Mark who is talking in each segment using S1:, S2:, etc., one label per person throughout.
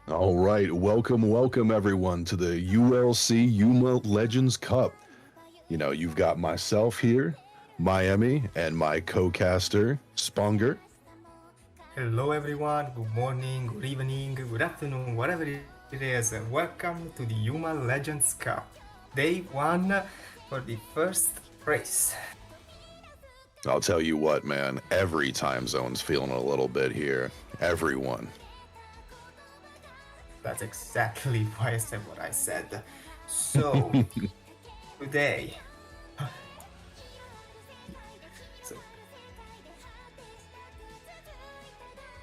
S1: All right, welcome everyone to the ULC Yuma Legends Cup. You know, you've got myself here, Miami, and my co-caster, Sponger.
S2: Hello everyone, good morning, good evening, good afternoon, whatever it is. Welcome to the Yuma Legends Cup. Day 1 for the first race.
S1: I'll tell you what, man, every time zone's feeling a little bit here. Everyone.
S2: That's exactly why I said what I said. So, today...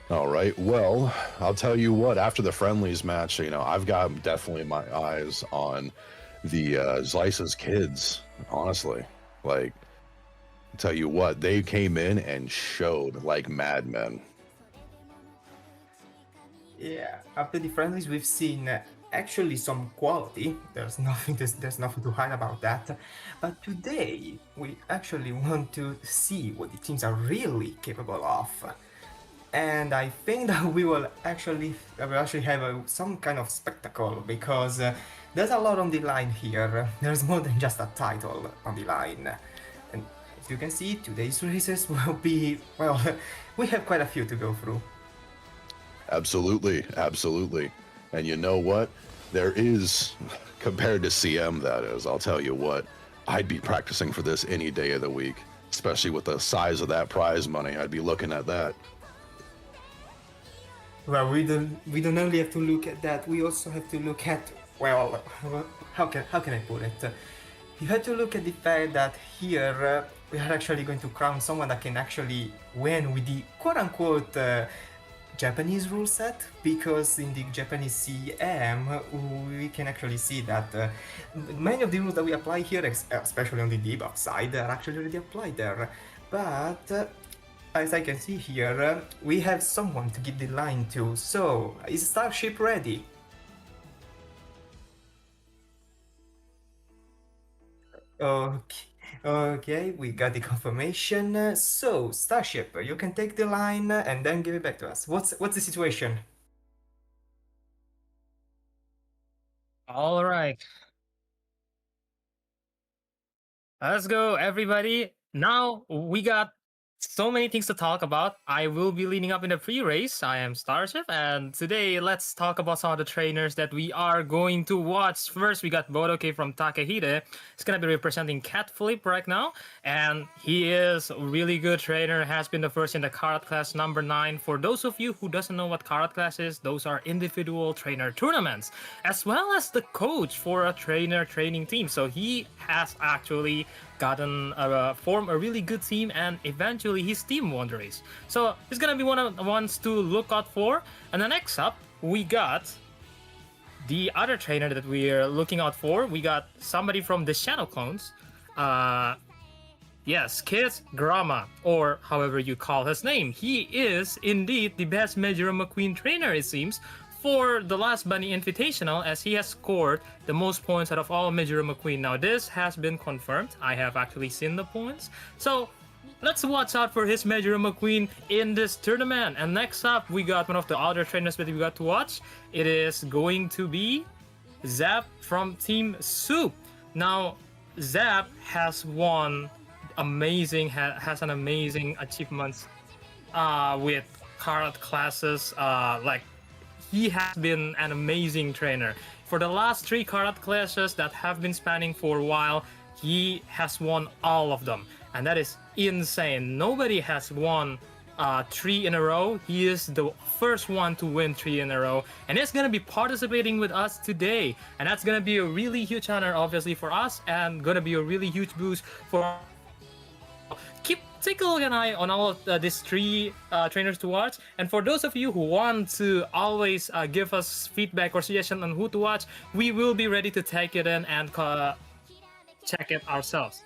S1: All right, well, I'll tell you what, after the friendlies match, you know, I've got definitely my eyes on the Zeiss's kids, honestly. Like, I'll tell you what, they came in and showed like madmen.
S2: Yeah, after the friendlies we've seen actually some quality. There's nothing to hide about that. But today we actually want to see what the teams are really capable of. And I think that we will actually have some kind of spectacle, because there's a lot on the line here. There's more than just a title on the line. And as you can see, today's races will be, well, we have quite a few to go through.
S1: Absolutely, absolutely. And you know what? There is, compared to CM that is, I'll tell you what, I'd be practicing for this any day of the week, especially with the size of that prize money. I'd be looking at that.
S2: Well, we don't only have to look at that, we also have to look at, well, how can I put it? You have to look at the fact that here we are actually going to crown someone that can actually win with the quote-unquote Japanese rule set, because in the Japanese CM we can actually see that many of the rules that we apply here, especially on the debuff side, are actually already applied there. But as I can see here, we have someone to give the line to. So, is Starship ready? Okay, we got the confirmation. So, Starship, you can take the line and then give it back to us. What's the situation?
S3: All right. Let's go, everybody. Now we got so many things to talk about. I will be leading up in the pre-race. I am Starship, and today let's talk about some of the trainers that we are going to watch. First, we got Bodoke from Takehide. He's gonna be representing Cat Flip right now, and he is a really good trainer, has been the first in the karat class number 9. For those of you who doesn't know what karat class is, those are individual trainer tournaments, as well as the coach for a trainer training team. So he has actually gotten form a really good team, and eventually his team won the race. So he's gonna be one of the ones to look out for. And then next up, we got the other trainer that we're looking out for. We got somebody from the Shadow Clones. Yes, Kid Grama, or however you call his name. He is indeed the best Majora McQueen trainer, it seems, for the last Bunny Invitational, as he has scored the most points out of all Majora McQueen. Now, this has been confirmed. I have actually seen the points. So, let's watch out for his Majora McQueen in this tournament. And next up, we got one of the other trainers that we got to watch. It is going to be Zap from Team Soup. Now, Zap has won has an amazing achievements with karat classes. Like, he has been an amazing trainer. For the last 3 karat classes that have been spanning for a while, he has won all of them, and that is insane. Nobody has won 3 in a row. He is the first one to win 3 in a row, and he's gonna be participating with us today, and that's gonna be a really huge honor, obviously, for us, and gonna be a really huge boost for. Take a look at eye on all of these 3 trainers to watch. And for those of you who want to always give us feedback or suggestion on who to watch, we will be ready to take it in and check it ourselves.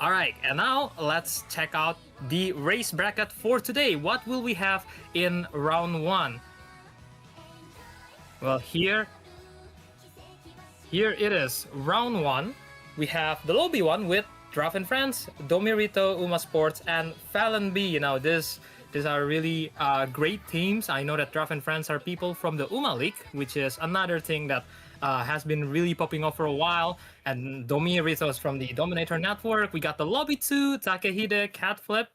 S3: All right, and now let's check out the race bracket for today. What will we have in round 1? Well, here it is, round 1. We have the lobby one with Tracen Friends, Domirito, Uma Sports, and Fallon B. Now, these are really great teams. I know that Tracen Friends are people from the Uma League, which is another thing that has been really popping off for a while. And Domirito is from the Dominator Network. We got the Lobby 2, Takehide, Cat Flip.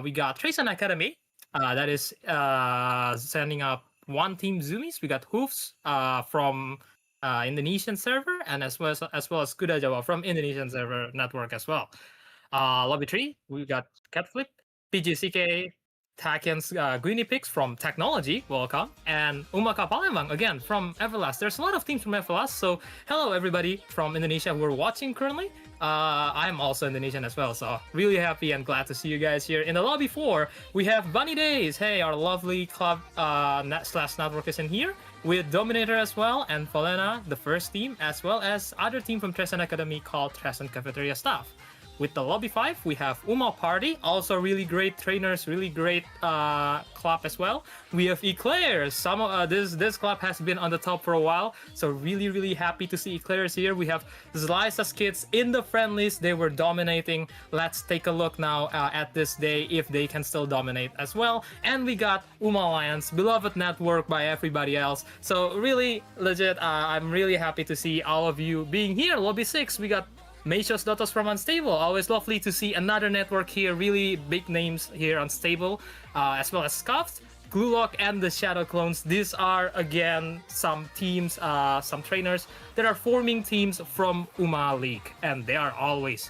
S3: We got Tracen Academy. That is sending up one team Zoomies. We got Hoofs from Indonesian server, and as well as Kuda Jawa from Indonesian server network as well. Lobby 3, we got Catflip, PGCK, Takian's Guinea Pigs from Technology, welcome, and Umaka Palembang again from Everlast. There's a lot of teams from Everlast, so hello everybody from Indonesia who are watching currently. I'm also Indonesian as well, so really happy and glad to see you guys here. In the lobby 4, we have Bunny Days. Hey, our lovely club slash network is in here with Dominator as well, and Falena, the first team, as well as other team from Tracen Academy called Tracen Cafeteria Staff. With the lobby 5, we have Uma Party, also really great trainers, really great club as well. We have Eclairs. Some this club has been on the top for a while, so really happy to see Eclairs here. We have Slice's kids in the friendlies. They were dominating. Let's take a look now at this day if they can still dominate as well. And we got Uma Alliance, beloved network by everybody else. So really legit, I'm really happy to see all of you being here. Lobby 6, we got Meishos Dotos from Unstable. Always lovely to see another network here. Really big names here, Unstable, as well as Scuffed, Glulock, and the Shadow Clones. These are again some teams, some trainers that are forming teams from Uma League, and they are always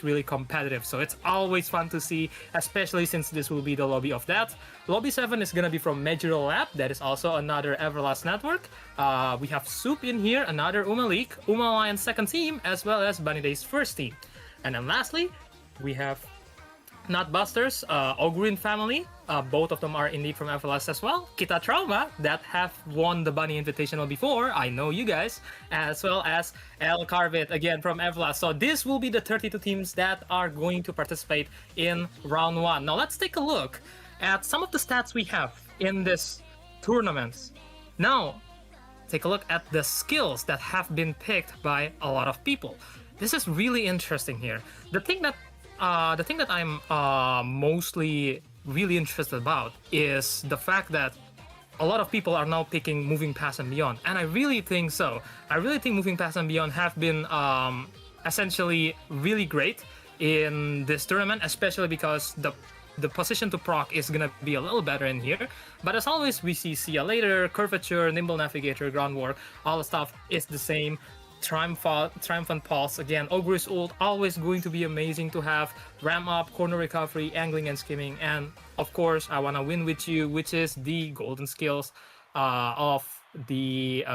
S3: really competitive. So it's always fun to see, especially since this will be the lobby of that. Lobby 7 is gonna be from Major Lab. That is also another Everlast network. We have Soup in here, another Uma League, Uma Alliance second team, as well as Bunny Day's first team. And then lastly, we have Nutbusters, Ogreen family. Both of them are indeed from Everlast as well. Kita Trauma, that have won the Bunny Invitational before. I know you guys. As well as El Carvet, again from Everlast. So this will be the 32 teams that are going to participate in round 1. Now let's take a look at some of the stats we have in this tournament. Now, take a look at the skills that have been picked by a lot of people. This is really interesting here. The thing that I'm mostly really interested about is the fact that a lot of people are now picking Moving Past and Beyond, and I really think so. I really think Moving Past and Beyond have been essentially really great in this tournament, especially because the position to proc is gonna be a little better in here. But as always, we see ya later, curvature, nimble navigator, groundwork, all the stuff is the same. Triumphant Pulse. Again, Ogre's ult, always going to be amazing to have. Ram up, corner recovery, angling and skimming. And of course, I want to win with you, which is the golden skills of the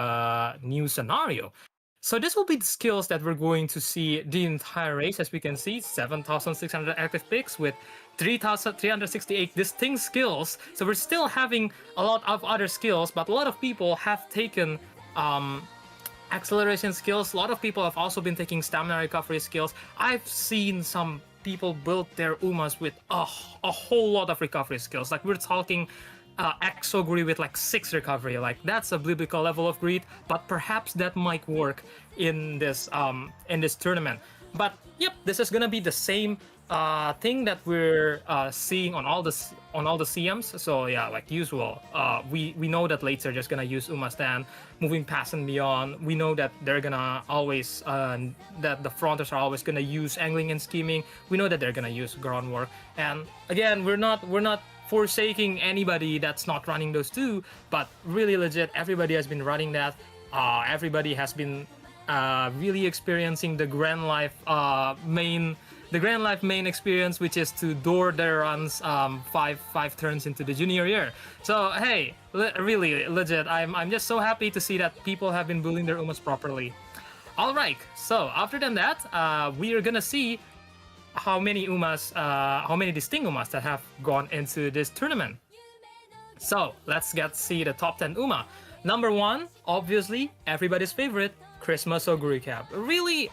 S3: new scenario. So this will be the skills that we're going to see the entire race. As we can see, 7,600 active picks with 3,368 distinct skills. So we're still having a lot of other skills, but a lot of people have taken acceleration skills. A lot of people have also been taking stamina recovery skills. I've seen some people build their Umas with a whole lot of recovery skills. Like we're talking Exo Greed with like 6 recovery. Like that's a biblical level of greed, but perhaps that might work in this tournament. But yep, this is gonna be the same thing that we're seeing on all the CMs. So yeah, like usual, we know that lates are just gonna use Uma stand, moving past and beyond. We know that they're gonna always that the fronters are always gonna use angling and scheming. We know that they're gonna use groundwork. And again, we're not forsaking anybody that's not running those two, but really legit, everybody has been running that. Everybody has been really experiencing the Grand Life main experience, which is to door their runs five turns into the junior year. So hey, really legit, I'm just so happy to see that people have been building their Umas properly. All right, so after than that, we are gonna see how many distinct Umas that have gone into this tournament. So let's see the top 10 Uma. Number 1, obviously everybody's favorite, Christmas Ogre Cap. Really,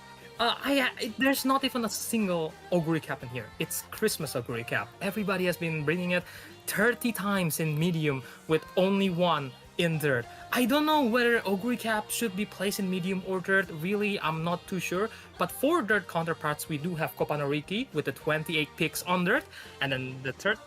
S3: there's not even a single Ogre Cap in here. It's Christmas Ogre Cap. Everybody has been bringing it 30 times in medium with only 1 in dirt. I don't know whether Ogre Cap should be placed in medium or dirt. Really, I'm not too sure. But for dirt counterparts, we do have Kopanoriki with the 28 picks on dirt. And then the third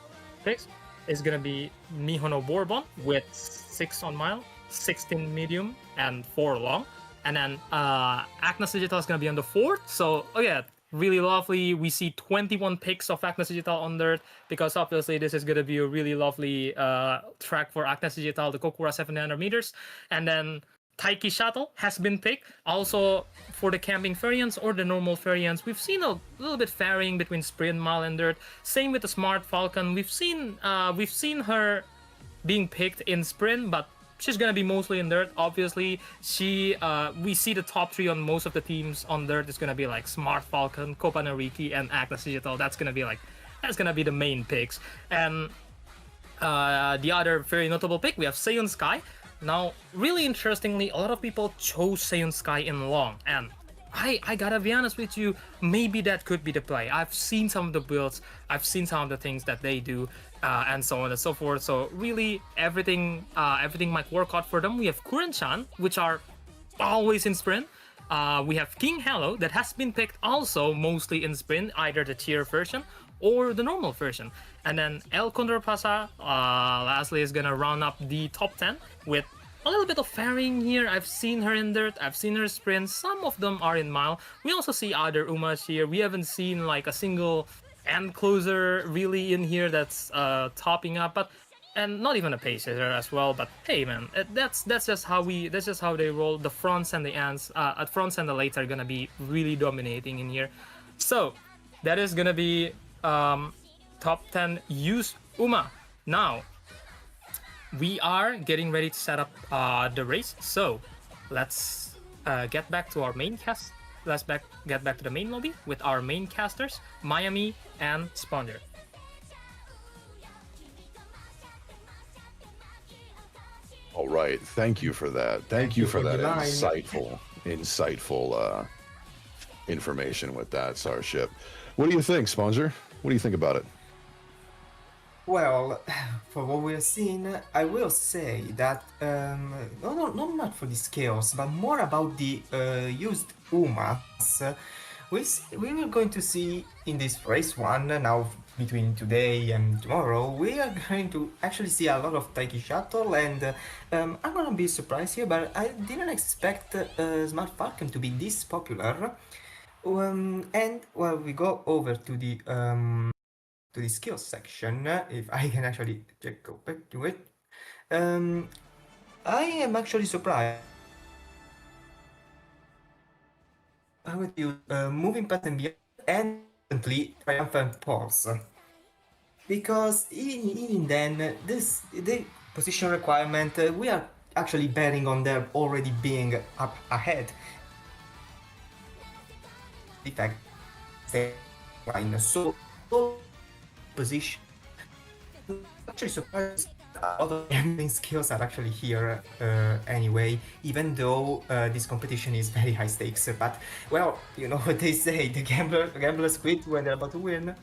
S3: picks is going to be Mihono Bourbon with 6 on mile, 16 medium, and 4 long. And then Agnes Digital is going to be on the 4th. So, oh yeah, really lovely. We see 21 picks of Agnes Digital on dirt, because obviously this is going to be a really lovely track for Agnes Digital, the Kokura 700 meters. And then Taiki Shuttle has been picked. Also for the camping variants or the normal variants, we've seen a little bit varying between sprint, mile, and dirt. Same with the Smart Falcon. We've seen her being picked in sprint, but she's gonna be mostly in dirt. Obviously, we see the top 3 on most of the teams on dirt is gonna be like Smart Falcon, Kopanoriki, and Agnes Digital. That's gonna be the main picks. And the other very notable pick, we have Seiyun Sky. Now, really interestingly, a lot of people chose Seiyun Sky in long, and I gotta be honest with you, maybe that could be the play. I've seen some of the builds, I've seen some of the things that they do, and so on and so forth. So really, everything might work out for them. We have Kuren-chan, which are always in sprint. We have King Hello that has been picked also mostly in sprint, either the tier version or the normal version. And then El Condorpasa, lastly, is gonna round up the top 10 with a little bit of varying here. I've seen her in dirt, I've seen her sprint, some of them are in mile. We also see other Umas here. We haven't seen like a single end closer really in here that's topping up, and not even a pacer as well. But hey man, that's just how they roll. The fronts and the ends, fronts and the lates are gonna be really dominating in here. So that is gonna be top 10 used Uma. Now we are getting ready to set up the race, so let's get back to our main cast. Let's get back to the main lobby with our main casters, Miami and Sponger.
S1: All right, thank you for that. Thank you for that insightful information with that, Starship. What do you think, Sponger? What do you think about it?
S2: Well, for what we are seeing, I will say that not much for the scales, but more about the used Umas. We are going to see in this race 1 now, between today and tomorrow, we are going to actually see a lot of Taiki Shuttle, and I'm gonna be surprised here, but I didn't expect Smart Falcon to be this popular. And well, we go over to the skills section, if I can actually go back to it. I am actually surprised I would use moving past and beyond and definitely triumphant pulse. Because even then, the position requirement, we are actually betting on them already being up ahead. In fact, line. So position actually surprised a lot of gambling skills are actually here anyway, even though this competition is very high stakes. But well, you know what they say: the gamblers quit when they're about to win.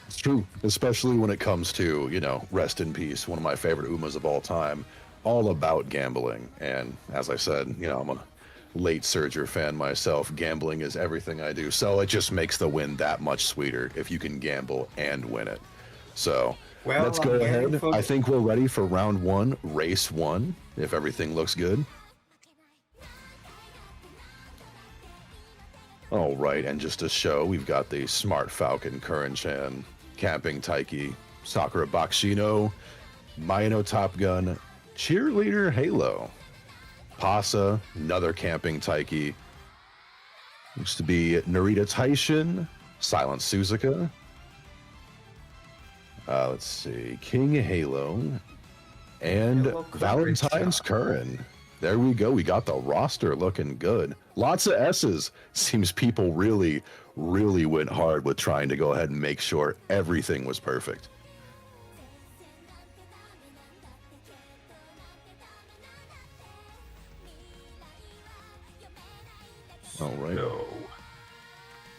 S1: It's true, especially when it comes to, rest in peace, one of my favorite Umas of all time, all about gambling. And as I said, I'm a late Surger fan myself. Gambling is everything I do. So it just makes the win that much sweeter if you can gamble and win it. So
S2: Well,
S1: let's go ahead. I think we're ready for round one, race one, if everything looks good. All right, and just to show, we've got the Smart Falcon Curran-chan, Camping Taiki, Sakura Bakshino, Mayano Top Gun, Cheerleader Halo, Pasa, another Camping Taiki, used to be Narita Taishin, Silent Suzuka, let's see, King Halo, and Valentine's Curran. There we go. We got the roster looking good. Lots of S's. Seems people really, really went hard with trying to go ahead and make sure everything was perfect. All right.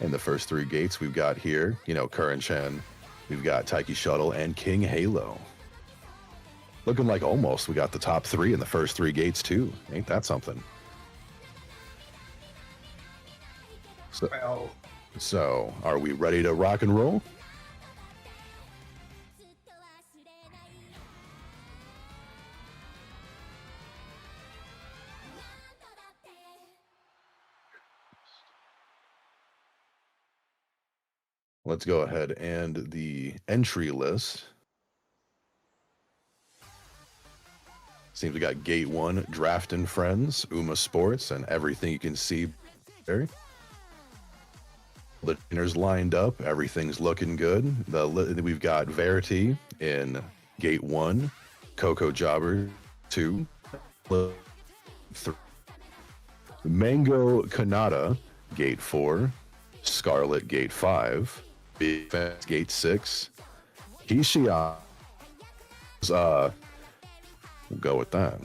S1: And the first three gates we've got here, Curran-chan, we've got Taiki Shuttle and King Halo. Looking like almost we got the top three in the first three gates too. Ain't that something? So are we ready to rock and roll? Let's go ahead and the entry list. Seems we got Gate 1, Draft and Friends, Uma Sports, and everything you can see there. The trainers lined up, everything's looking good. We've got Verity in Gate 1, Coco Jobber 2, 3, Mango Kanata, Gate 4, Scarlet Gate 5, Big Fence Gate 6, Hishiyama's, we'll go with that.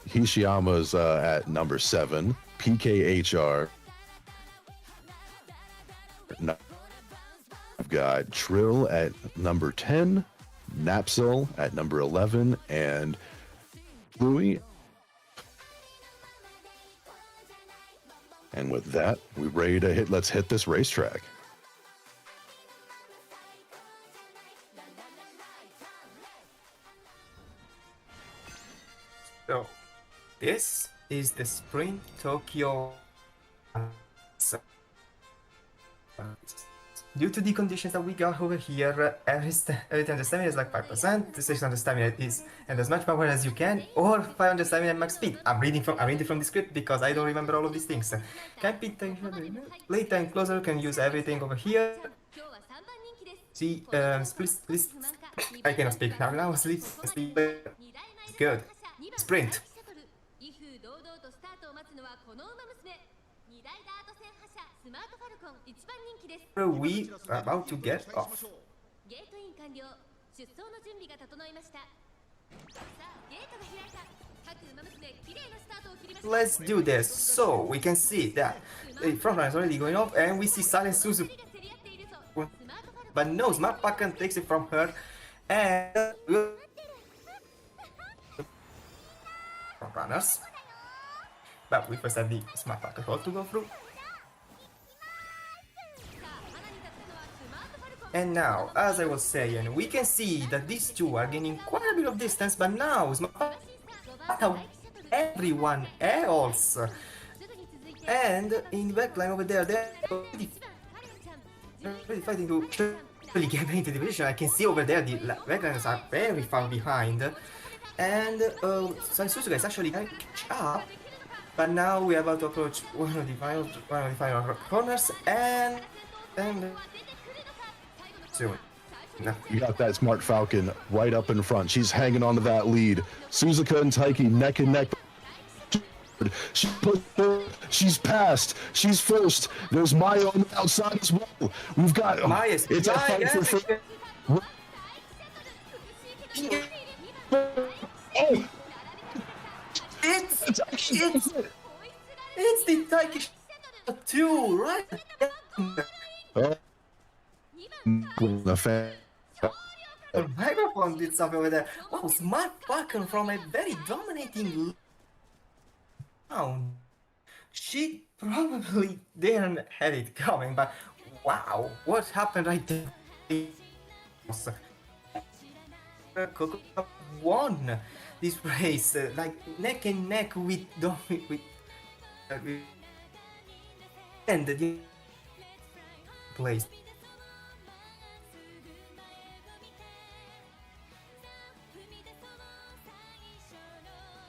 S1: Hishiyama's at number 7, PKHR. I've got Trill at number 10, Napsil at number 11, and Louis. And with that, we're ready to hit. Let's hit this racetrack.
S2: So, this is the Sprint Tokyo. Due to the conditions that we got over here, every time the stamina is like 5%, the 600 stamina is and as much power as you can, or 500 stamina at max speed. I'm reading from the script because I don't remember all of these things. Can be late time closer, can use everything over here. See, split, I cannot speak now. Sleep. Good. Sprint. We are about to get off. Let's do this. So we can see that the front line is already going off, and we see Silent Suzuki. But no, Smart Falcon takes it from her, and runners. But we first have the Smart Falcon hold to go through. And now, as I was saying, we can see that these two are gaining quite a bit of distance, but now everyone else. And in the backline over there, they're really fighting to really get into the division. I can see over there the backliners are very far behind. And Sansuzuka is actually catch up. But now we are about to approach one of the final corners, and soon. No.
S1: You got that Smart Falcon right up in front. She's hanging on to that lead. Suzuka and Taiki neck and neck. She put her, she's passed. She's first. There's Maya on the outside as well. We've got
S2: Maya's
S1: it's a fight for oh.
S2: It's the Taiki too, right?
S1: The fan.
S2: The microphone did something with that. Wow, Smart Falcon from a very dominating round. She probably didn't have it coming, but wow, what happened right there? Coco won this race, like neck and neck with and the place.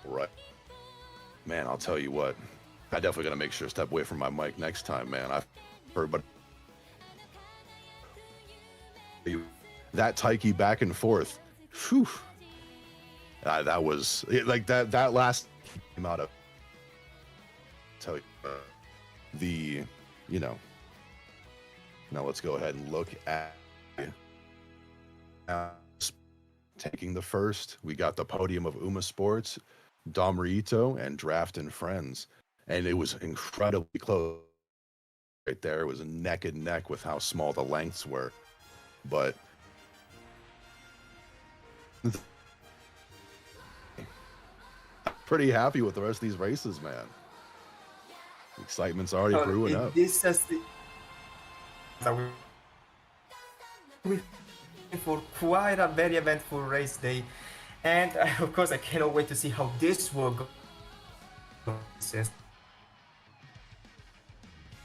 S1: Right. Man, I'll tell you what. I definitely gotta make sure to step away from my mic next time, man. I've heard, but that Taiki back and forth, whew. That was like that last came out of. Tell you the, you know. Now let's go ahead and look at taking the first. We got the podium of Uma Sports, Damarito, and Draft and Friends. And it was incredibly close right there. It was neck and neck with how small the lengths were. But pretty happy with the rest of these races, man. The excitement's already brewing up.
S2: This is the for quite a very eventful race day, and of course I cannot wait to see how this will go.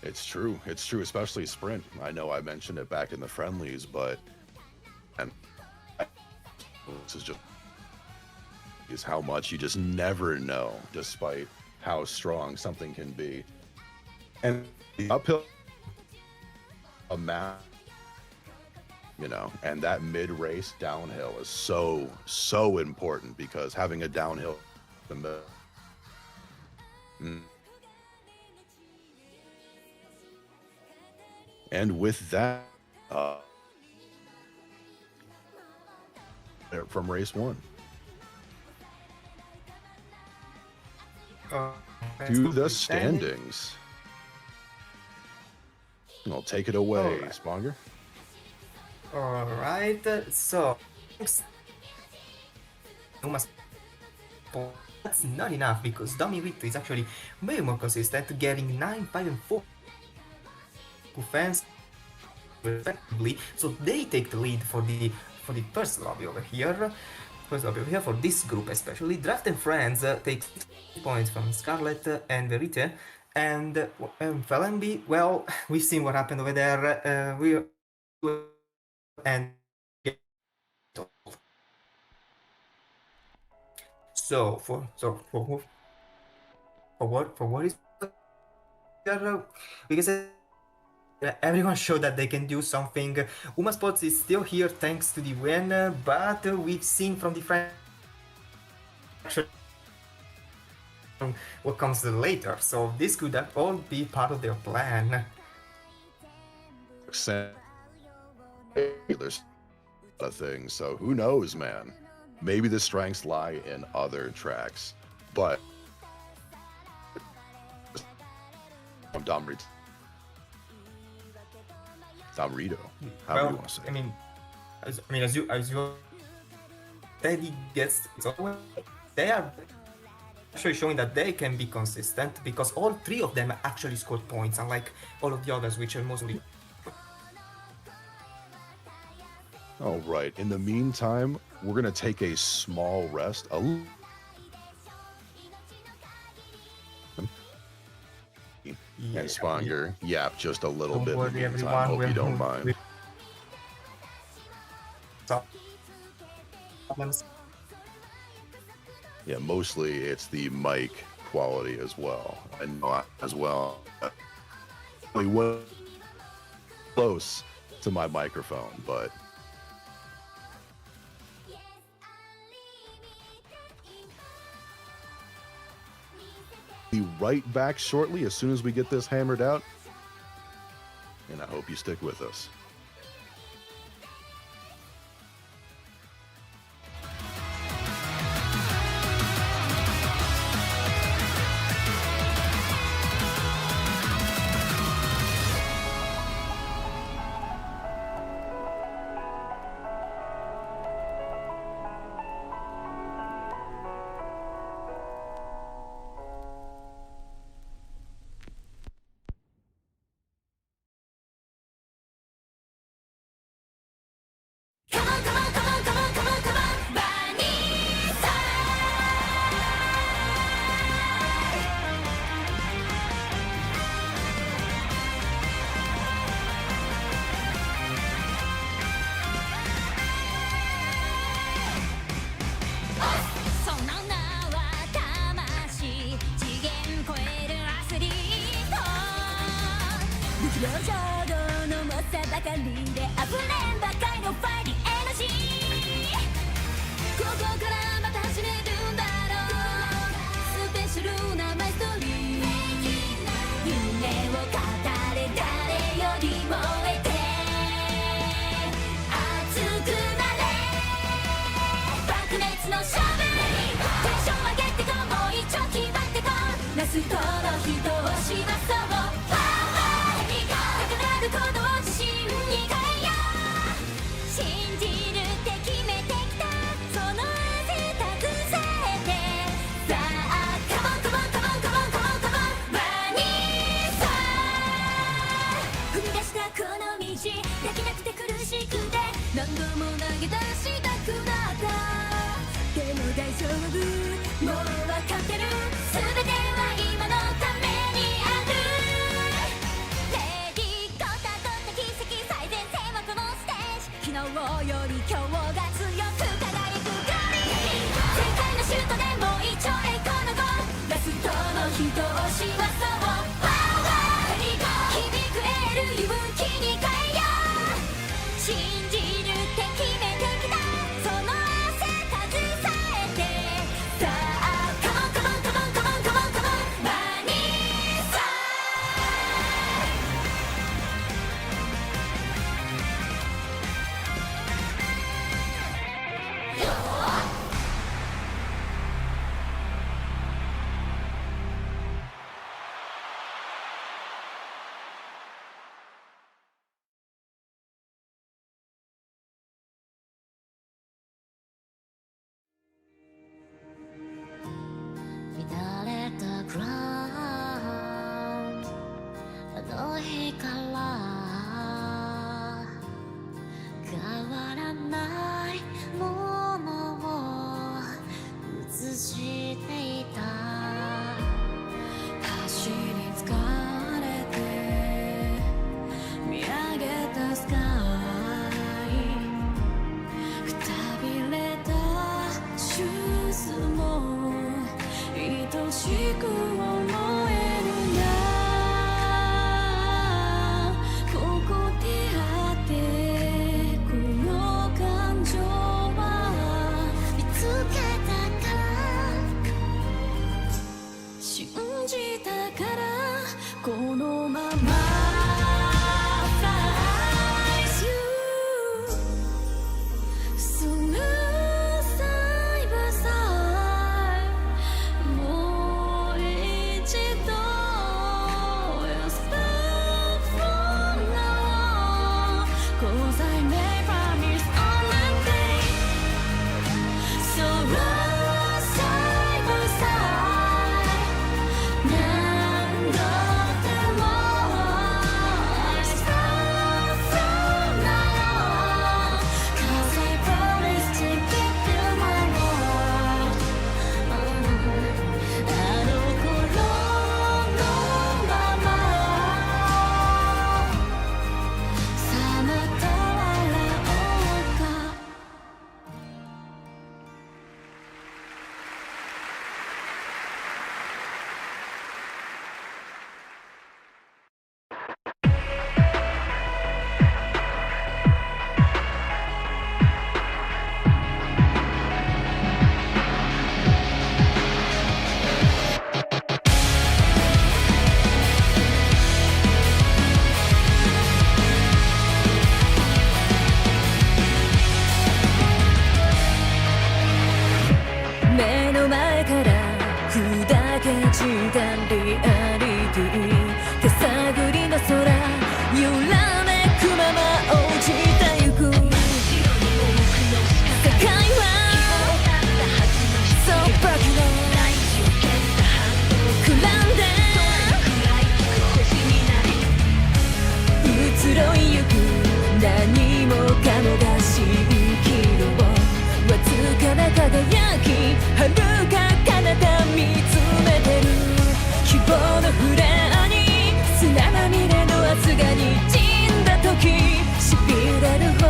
S1: It's true, especially sprint. I know I mentioned it back in the friendlies, but and this is how much you just never know, despite how strong something can be. And the uphill, a map, you know, and that mid-race downhill is so important, because having a downhill in the and with that, from race 1 to the standings. I'll take it away, Sponger.
S2: Alright, so that's not enough, because Damarito is actually way more consistent, getting 9, 5, and 4 fans respectively. So they take the lead for the first lobby over here. For this group especially. Draft and Friends take 6 points from Scarlett and Verite, and Falambi, well, we've seen what happened over there. So for what is because everyone showed that they can do something. Uma Sports is still here thanks to the win, but we've seen from the French what comes later, so this could all be part of their plan.
S1: There's a thing, so who knows, man? Maybe the strengths lie in other tracks, but from Damarito, how do you want to say?
S2: I mean, as you Teddy gets it over, they are actually showing that they can be consistent, because all 3 of them actually scored points, unlike all of the others, which are mostly.
S1: All right. In the meantime, we're gonna take a small rest. And Sponger, yap just a little bit. In the meantime, hope you don't mind. Yeah, mostly it's the mic quality as well. And as well, we were close to my microphone, but be right back shortly as soon as we get this hammered out. And I hope you stick with us.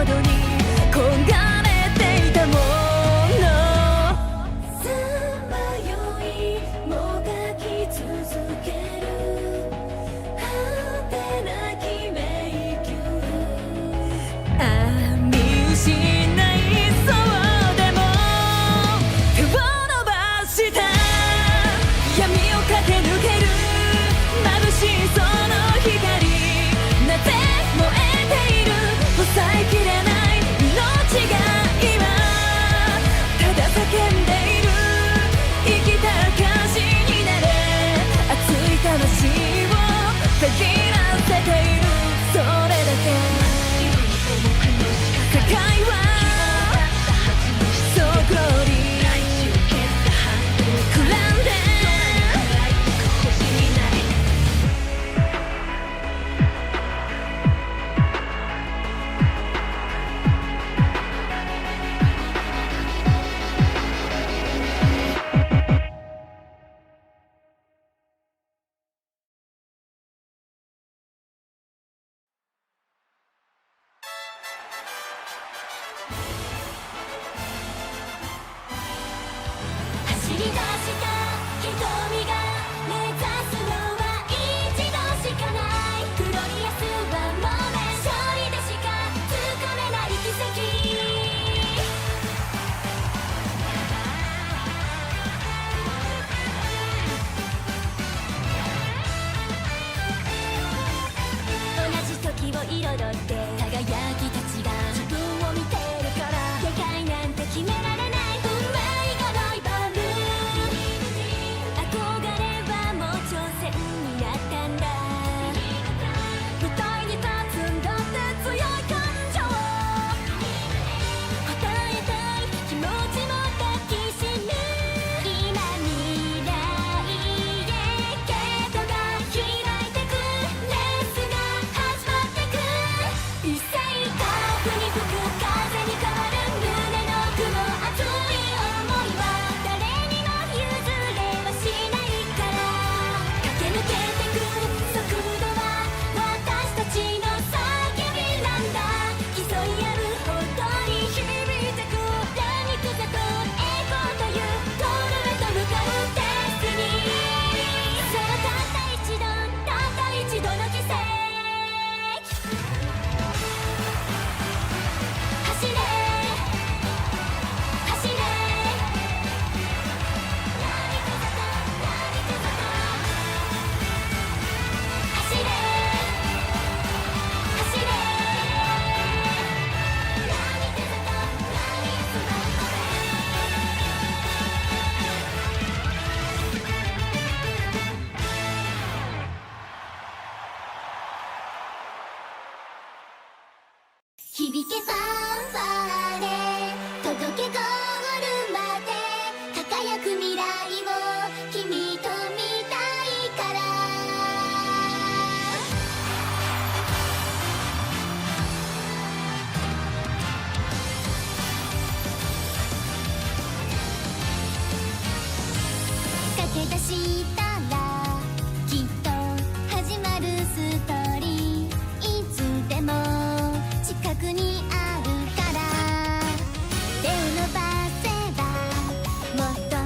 S4: どに焦がれていたものさまよいもがき続ける果てなき迷宮見失いそうでも手を伸ばした闇を駆け抜ける眩しいその光なぜ燃えている抑えきれない命が今ただ叫んでいる生きた証になれ熱い魂をたぎらせているそれだけ世界は So glory くらんで走り出した瞳が目指すのは一度しかないグロリアスはモーメン勝利でしかつかめない奇跡同じ時を彩って輝きたちが自分を見てるからでかいなんて決められない運命がライバル憧れはもう挑戦になったんだ舞台に立つんだって強い感情答えたい気持ちも抱きしめ今未来へゲートが開いてくレースが始まってく一斉カープに吹く風に変わる胸の奥の熱い想いは誰にも譲れはしないから駆け抜けてく速度は私たちの叫びなんだ競い合うほどに響いてく何くさと栄光というゴールへと向かうデスティニーさあたった一度の奇跡走れ走れ走れ走れ響けファンファーレ届けゴールまで輝く未来を君と見たいから駆け出したらきっと始まるストーリーいつでも近くにあるから手を伸ばせばもっと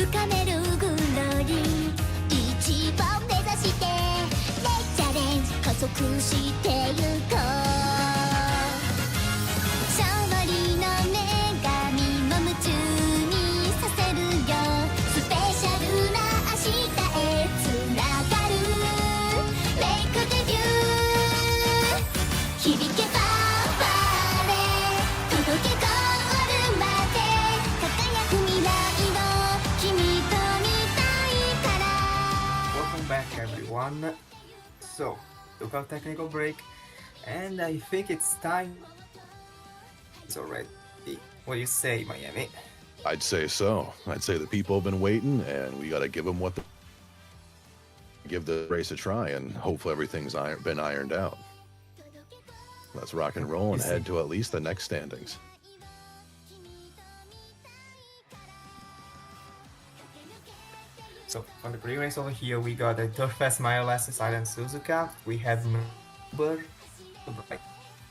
S4: 掴めるグロリー一を目指してチャレンジ加速してゆこう勝利の女神も夢中にさせるよスペシャルな明日へつながるメイクデビュー響けファンファーレ届けゴールまで輝く未来を君と見たいから
S2: Welcome back, everyone. So, took a technical break, and I think it's time. It's already. What do you say, Miami?
S1: I'd say so. I'd say the people have been waiting, and we got to give them give the race a try, and hopefully everything's been ironed out. Let's rock and roll and head to at least the next standings.
S2: So on the pre-race over here, we got a Turfest Miles Silent Suzuka. We have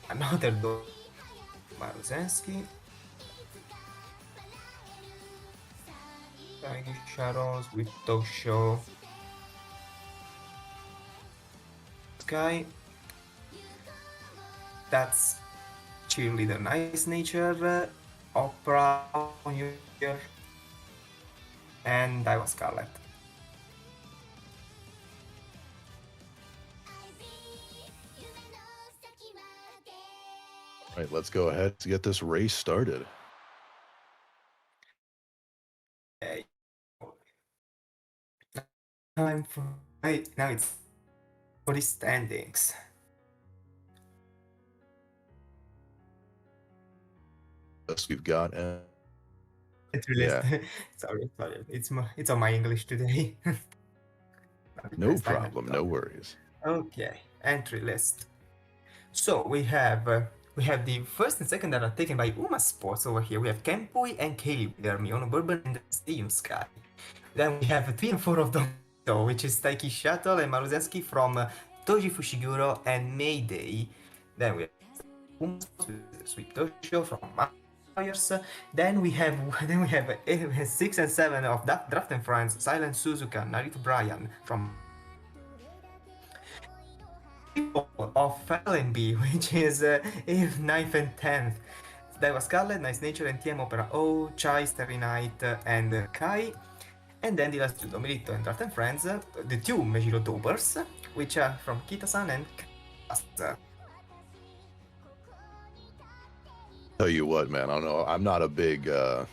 S2: another Maruzensky. Tiny shadows with Tosho. Sky. That's cheerleader nice nature. Opera on you here. And I was Scarlet.
S1: All right, let's go ahead to get this race started.
S2: Okay. Time for now it's for the standings.
S1: Yes, we've got
S2: Entry
S1: Yeah.
S2: list. sorry, it's on my English today.
S1: no
S2: First time I
S1: problem,
S2: talk.
S1: no worries.
S2: Okay, entry list. So we have the first and second that are taken by Uma Sports over here. We have Kempui and Kaylee with Mion Bourbon and Stadium Sky. Then we have 3 and 4 of them, which is Taiki Shuttle and Maruzensky from Toji Fushiguro and Mayday. Then we have Uma Sports with Sweet Tosho from Myers. Then we have 6 and 7 of Draft and Friends, Silent Suzuka, Narito Bryan from of Fallenby, which is 9th and 10th. That was Scarlet, Nice Nature, NTM, Opera O, Chai, Starry Night, and Kai. And then the last two, Domerito and Draft and Friends, the two Mejiro Topers, which are from Kita-san and Kasta.
S1: Tell you what, man, I don't know. I'm not a big anime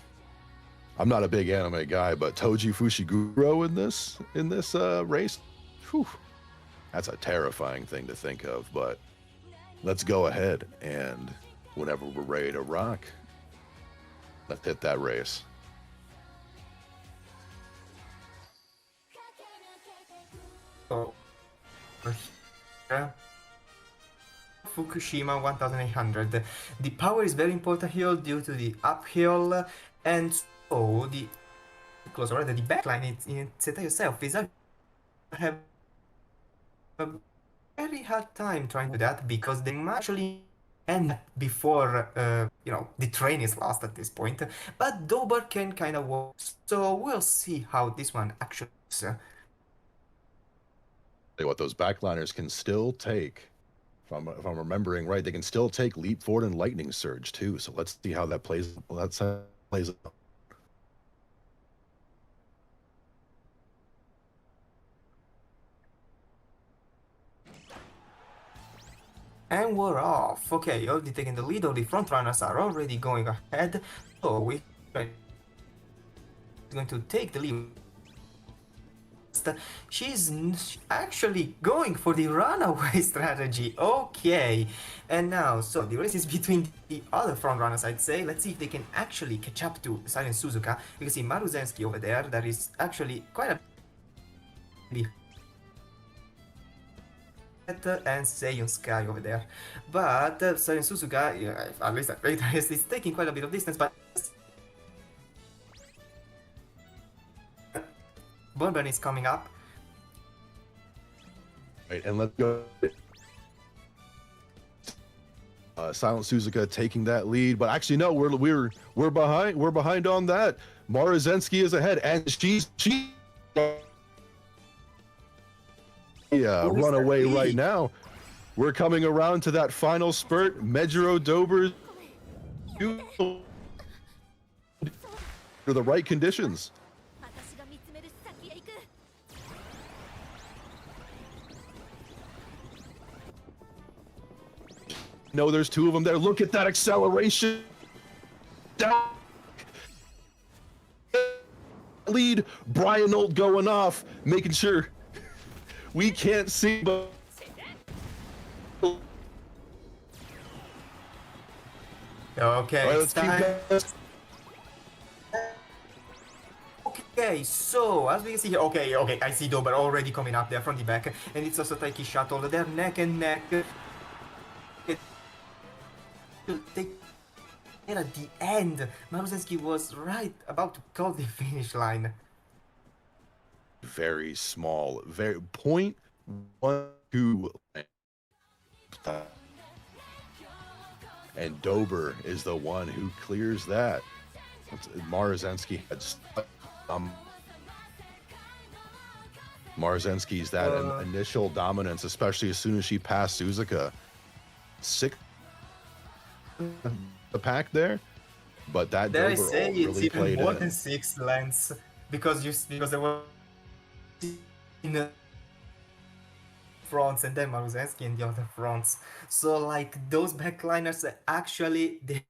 S1: guy, but Toji Fushiguro in this race, whew, that's a terrifying thing to think of. But let's go ahead and whenever we're ready to rock, let's hit that race.
S2: So, Fukushima 1800. The power is very important here due to the uphill, and so the close already the backline in Zeta yourself is have a very hard time trying to do that because they actually end before the train is lost at this point. But Dober can kind of work, so we'll see how this one actually is.
S1: What those backliners can still take, if I'm remembering right, they can still take leap forward and lightning surge too. So let's see how that plays. Well, that's how it plays out.
S2: And we're off. Okay, already taking the lead. All the front runners are already going ahead. So we're going to take the lead. She's actually going for the runaway strategy. Okay, and now so the race is between the other front runners, I'd say. Let's see if they can actually catch up to Silent Suzuka. You can see Maruzensky over there. That is actually quite a and Seiyon Sky over there. But Silent Suzuka, yeah, at least at rate is taking quite a bit of distance, but Bourbon is coming up.
S1: Right, and let's go. Silent Suzuka taking that lead, but actually no, we're behind. We're behind on that. Maruzensky is ahead, and she run away right now. We're coming around to that final spurt. Mejiro Dober for the right conditions. No, there's two of them there. Look at that acceleration. Down. Lead. Brian Old going off, making sure we can't see. But
S2: okay,
S1: all right,
S2: it's time. Okay, so as we can see here, okay, I see Dober already coming up there from the back, and it's also Taiki Shuttle. They're neck and neck. And at the end, Maruzensky was right about to call the finish line.
S1: very small, very 0.12. and Dober is the one who clears that. Marozensky had Marozensky's that initial dominance, especially as soon as she passed Suzuka. 6 the pack there, but that
S2: There I
S1: Dober
S2: say it's
S1: really
S2: even
S1: played
S2: more
S1: in.
S2: than 6 lengths because there were in the fronts and then Maruzensky in the other fronts. So like those backliners actually they.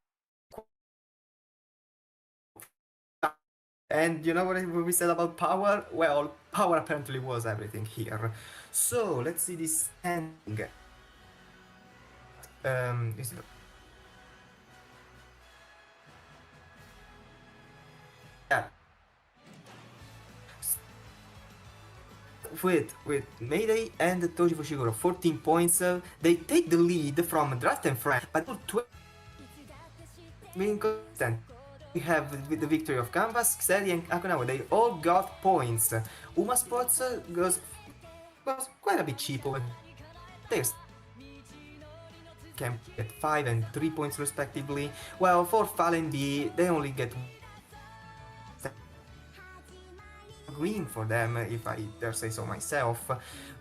S2: And you know what we said about power? Well, power apparently was everything here. So let's see this ending. Is it... Yeah. With Mayday and Toji Fushiguro, 14 points. They take the lead from Tracen, but 12 being constant. We have with the victory of Canvas, Xeri and Akunawa, they all got points. Uma Sports was quite a bit cheap over there. Can get 5 and 3 points respectively. Well, for Fallen B, they only get green for them, if I dare say so myself.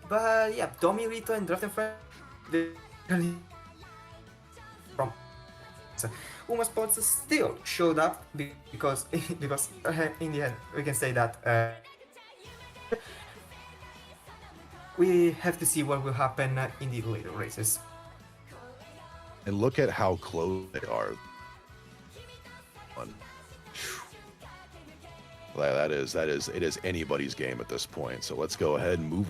S2: But yeah, Tommy Rito and Tracen from Uma Sports still showed up because in the end we can say that we have to see what will happen in the later races.
S1: And look at how close they are. It is anybody's game at this point. So let's go ahead and move.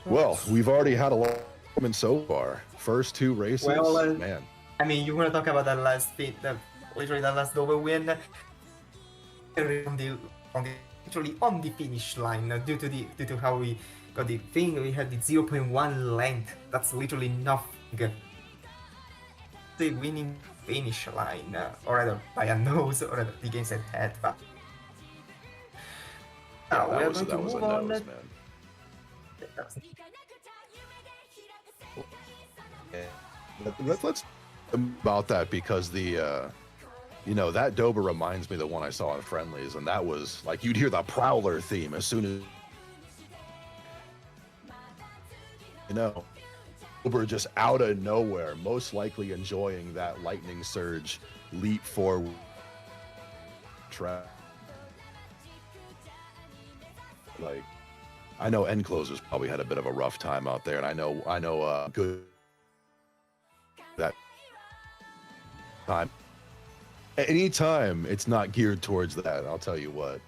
S1: Well, we've already had a lot of moments so far. First 2 races, man.
S2: I mean, you want to talk about that last bit, literally that last double win, literally on the finish line due to how we got the thing. We had the 0.1 length. That's literally nothing. The winning finish line, or rather by a nose, or rather the game said head, but
S1: Yeah,
S2: we're
S1: that
S2: going
S1: was
S2: to
S1: a
S2: move on.
S1: nose, man. Let's about that, because the that Dober reminds me of the one I saw in friendlies, and that was like you'd hear the Prowler theme as soon as Dober just out of nowhere, most likely enjoying that lightning surge leap forward track. Like, I know end closers probably had a bit of a rough time out there, and I know good that time. Anytime it's not geared towards that, I'll tell you what,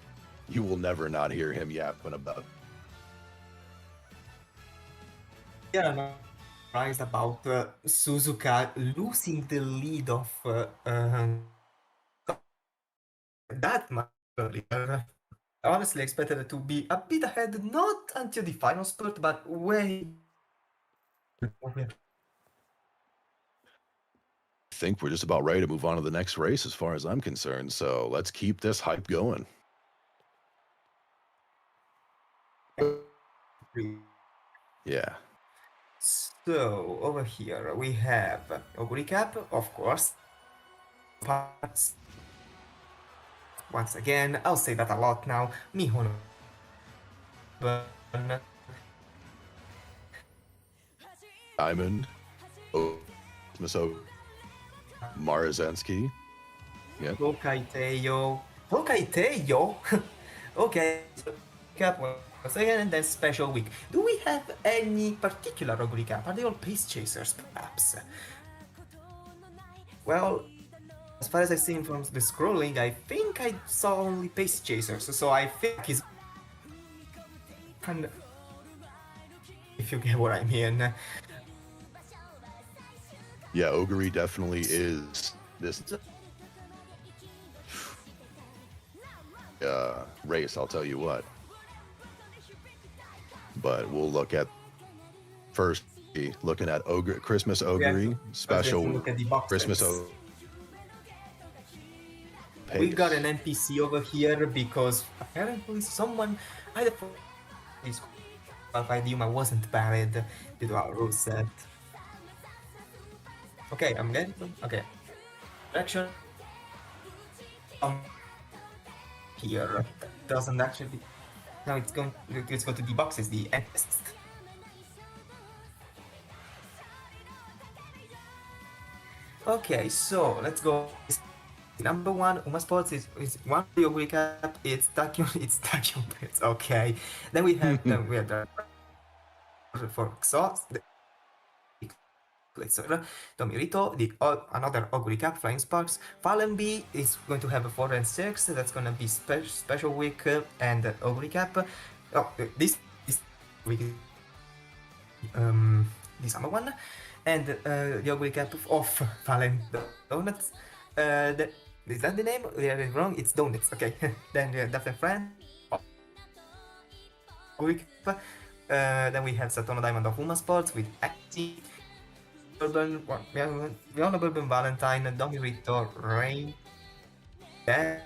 S1: you will never not hear him yapping about.
S2: Yeah, I'm surprised about Suzuka losing the lead of that much earlier. I honestly expected it to be a bit ahead, not until the final spurt, but way.
S1: I think we're just about ready to move on to the next race as far as I'm concerned, so let's keep this hype going. Yeah.
S2: So over here we have Oguri Cap, of course. Parts. Once again, I'll say that a lot now. Mihono.
S1: Diamond. Miso. Marozensky. Yeah.
S2: Hokaiteyo. Hokaiteyo? Okay. Cap once again, and then special week. Do we have any particular Oguri Cap? Are they all pace chasers, perhaps? Well, as far as I've seen from the scrolling, I think I saw only pace chasers, so I think he's kind of, if you get what I mean.
S1: Yeah, Oguri definitely is this race, I'll tell you what. But we'll look at first, looking at Christmas Oguri, special Christmas Oguri.
S2: We got an NPC over here because apparently someone either qualified Yuma wasn't banned due to our rule set. Okay, I'm getting okay. Action here doesn't actually. Now it's going to the boxes, the next. Okay, so let's go. Number one, Uma Sports is one video recap. It's Tachyon Pets. Okay, then we have the for Xos, Tomirito, another Og recap, Flying Sparks. Fallenby is going to have a 4 and 6. That's gonna be special week and Og recap. Oh, this week this summer one, and the Og recap of Fallen Donuts. Is that the name? They are wrong. It's Donuts. Okay. Then Daphne Friend. Then we have Saturno Diamond of Uma Sports with Acti. Bourbon, Leona Bourbon Valentine, Domirito, Rain. Then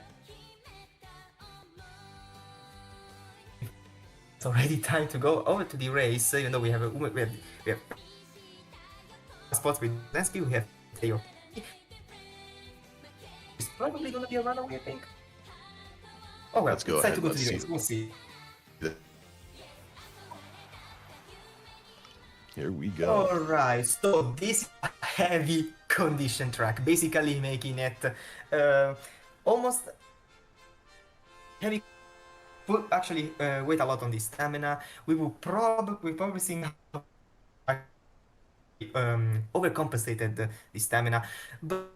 S2: it's already time to go over to the race. Even though we have spots with Nesky, we have Theo. It's probably gonna be a runaway, I think. Oh well,
S1: Let's go
S2: it's time
S1: ahead,
S2: to go to
S1: let's
S2: the race.
S1: see.
S2: We'll see.
S1: Here we go.
S2: Alright, so this is a heavy condition track, basically making it almost heavy. Will actually wait a lot on the stamina. We will probably see overcompensated the stamina, but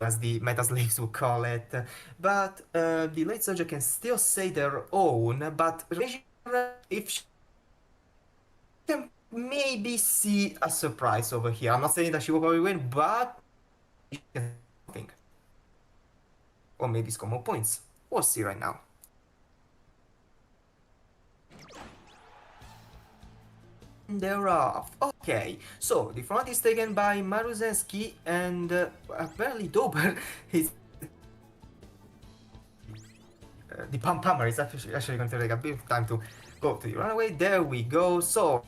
S2: as the meta slaves will call it. But the late surger can still say their own. But if she can maybe see a surprise over here. I'm not saying that she will probably win, but something. Or maybe score more points. We'll see right now. They're off. Okay, so the front is taken by Maruzeski, and apparently Dober is the Pummer is actually going to take a bit of time to go to the runaway. There we go. So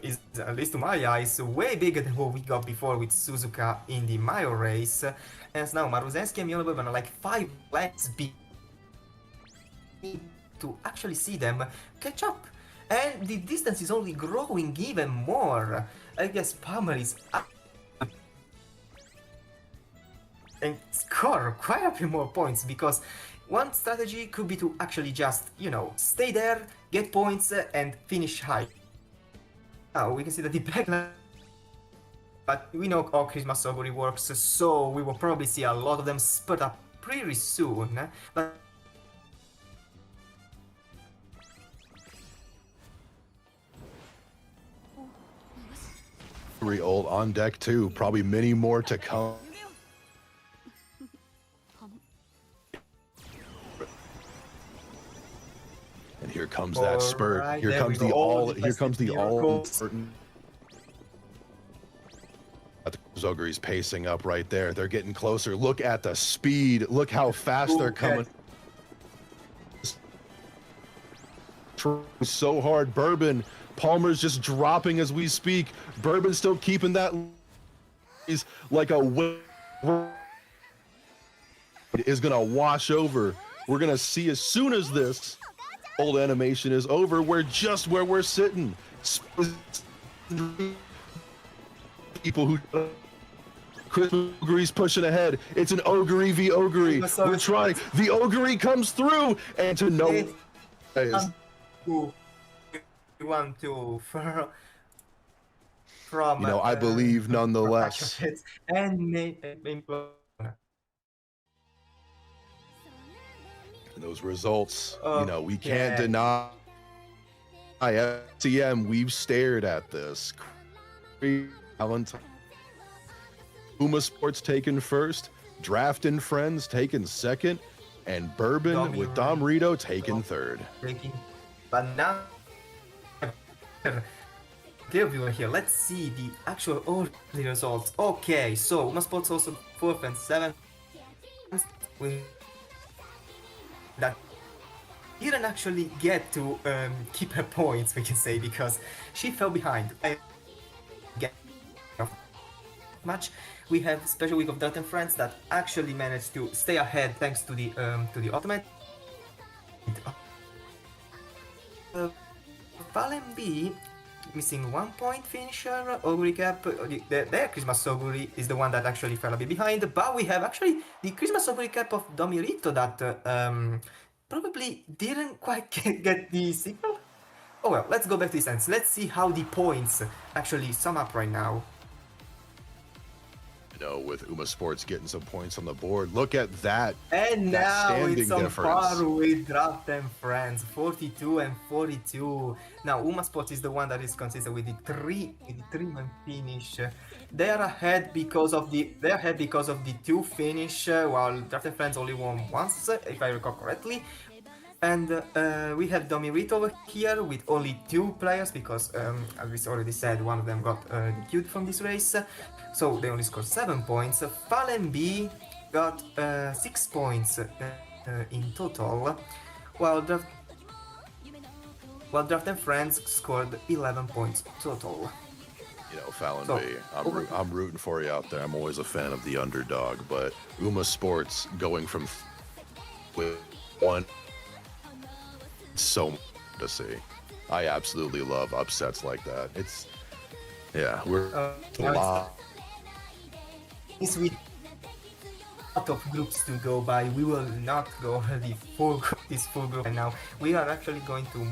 S2: is, at least to my eyes, way bigger than what we got before with Suzuka in the Mayo race. And now Maruzeski and Yolo are like 5 lengths to actually see them catch up. And the distance is only growing even more. I guess Palmer is up and score quite a few more points, because one strategy could be to actually just, you know, stay there, get points, and finish high. Now we can see that the backline, but we know how Christmas Oguri works, so we will probably see a lot of them spurt up pretty soon. But
S1: Old on deck too. Probably many more to come. And here comes that spurt.
S2: Alright,
S1: Here
S2: there
S1: comes
S2: we
S1: the
S2: go.
S1: all.
S2: Oh,
S1: Here comes the all
S2: miracles.
S1: important. Zoguri's pacing up right there. They're getting closer. Look at the speed. Look how fast they're coming. So hard. Bourbon. Palmer's just dropping as we speak. Bourbon's still keeping that. He's like a wave. It is gonna wash over. We're gonna see as soon as this old animation is over, we're just where we're sitting. People who Chris Ogre's pushing ahead. It's an Ogre v Ogre. We're trying. The Ogre comes through, and to know.
S2: Want to from
S1: You know, I believe nonetheless.
S2: And
S1: those results, you know, we can't deny. FCM, we've stared at this. Valentine. Uma Sports taken first, Draft and Friends taken second, and Bourbon with Dom Rito taken third.
S2: But now, dear viewer here, let's see the actual early results. Okay, so Uma Sports also 4th and 7th with that didn't actually get to keep her points, we can say, because she fell behind. Much. We have Special Week of Dirt and Friends that actually managed to stay ahead thanks to the ultimate. Valen B missing 1 point finisher. Oguri Cap, their Christmas Oguri is the one that actually fell a bit behind, but we have actually the Christmas Oguri Cap of Domirito that probably didn't quite get the signal. Oh well, let's go back to the stands. Let's see how the points actually sum up right now.
S1: You know, with Uma Sports getting some points on the board. Look at that.
S2: And
S1: that
S2: now
S1: standing
S2: it's on
S1: difference.
S2: par with Draft and Friends, 42 and 42. Now Uma Sports is the one that is consistent with the three-man finish. They are ahead because of the two finish, while Draft and Friends only won once, if I recall correctly. And we have Domirito over here with only 2 players because, as we already said, one of them got DQ'd from this race. So they only scored 7 points. Fallen B got 6 points in total, while Draft and Friends scored 11 points total.
S1: You know, Fallon
S2: So,
S1: B, I'm rooting for you out there. I'm always a fan of the underdog, but Uma Sports going from with one so much to see. I absolutely love upsets like that. It's we're a lot.
S2: Since we lot of groups to go by, we will not go this full group right now. We are actually going to.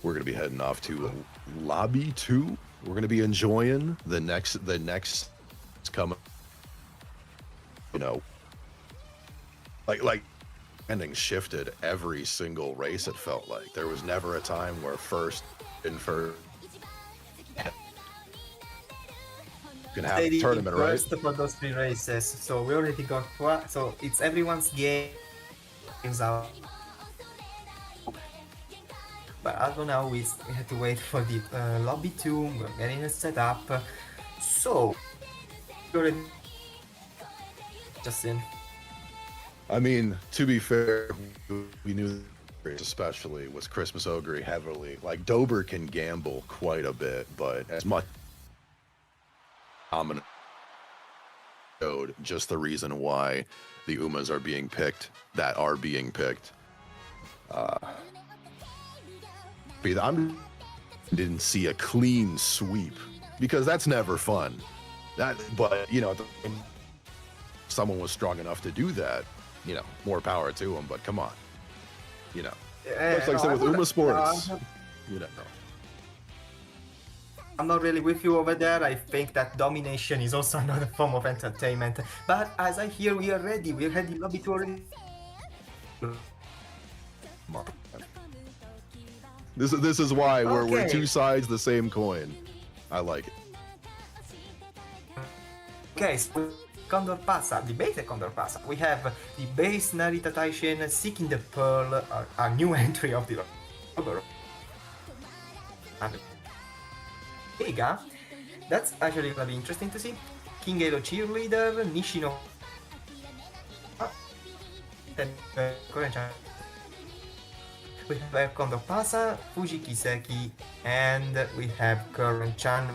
S1: We're gonna be heading off to lobby 2. We're gonna be enjoying the next it's coming. You know, like ending shifted every single race. It felt like there was never a time where first can have a tournament, right?
S2: For those 3 races, so we already got so it's everyone's games out. But as for now, we had to wait for the lobby 2. We're getting it set up. So, already just in.
S1: I mean, to be fair, we knew especially was Christmas Ogre heavily. Like Dober can gamble quite a bit, but as much dominant showed just the reason why the Umas are being picked that are being picked. I didn't see a clean sweep because that's never fun. But you know, someone was strong enough to do that. You know, more power to them. But come on, you know, looks like so with Uma Sports. You know,
S2: I'm not really with you over there. I think that domination is also another form of entertainment. But as I hear, we are ready. We are ready. Lobby 2 already.
S1: This is why we're 2 sides the same coin. I like it.
S2: Okay, so Condor Pasa, the base Condor Pasa. We have the base Narita Taishin seeking the pearl, a new entry of the Vega. That's actually gonna be interesting to see. King Elo Cheerleader, Nishino. We have Condor Pasa, Fuji Kiseki, and we have Current Chan.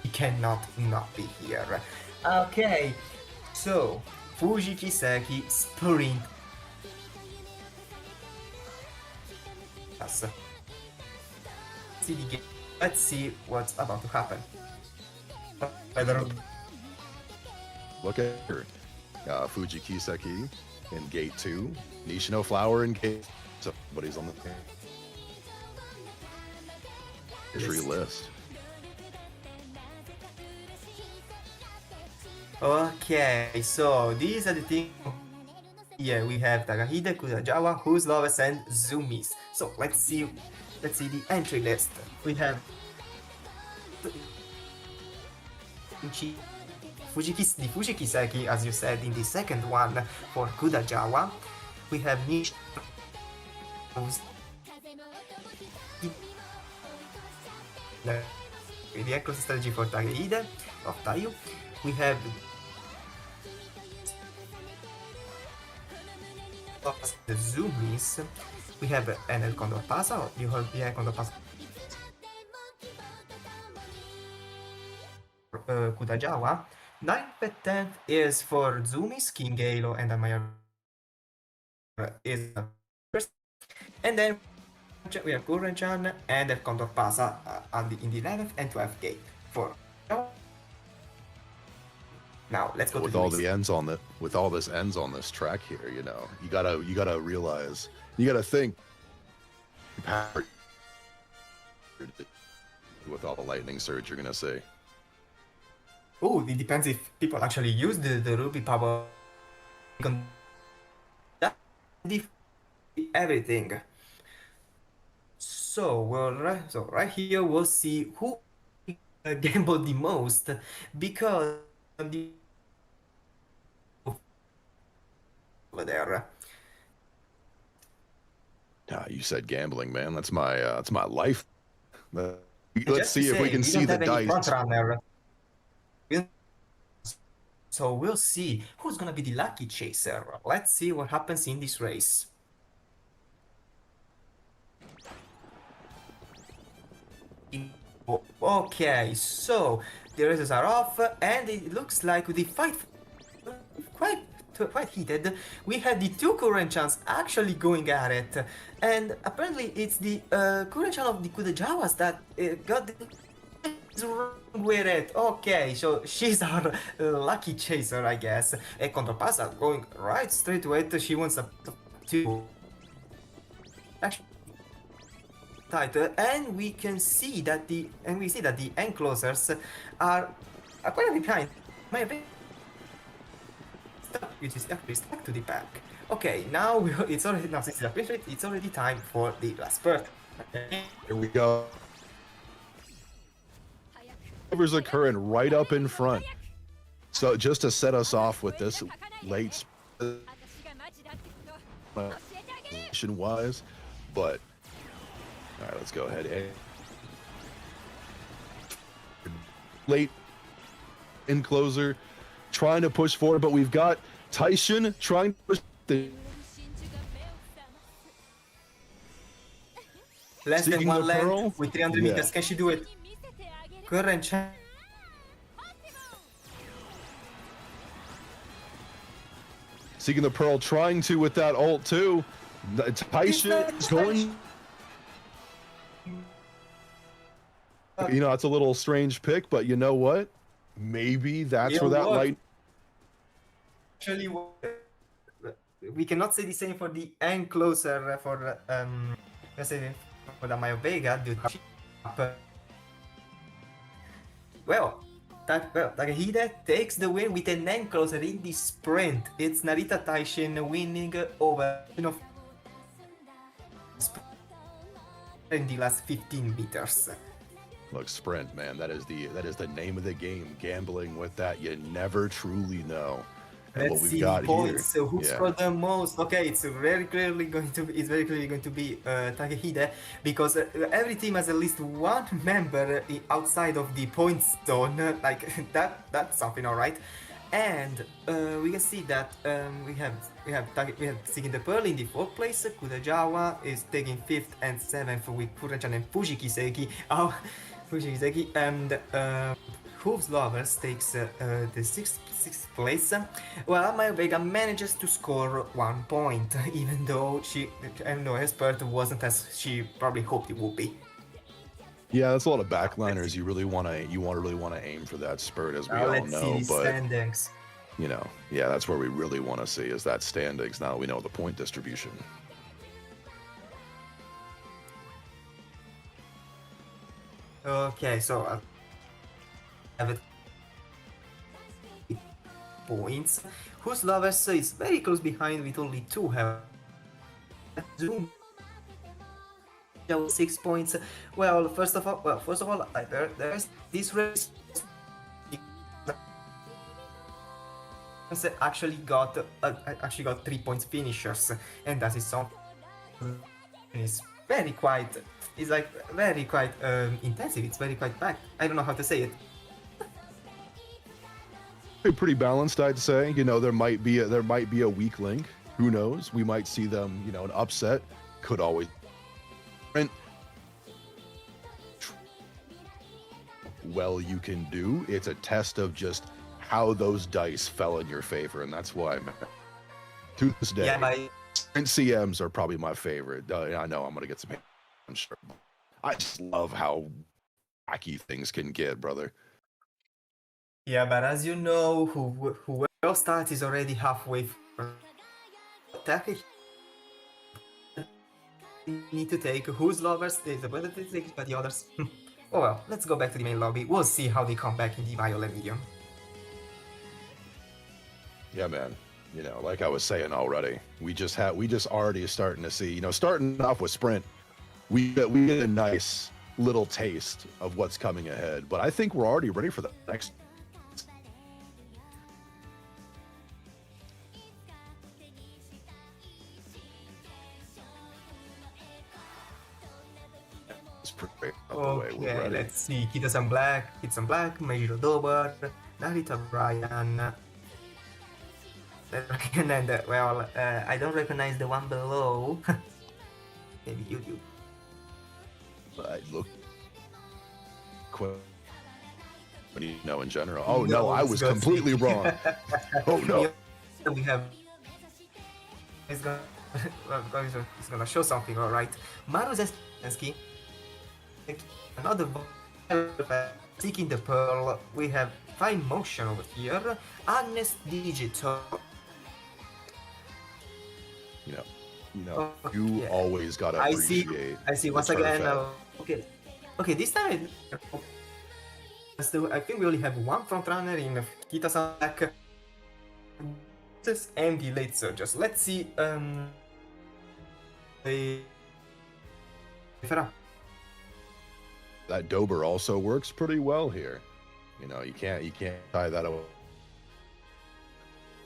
S2: He cannot not be here. Okay, so Fuji Kiseki sprint. Let's see what's about to happen.
S1: Look at her. Fuji Kiseki in gate 2. Nishino Flower in gate. Somebody's on the entry list.
S2: Okay, so these are the things. Here we have Takahide, Kudajawa, Who's Lovers, and Zumis. So let's see the entry list. We have Fuji Kiseki, as you said, in the second one for Kudajawa. We have Nish. The close strategy for Takahide of Taiyu. We have the zoomies, we have an El Condor Pasa, you heard the El Condor Pasa. Kudajawa. 9th and 10th is for zoomies, King Halo and Amaya is first. And then we have Kurenchan and El Condor Pasa in the 11th and 12th gate for. Now let's go
S1: with
S2: to
S1: all
S2: the
S1: the ends on the with all this ends on this track here, you know, you gotta realize, you gotta think with all the lightning surge you're gonna see.
S2: Oh, it depends if people actually use the Ruby power. Everything. So so right here we'll see who gambled the most, because the over there.
S1: You said gambling, man. That's my life. Let's
S2: Just
S1: see
S2: to
S1: if we
S2: say,
S1: can
S2: we
S1: see
S2: don't
S1: the
S2: have any
S1: dice.
S2: front runner. So we'll see who's gonna be the lucky chaser. Let's see what happens in this race. Okay, so the races are off, and it looks like the fight quite heated. We had the two Kurenchans actually going at it, and apparently it's the Kurenchan of the Kudajawas that got the wrong with it. Okay, so she's our lucky chaser, I guess. A Contrapasa going right straight to it. She wants to actually tighter, and we see that the enclosers are quite behind. My which is actually stuck to the back. Okay, now since it's appreciated, it's already time for the last spurt.
S1: Here we go. Maneuvers occurring right up in front. So just to set us off with this late wise, but all right, let's go ahead. Late encloser trying to push forward, but we've got Tyson trying to push the
S2: less than
S1: Seeking
S2: one
S1: the
S2: length
S1: pearl?
S2: with 300
S1: Yeah.
S2: meters. Can she do it? Current champ.
S1: Seeking the pearl, trying to with that ult too. Tyson is going. You know, it's a little strange pick, but you know what? Maybe that's where that light.
S2: Actually, we cannot say the same for the encloser for let's say for the Mayo Vega. Well, Takahide takes the win with an encloser in the sprint. It's Narita Taishin winning over in the last 15 meters.
S1: Look, sprint, man. That is the name of the game. Gambling with that, you never truly know. And
S2: Let's
S1: what
S2: see
S1: we've got
S2: points.
S1: here.
S2: Who scored the most? Okay, it's very clearly going to be Takehide, because every team has at least one member outside of the point zone. Like that's something, all right. And we can see that we have Seeking the Pearl in the 4th place. Kudajawa is taking 5th and 7th with Kurenchan and Fujikiseki. Fujikiseki, and Hooves Lovers takes the 6th place. Well, Mayo Vega manages to score 1 point, even though her spurt wasn't as she probably hoped it would be.
S1: Yeah, that's a lot of backliners. You really want to aim for that spurt, as we all
S2: Let's
S1: know.
S2: see the
S1: But
S2: standings.
S1: you know, yeah, that's where we really want to see is that standings. Now we know the point distribution.
S2: Okay, so I have it. Points. Whose Lovers is very close behind with only 2 have Zoom 6 points. Well, first of all, there's this race actually got 3 points finishers, and that is something. It's very quite. It's like very quite intensive. It's very quite packed. I don't know how to say it.
S1: Pretty balanced, I'd say. You know, there might be a weak link, Who knows? We might see them, you know, an upset could always. Well, you can do. It's a test of just how those dice fell in your favor, and that's why, man. To this day, sprint CMs are probably my favorite. I know I'm gonna get some. I'm sure. I just love how wacky things can get, brother.
S2: Yeah, but as you know, who well starts is already halfway through. Attack. Need to take whose lovers is the better to take, but the others. Oh well, let's go back to the main lobby. We'll see how they come back in the violet medium.
S1: Yeah, man. You know, like I was saying already, we just already starting to see, you know, starting off with sprint, we get a nice little taste of what's coming ahead. But I think we're already ready for the next.
S2: Okay, let's see. Kita-san Black, Meijiro Dober, Narita Brian. And well, I don't recognize the one below. Maybe you do.
S1: I look. What do you know in general? Oh no, I was completely wrong. Oh no.
S2: We have. It's gonna show something, all right. Maru Zensky. Another seeking the pearl. We have fine motion over here. Agnes Digital.
S1: You know, you always gotta appreciate.
S2: I see. Once again, okay. This time, I think we only have one front runner in Kita-san Black and the late surgers. Let's see.
S1: That Dober also works pretty well here. You know, you can't tie that away.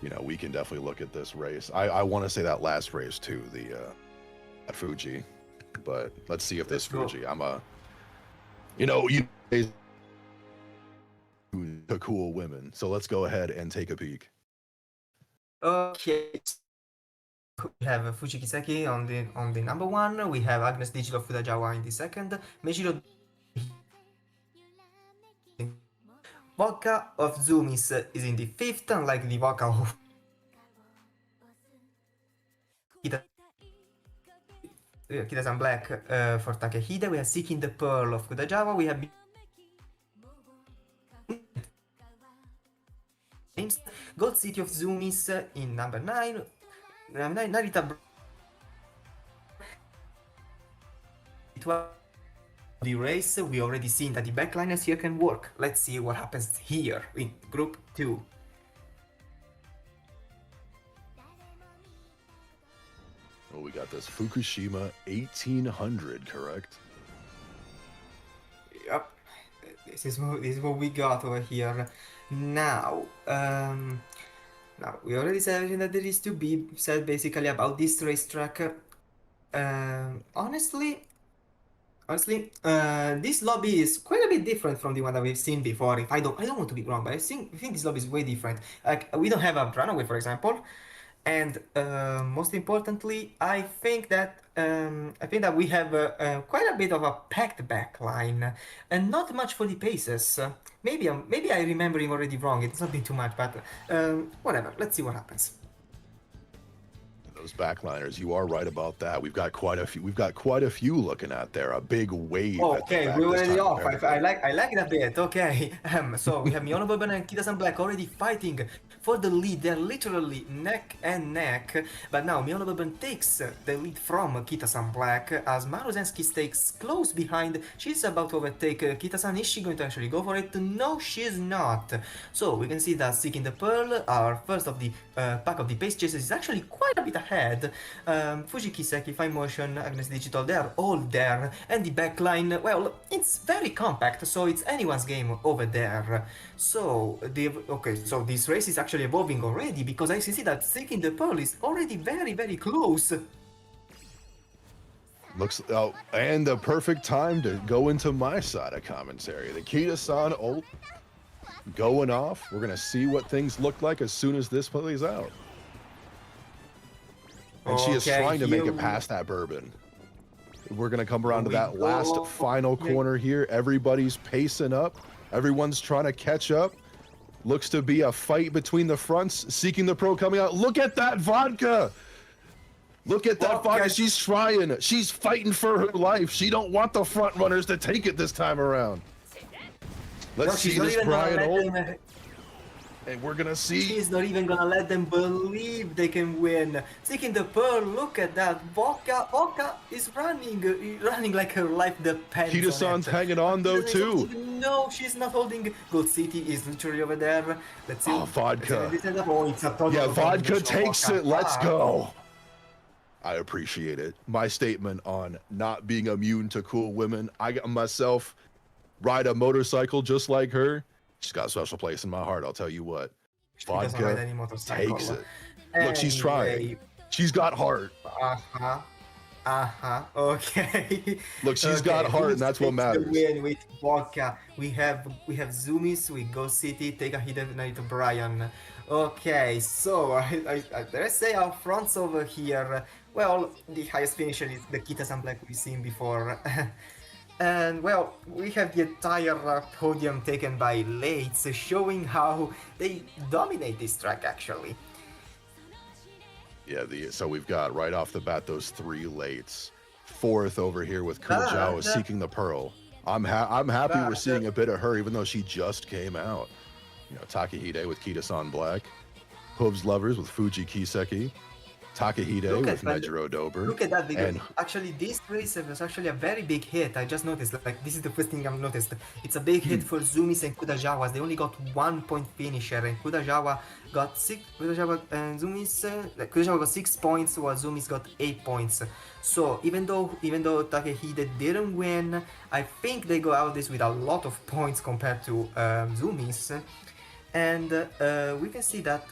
S1: You know, we can definitely look at this race. I want to say that last race too, at Fuji, but let's see if this Fuji. The cool women. So let's go ahead and take a peek.
S2: Okay. We have Fuji Kiseki on the number one. We have Agnes Digital Fudajawa in the second. Meijiro Vodka of Zoomies is in the fifth, unlike the Vodka of Kita-san Black for Takehide. We are Seeking the Pearl of Fudajawa. We have Gold City of Zoomies in number 9. Narita the race, we already seen that the backliners here can work. Let's see what happens here in group 2.
S1: Oh, we got this Fukushima 1800, correct?
S2: Yep, this is what we got over here. Now, we already said everything that there is to be said basically about this racetrack. Honestly, this lobby is quite a bit different from the one that we've seen before. I don't want to be wrong, but I think this lobby is way different. Like, we don't have a runaway, for example, and most importantly, I think that we have quite a bit of a packed backline, and not much for the paces. Maybe I'm remembering already wrong. It's not been too much, but whatever. Let's see what happens.
S1: Those backliners, you are right about that. We've got quite a few looking at there. A big wave.
S2: Okay, we're already off. I like that bit. Okay. So we have Miono Bourbon and Kita-san Black already fighting for the lead. They're literally neck and neck. But now Miono Bourbon takes the lead from Kita-san Black as Maru Zensky stays close behind. She's about to overtake Kita-san. Is she going to actually go for it? No, she's not. So we can see that Seeking the Pearl, our first of the pack of the pace chasers, is actually quite a bit ahead. Fuji Kiseki, Fine Motion, Agnes Digital, they are all there, and the backline, well, it's very compact, so it's anyone's game over there. So this race is actually evolving already, because I see that Seeking the Pearl is already very, very close.
S1: Looks and the perfect time to go into my side of commentary. The Kita-san ult going off. We're gonna see what things look like as soon as this plays out. And she is
S2: Okay,
S1: trying to make
S2: here
S1: it past that bourbon. We're going to come around to
S2: we
S1: that last
S2: go.
S1: final corner here. Everybody's pacing up. Everyone's trying to catch up. Looks to be a fight between the fronts, seeking the pro coming out. Look at that vodka. Look at that vodka. She's trying. She's fighting for her life. She don't want the front runners to take it this time around. Let's see this Brian Holt. And we're gonna see.
S2: She's not even gonna let them believe they can win. Seeking the pearl, look at that. Vodka is running like her life depends on
S1: Kita-san's
S2: it.
S1: hanging on though too.
S2: No, she's not holding. Gold City is literally over there. Let's see.
S1: Oh, vodka.
S2: Oh, it's a total
S1: Yeah, vodka
S2: domination of
S1: takes
S2: vodka.
S1: it. Let's go. I appreciate it. My statement on not being immune to cool women. I got myself ride a motorcycle just like her. She's got a special place in my heart, I'll tell you what.
S2: She doesn't ride
S1: Vodka
S2: any motorcycle.
S1: takes it. Look, she's trying. She's got heart.
S2: Okay.
S1: Look, she's got heart, and that's what matters.
S2: Win with vodka. We have Zoomies with Go City. Take a hit to Brian. Okay, so let's say our fronts over here. Well, the highest finisher is the Kita-san Black we've seen before. And well, we have the entire podium taken by Lates, showing how they dominate this track actually.
S1: Yeah, so we've got right off the bat those three Lates. Fourth over here with Kurojawa seeking the pearl. I'm happy we're seeing a bit of her, even though she just came out. You know, Takahide with Kita-san Black, Hooves Lovers with Fuji Kiseki, Takahide with Nejiro Dober.
S2: Look at that video.
S1: And
S2: actually, this race was actually a very big hit. I just noticed, like, this is the first thing I've noticed. It's a big hit for Zumis and Kudajawas. They only got 1 point finisher, and Kudajawa got 6. Kudajawa and Zumis, Kudajawa got 6 points, while Zumis got 8 points. So even though Takahide didn't win, I think they go out this with a lot of points compared to Zumis, and we can see that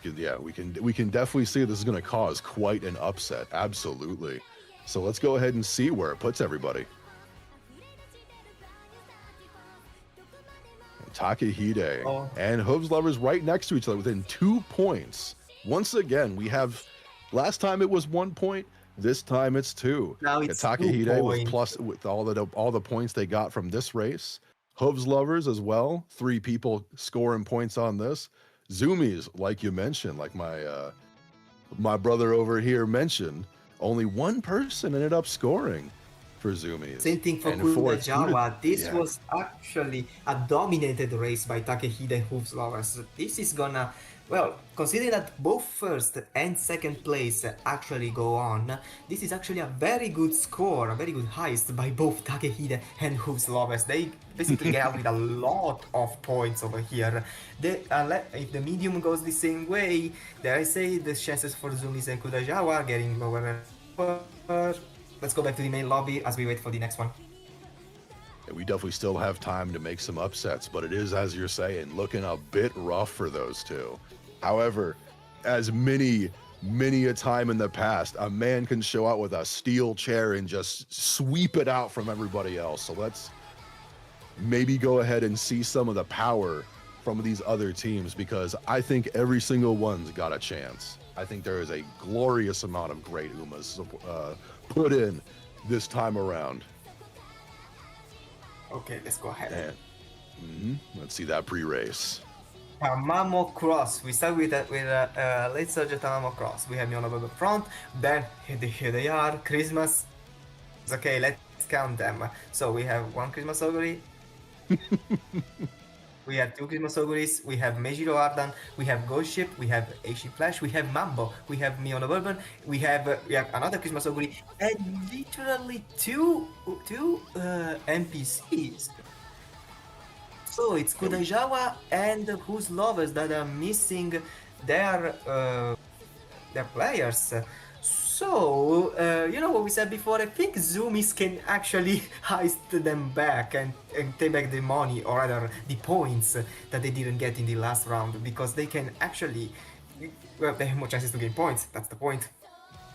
S1: we can definitely see this is going to cause quite an upset. Absolutely. So let's go ahead and see where it puts everybody. Takahide and Hooves Lovers right next to each other within 2 points. Once again, we have, last time it was 1 point, this time it's 2.
S2: Now it's
S1: Takahide with all the points they got from this race. Hooves Lovers as well. 3 people scoring points on this. Zoomies, like you mentioned, like my brother over here mentioned, only 1 person ended up scoring for Zoomies.
S2: Same thing for Kudajawa. This was actually a dominated race by Takahide and Hooves Lovers. This is gonna, well, considering that both first and second place actually go on, this is actually a very good score, a very good heist by both Takahide and Hooves Lovers. They basically get out with a lot of points over here. If the medium goes the same way, dare I say, the chances for Zoomies and Kudajawa are getting lower and lower. Let's go back to the main lobby as we wait for the next one.
S1: We definitely still have time to make some upsets, but it is, as you're saying, looking a bit rough for those two. However, as many a time in the past, a man can show out with a steel chair and just sweep it out from everybody else. So let's maybe go ahead and see some of the power from these other teams, because I think every single one's got a chance. I think there is a glorious amount of great Umas put in this time around.
S2: Okay, let's go ahead.
S1: Let's see that pre-race.
S2: Tamamo Cross. We start with let's search Tamamo Cross. We have Mionobu up front, then here they are, Christmas. Okay, let's count them. So we have 1 Christmas augury. We have 2 Christmas auguries, we have Meijiro Ardan, we have Ghost Ship, we have Aishi Flash, we have Mambo, we have Miono Bourbon, we have another Christmas augury, and literally two NPCs. So it's Kudajawa and Who's Lovers that are missing their players. So, you know what we said before, I think Zoomies can actually heist them back and take back the money, or rather the points that they didn't get in the last round, because they can actually, well, they have more chances to gain points, that's the point.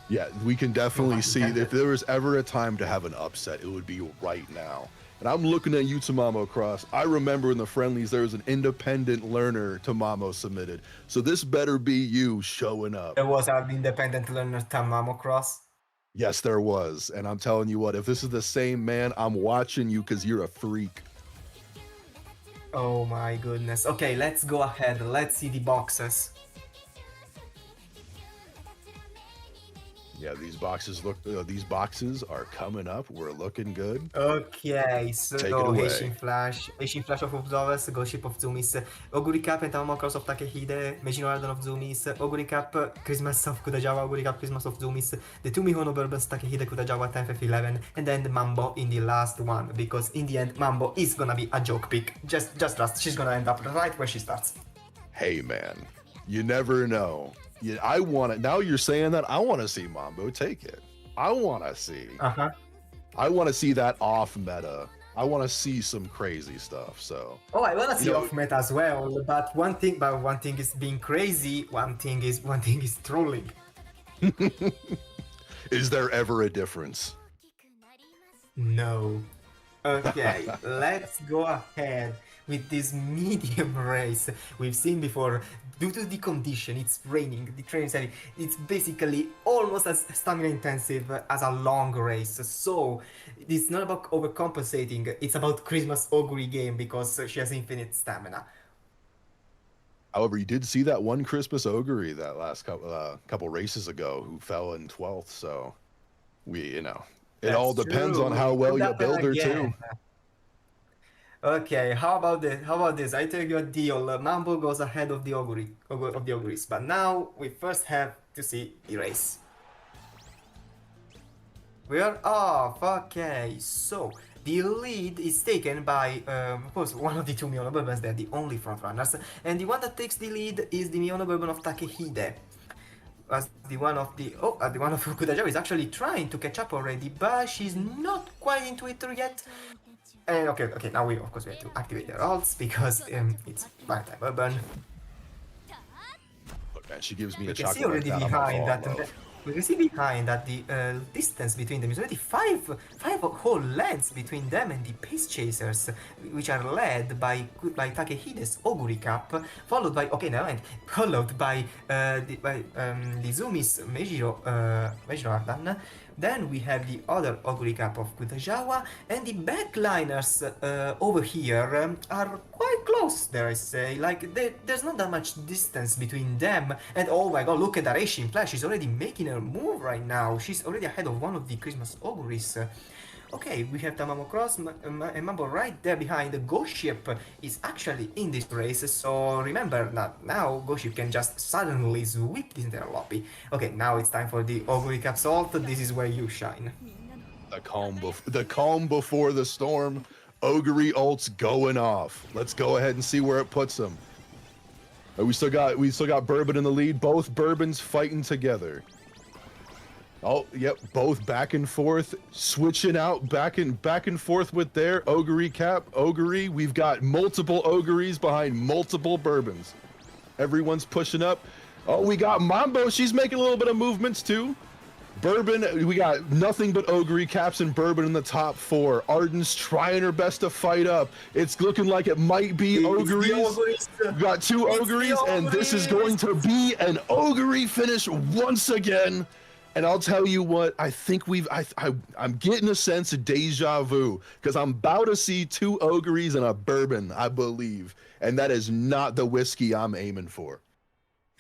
S1: Yeah, we can definitely see that if there was ever a time to have an upset, it would be right now. And I'm looking at you, Tamamo Cross. I remember in the friendlies there was an independent learner Tamamo submitted. So this better be you showing up.
S2: There was an independent learner Tamamo Cross.
S1: Yes, there was. And I'm telling you what, if this is the same man, I'm watching you because you're a freak.
S2: Oh my goodness. Okay, let's go ahead. Let's see the boxes.
S1: Yeah, these boxes look. These boxes are coming up. We're looking good.
S2: Okay, so
S1: Take it away.
S2: Ancient Flash of Observers, Ghost Ship of Zoomies, Oguri Cup and Tamamo Cross of Takehide, Meijin Garden of Zoomies, Oguri Cup, Christmas of Kudajawa, Oguri Cup, Christmas of Zoomies, the two Mihono Bourbons, Takehide, Kudajawa, 10-11, and then the Mambo in the last one, because in the end, Mambo is gonna be a joke pick. Just trust, she's gonna end up right where she starts.
S1: Hey, man, you never know. Yeah, I want it. Now you're saying that, I want to see Mambo take it. I want to see. I want to see that off meta. I want to see some crazy stuff. So.
S2: Oh, I wanna see off meta as well. But one thing is being crazy. One thing is trolling.
S1: Is there ever a difference?
S2: No. Okay, let's go ahead with this medium race. We've seen before, due to the condition, it's raining, the training setting, it's basically almost as stamina intensive as a long race. So it's not about overcompensating, it's about Christmas Oguri game because she has infinite stamina.
S1: However, you did see that one Christmas Ogre that last couple races ago who fell in 12th. So it
S2: That's
S1: all depends
S2: true.
S1: on how well
S2: Could
S1: you
S2: happen
S1: build her
S2: again.
S1: too.
S2: Okay, how about this? I tell you a deal. Mambo goes ahead of the Ogres, but now we first have to see the race. We are off. Okay, so the lead is taken by, of course, one of the two Mihono Bourbons. They're the only front runners, and the one that takes the lead is the Mihono Bourbon of Takehide. As the one of Kudajawa is actually trying to catch up already, but she's not quite into it yet. And okay, now we have to activate the ults because it's Maritime Bourbon.
S1: Look, man, she gives me
S2: We
S1: a
S2: can see
S1: chocolate
S2: already
S1: like that. I'm gonna
S2: behind
S1: fall in
S2: that.
S1: love.
S2: We can see behind that the distance between them is already five whole lengths between them and the Pace Chasers, which are led by Takehide's Oguri Cup, followed by the Zumi's Meijiro Ardan. Then we have the other Oguri Cup of Kudajawa, and the backliners over here are quite close, dare I say. Like, there's not that much distance between them. And oh my god, look at that Ancient Flash, she's already making her move right now. She's already ahead of one of the Christmas Ogres. Okay, we have Tamamo Cross and Mambo right there behind. The Ghost Ship is actually in this race, so remember that now Ghost Ship can just suddenly sweep this entire lobby. Okay, now it's time for the Oguri Cup Salt. This is where you shine.
S1: The calm before the storm. Ogre ults going off. Let's go ahead and see where it puts them. We still got Bourbon in the lead. Both Bourbons fighting together. Oh, yep, both back and forth, switching out back and forth with their Ogre Cap. Ogre, we've got multiple Ogres behind multiple Bourbons. Everyone's pushing up. Oh, we got Mambo. She's making a little bit of movements too. Bourbon, we got nothing but Ogre Caps and Bourbon in the top 4. Arden's trying her best to fight up. It's looking like it might be Ogres. We got two Ogres, and this is going to be an Ogre finish once again. And I'll tell you what, I think I'm getting a sense of deja vu because I'm about to see 2 Ogres and a Bourbon, I believe. And that is not the whiskey I'm aiming for.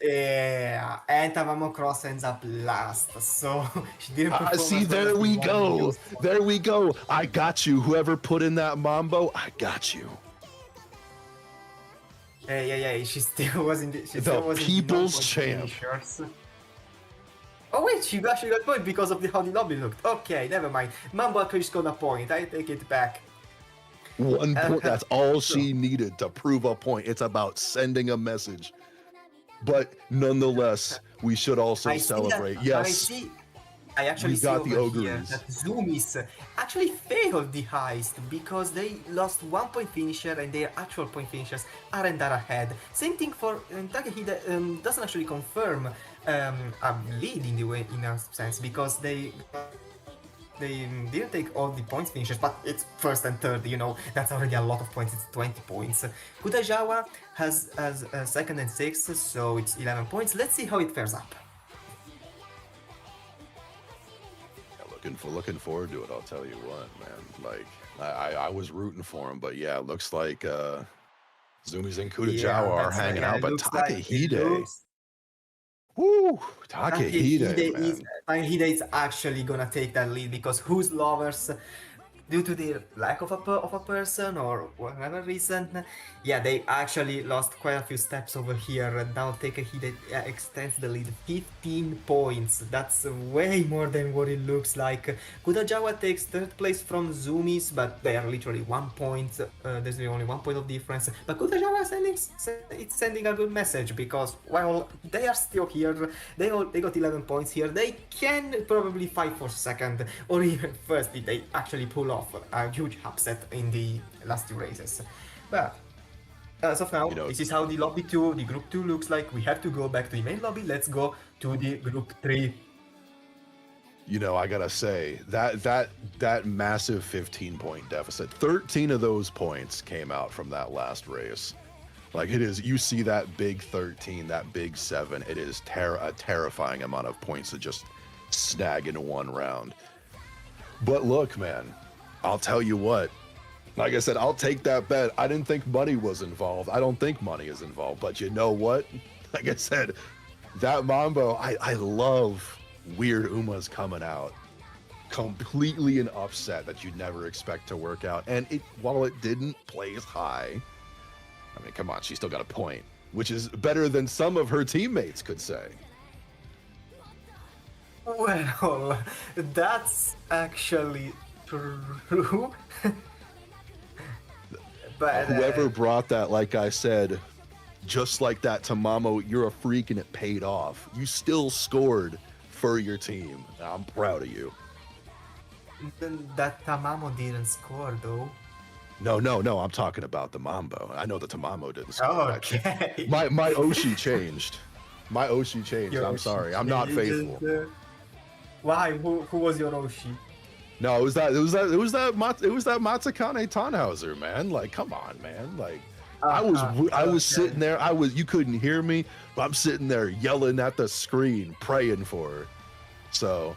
S2: Yeah, and Tamamo Cross ends up last, so she didn't perform.
S1: See, there we go. There we go. I got you. Whoever put in that Mambo, I got you.
S2: Yeah, she still wasn't.
S1: The people's champ.
S2: Oh wait, she got point because of how the lobby looked. Okay, never mind. Mambo actually scored a point. I take it back.
S1: 1 point. That's all she needed to prove a point. It's about sending a message. But nonetheless, we should also celebrate. Yes.
S2: I actually
S1: we got
S2: see
S1: the
S2: over here
S1: Ogres.
S2: that Zoomies actually failed the heist because they lost 1 point finisher and their actual point finishers aren't that ahead. Same thing for Takehide doesn't actually confirm a lead in a sense because they they didn't take all the points finishes, but it's first and third, you know, that's already a lot of points, it's 20 points. Kutajawa has second and sixth, so it's 11 points. Let's see how it fares up.
S1: Yeah, looking forward to it, I'll tell you what, man. Like, I was rooting for him, but yeah, it looks like Zumi's and Kutajawa are hanging out, but Takehide... Woo! Takehide
S2: is actually gonna take that lead because whose lovers, due to the lack of a person or whatever reason, yeah, they actually lost quite a few steps over here. And now Takehide extends the lead 15 points. That's way more than what it looks like. Kutajawa takes third place from Zumi's, but they are literally 1 point. There's only 1 point of difference. But Kutajawa is sending a good message because, well, they are still here. They got 11 points here. They can probably fight for second or even first if they actually pull off a huge upset in the last two races. But as of now, this is how the lobby 2, the group 2 looks like. We have to go back to the main lobby. Let's go to the group 3.
S1: You know, I gotta say that massive 15-point deficit, 13 of those points came out from that last race. Like, it is, you see that big 13, that big 7, it is a terrifying amount of points to just snag in one round. But look, man, I'll tell you what, like I said, I'll take that bet. I didn't think money was involved. I don't think money is involved, but you know what? Like I said, that Mambo, I love weird Umas coming out completely an upset that you'd never expect to work out. And while it didn't place high, I mean, come on, she still got a point, which is better than some of her teammates could say.
S2: Well, that's actually true. But
S1: whoever brought that, like I said, just like that to Mamo, you're a freak and it paid off. You still scored for your team. I'm proud of you.
S2: That Tamamo didn't score though.
S1: No, I'm talking about the Mambo. I know the Tamamo didn't score.
S2: Oh, okay.
S1: My Oshi changed. My Oshi changed.
S2: Your
S1: I'm
S2: Oshi
S1: sorry. I'm not faithful.
S2: Why? Who was your Oshi?
S1: No, it was that Matsukane Tannhauser, man. Like, come on, man. Like, I was sitting there. You couldn't hear me, but I'm sitting there yelling at the screen, praying for her. So,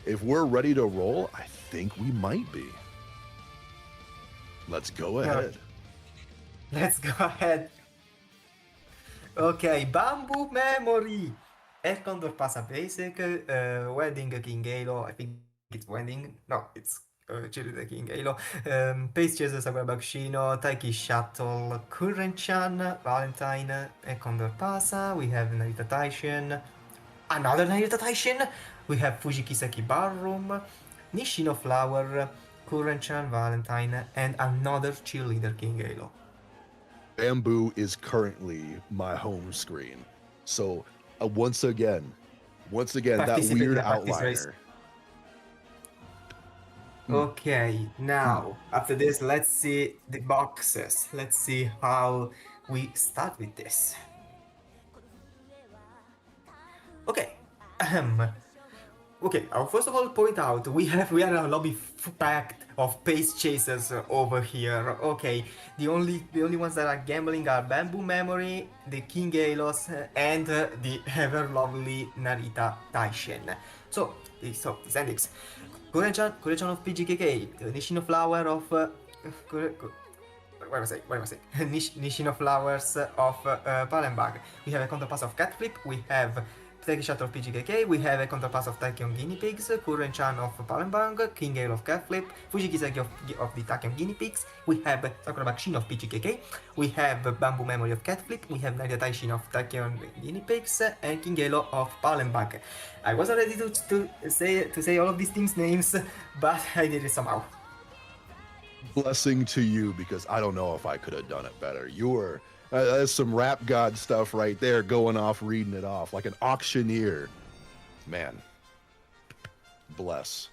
S1: if we're ready to roll, I think we might be. Let's go ahead.
S2: Let's go ahead. Okay, Bamboo Memory. Air Condor Passa Basic, Wedding King Halo, I think it's Wedding, no, it's Cheerleader King Halo, Pace Chaser Sakura Bakshino, Taiki Shuttle, Current-chan, Valentine, Air Condor Passa, we have Narita Taishin, another Narita Taishin, we have Fujikiseki Barroom, Nishino Flower, Current-chan, Valentine, and another Cheerleader King Halo.
S1: Bamboo is currently my home screen, so once again, that weird outliner.
S2: Okay, now after this, let's see the boxes. Let's see how we start with this. Okay, okay. I'll first of all point out we are a lobby packed of pace chasers over here. Okay, the only ones that are gambling are Bamboo Memory, the King Halos, and the ever lovely Narita Taishin. So the standings. Kuren-chan of PGKK, Nishino Flower of what was I saying? Nishino Flowers of Palembang. We have a counterpass of Cat Flip. We have Taiki Shuttle of PGKK, we have a counterpass of Tachyon Guinea Pigs, Kuren-chan of Palembang, King Gale of Cat Flip, Fujikiseki of the Tachyon Guinea Pigs, we have Sakura Bakshino of PGKK, we have Bamboo Memory of Cat Flip, we have Nadia Taishin of Tachyon Guinea Pigs, and King Gale of Palembang. I wasn't ready to say all of these teams' names, but I did it somehow.
S1: Blessing to you, because I don't know if I could have done it better. You were... that's some rap god stuff right there, going off, reading it off like an auctioneer. Man, bless.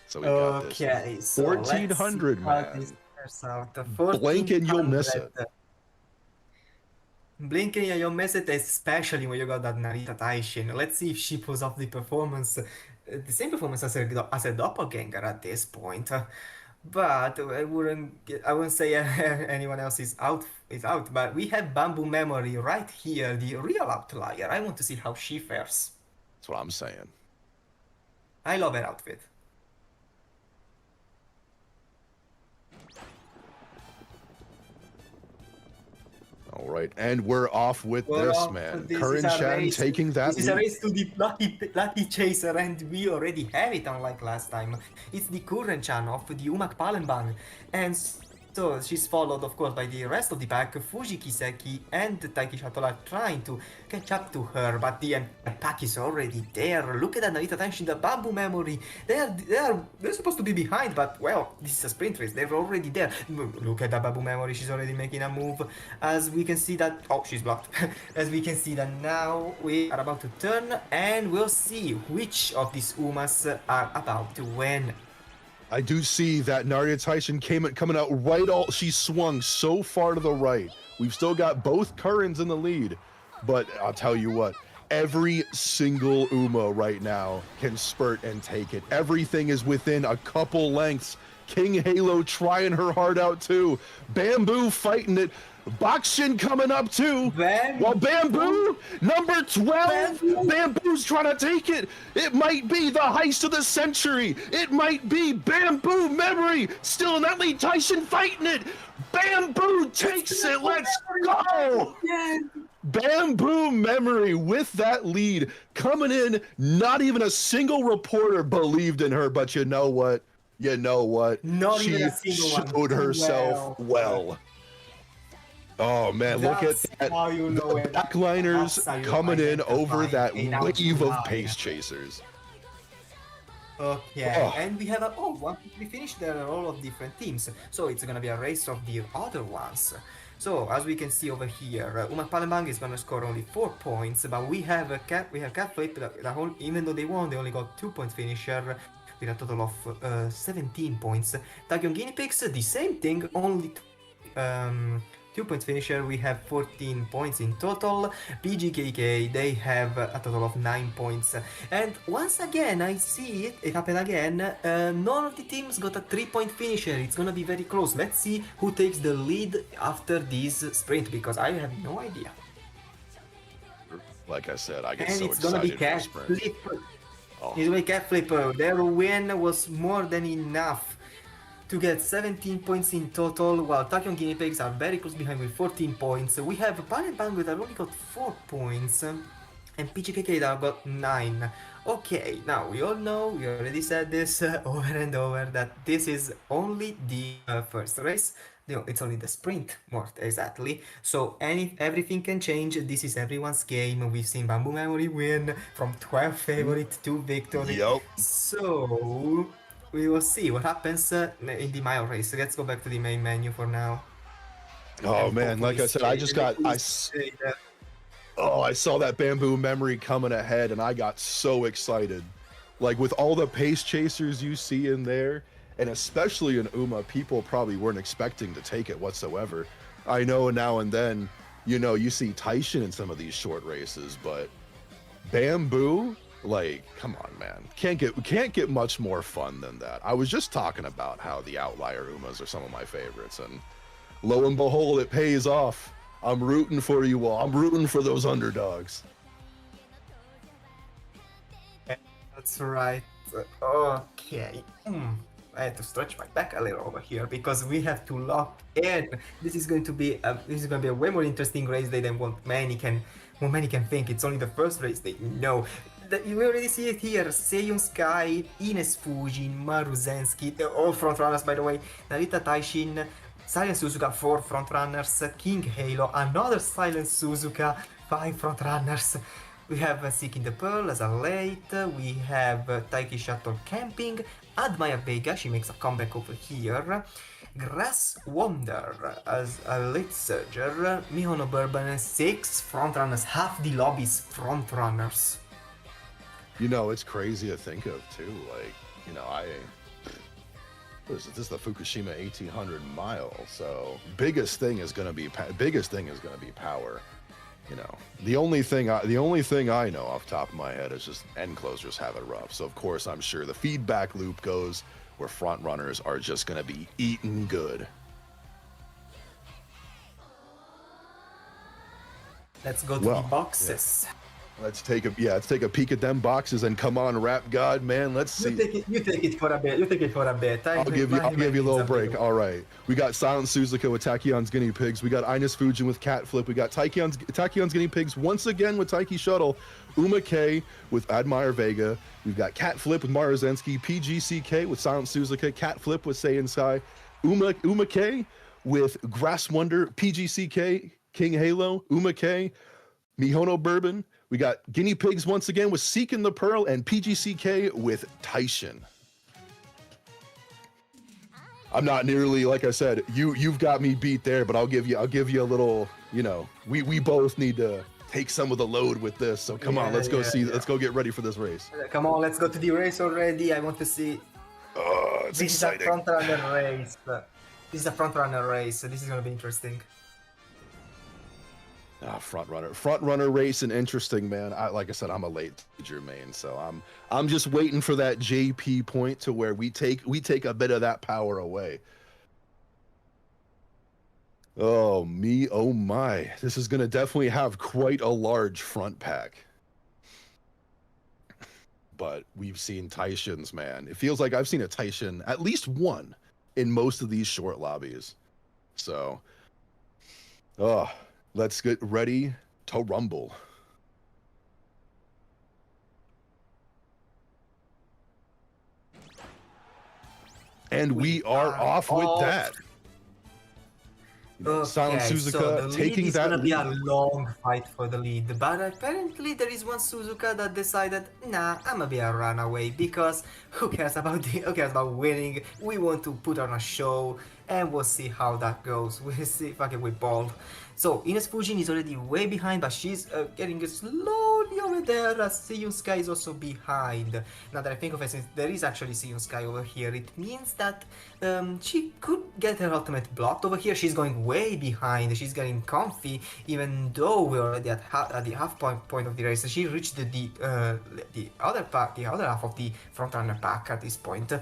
S1: So we got this.
S2: Okay, so
S1: 1400, man.
S2: Blink
S1: and you'll miss it.
S2: Blink and you'll miss it, especially when you got that Narita Taishin. Let's see if she pulls off the performance the same performance as a doppelganger at this point. But I wouldn't say anyone else is out. But we have Bamboo Memory right here, the real outlier. I want to see how she fares.
S1: That's what I'm saying.
S2: I love her outfit.
S1: All right, and we're off with this, man. Current Shan taking that
S2: This is a
S1: lead.
S2: race to the lucky chaser, and we already have it, unlike last time. It's the current Chan of the Umak Palembang, and so she's followed, of course, by the rest of the pack. Fuji Kiseki and Taiki Shuttle are trying to catch up to her, but the pack is already there. Look at that, Narita Tenshin, the Bamboo Memory. They're supposed to be behind, but well, this is a sprint race. They're already there. Look at that Bamboo Memory. She's already making a move. As we can see that, oh, she's blocked. As we can see that now we are about to turn, and we'll see which of these Umas are about to win.
S1: I do see that Narita Tyson coming out right she swung so far to the right. We've still got both Currens in the lead, but I'll tell you what, every single Uma right now can spurt and take it. Everything is within a couple lengths. King Halo trying her heart out too. Bamboo fighting it. Boxin coming up too. Well, Bamboo, number 12. Bamboo's trying to take it. It might be the heist of the century. It might be Bamboo Memory still in that lead. Tyson fighting it. Bamboo takes it. Let's go. Bamboo Memory with that lead coming in. Not even a single reporter believed in her, but you know what?
S2: Not
S1: She
S2: even a single one.
S1: showed herself well. Oh man, look at that.
S2: How you know
S1: The
S2: it.
S1: backliners
S2: That's how you
S1: coming in over that
S2: identify a
S1: wave of
S2: outlier.
S1: pace chasers.
S2: Okay,
S1: Oh.
S2: and we have we finished there are all of different teams, so it's gonna be a race of the other ones. So as we can see over here, Umak Palembang is gonna score only 4 points, but we have Cat Flip. The whole, even though they won, they only got 2-point finisher with a total of 17 points. Tachyon Guinea Pigs, the same thing, only 2-point finisher. We have 14 points in total. PGKK, they have a total of 9 points. And once again, I see it happen again. None of the teams got a 3-point finisher. It's gonna be very close. Let's see who takes the lead after this sprint, because I have no idea.
S1: Like I said, I get
S2: And
S1: so
S2: it's gonna be
S1: excited
S2: Cat
S1: for sprint.
S2: Flip.
S1: Oh.
S2: It's gonna be Cat Flipper. Their win was more than enough to get 17 points in total, while Tachyon Guinea Pigs are very close behind with 14 points. We have Palembang that only got 4 points, and PGKK that got 9. Okay, now we all know, we already said this over and over, that this is only the first race. No, it's only the sprint, more exactly. So everything can change. This is everyone's game. We've seen Bamboo Memory win from 12 favorite to victory.
S1: Yup.
S2: So we will see what happens in the mile race. Let's go back to the main menu for now.
S1: Oh
S2: And
S1: man, like I said, I just got I saw that Bamboo Memory coming ahead and I got so excited. Like with all the pace chasers you see in there, and especially in Uma, people probably weren't expecting to take it whatsoever. I know now and then, you see Taishin in some of these short races, but Bamboo, like, come on, man. Can't get much more fun than that. I was just talking about how the outlier Umas are some of my favorites, and lo and behold, it pays off. I'm rooting for you all. I'm rooting for those underdogs.
S2: That's right. Okay. I had to stretch my back a little over here because we have to lock in. This is going to be a way more interesting race day than what many can think. It's only the first race day. No. You already see it here. Seiyun Sky, Ines Fujin, Maru Zensky, all front runners by the way. Narita Taishin, Silent Suzuka, 4 front runners. King Halo, another Silent Suzuka, 5 front runners. We have Seeking the Pearl as a late. We have Taiki Shuttle Camping. Admire Vega, she makes a comeback over here. Grass Wonder as a late surger. Mihono Bourbon, 6 front runners, half the lobby's front runners.
S1: It's crazy to think of too. Like, this is the Fukushima 1800 mile. So biggest thing is gonna be power. you know, the only thing I know off the top of my head is just end closers have it rough. So of course I'm sure the feedback loop goes where front runners are just gonna be eating good.
S2: Let's go to the boxes.
S1: Let's take a peek at them boxes and come on, Rap God, man. Let's see.
S2: You take it for a bit.
S1: I'll give you a little break. All right. We got Silent Suzuka with Tachion's Guinea Pigs. We got Ines Fujin with Cat Flip. We got Tachion's Guinea Pigs once again with Taiki Shuttle. Uma K with Admire Vega. We've got Cat Flip with Mara Zensky. PGCK with Silent Suzuka. Cat Flip with Saiyan Sky. Uma K with Grass Wonder. PGCK, King Halo. Uma K, Mihono Bourbon. We got Guinea Pigs once again with Seeking the Pearl, and PGCK with Taishin. I'm not nearly, like I said, you've got me beat there, but I'll give you a little, you know, we both need to take some of the load with this. So come on, let's go get ready for this race.
S2: Come on, let's go to the race already. I want to see.
S1: Oh, it's exciting.
S2: This is a front runner race. This is a front runner race, so this is gonna be interesting.
S1: Front runner race and interesting, man. Like I said, I'm a late stager main, so I'm just waiting for that JP point to where we take a bit of that power away. Oh my, this is gonna definitely have quite a large front pack. But we've seen Taishins, man. It feels like I've seen a Taishin, at least one, in most of these short lobbies. So, let's get ready to rumble. And we are off with that.
S2: Okay,
S1: Silent Suzuka
S2: so the
S1: taking
S2: lead is
S1: that
S2: gonna be a
S1: lead.
S2: long fight for the lead, but apparently there is one Suzuka that decided, nah, I'm gonna be a runaway because who cares about winning? We want to put on a show, and we'll see how that goes. We'll see. Fucking with ball. So Ines Fujin is already way behind, but she's getting slowly over there. Seiyun Sky is also behind. Now that I think of it, since there is actually Seiyun Sky over here, it means that she could get her ultimate blocked over here. She's going way behind. She's getting comfy, even though we're already at the half point of the race. She reached the other half of the front runner pack at this point.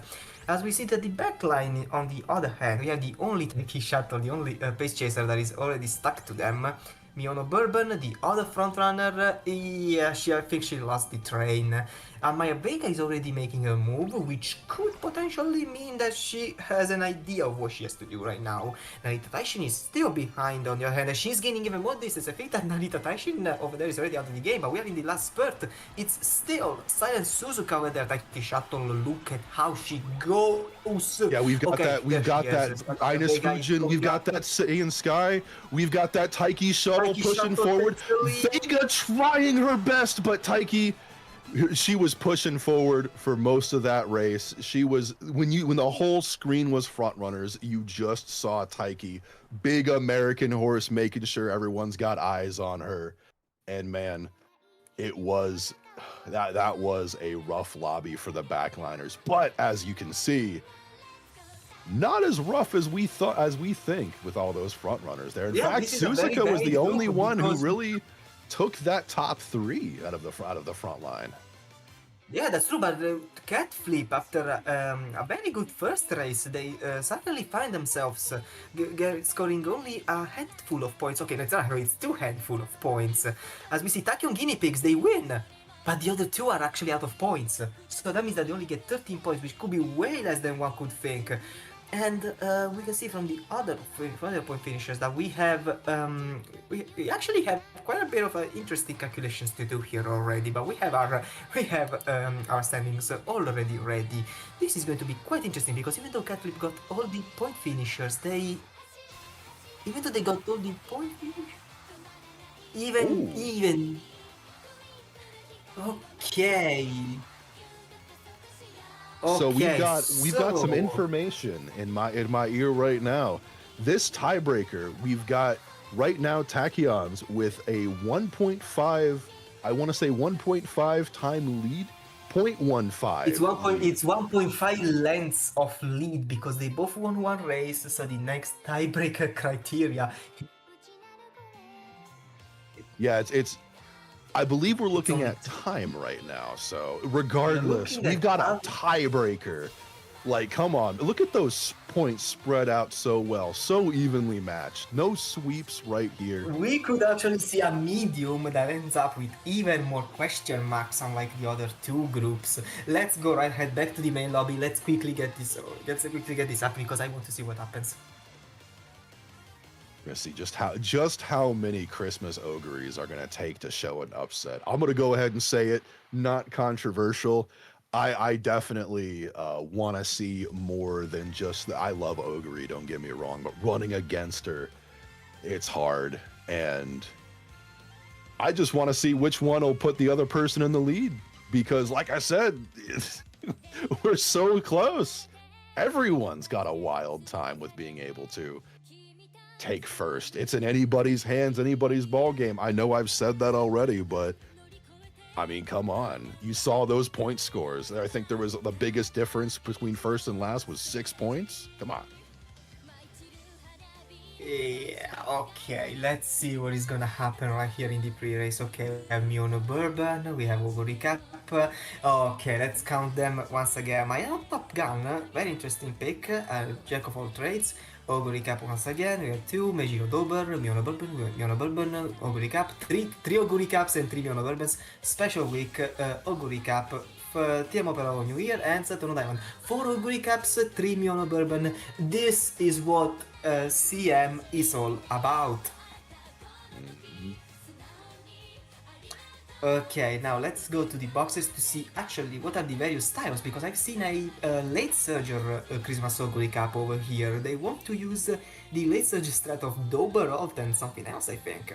S2: As we see that the backline, on the other hand, we have the only Taiki Shuttle, the only pace chaser that is already stuck to them. Mihono Bourbon, the other front runner, I think she lost the train. Maya Vega is already making a move, which could potentially mean that she has an idea of what she has to do right now. Narita Taishin is still behind on the other hand, and she's gaining even more distance. I think that Narita Taishin over there is already out of the game, but we are in the last spurt. It's still Silent Suzuka over there. Taiki Shuttle, look at how she goes.
S1: Yeah, we've got that. We've got that Ines Fujin. We've got that Saiyan Sky. We've got that Taiki Shuttle pushing forward. Vega trying her best, but Taiki, she was pushing forward for most of that race. She was when the whole screen was front runners, you just saw Taiki, big American horse, making sure everyone's got eyes on her. And man, it was that was a rough lobby for the backliners. But as you can see, not as rough as we think with all those front runners there. In fact, Suzuka was the only one who really took that top three out of the front line.
S2: Yeah, that's true, but the Cat Flip, after a very good first race, they suddenly find themselves scoring only a handful of points. Okay, that's not it's 2 handful of points. As we see Tachyon Guinea Pigs, they win, but the other two are actually out of points. So that means that they only get 13 points, which could be way less than one could think. And we can see from the other point finishers that we have we actually have quite a bit of interesting calculations to do here already. But we have our standings already ready. This is going to be quite interesting because even though Catflip got all the point finishers, even though they got all the point finishers, even okay.
S1: So we've got some information in my ear right now. This tiebreaker, we've got right now Tachyons with a 1.5, I want to say 1.5 time lead, 0.15.
S2: It's 1.5 lengths of lead because they both won one race. So the next tiebreaker criteria.
S1: Yeah, it's I believe we're looking at time right now. So regardless,
S2: looking
S1: we've
S2: at
S1: got a
S2: time.
S1: tiebreaker. Like, come on, look at those points spread out so well, so evenly matched. No sweeps right here.
S2: We could actually see a medium that ends up with even more question marks unlike the other two groups. Let's go right head back to the main lobby. Let's quickly get this up because I want to see what happens.
S1: We're gonna see just how many Christmas ogres are gonna take to show an upset. I'm gonna go ahead and say it, not controversial. I definitely want to see more than just I love Ogre, don't get me wrong, but running against her, it's hard. And I just want to see which one will put the other person in the lead. Because like I said, we're so close. Everyone's got a wild time with being able to take first. It's in anybody's hands, anybody's ball game. I know I've said that already, but I mean, come on. You saw those point scores. I think there was the biggest difference between first and last was 6 points. Come on.
S2: Yeah, okay, let's see what is gonna happen right here in the pre-race. Okay, we have Miono Bourbon, we have Ogo Recap. Okay, let's count them once again. My Top Gun, very interesting pick, Jack of all trades. Ogo Recap once again, we have 2, Meijiro Dober, Miono Bourbon, Ogo Recap, 3 Ogo Recaps and 3 Miono Bourbons. Special week, Ogo Recap, Team Opera New Year and Saturn Diamond. 4 Ogo Recaps, 3 Miono Bourbon. This is what CM is all about. Okay, now let's go to the boxes to see actually what are the various styles, because I've seen a late surger Christmas Ogo Recap over here. They want to use the late surge strat of Doberalt and something else, I think.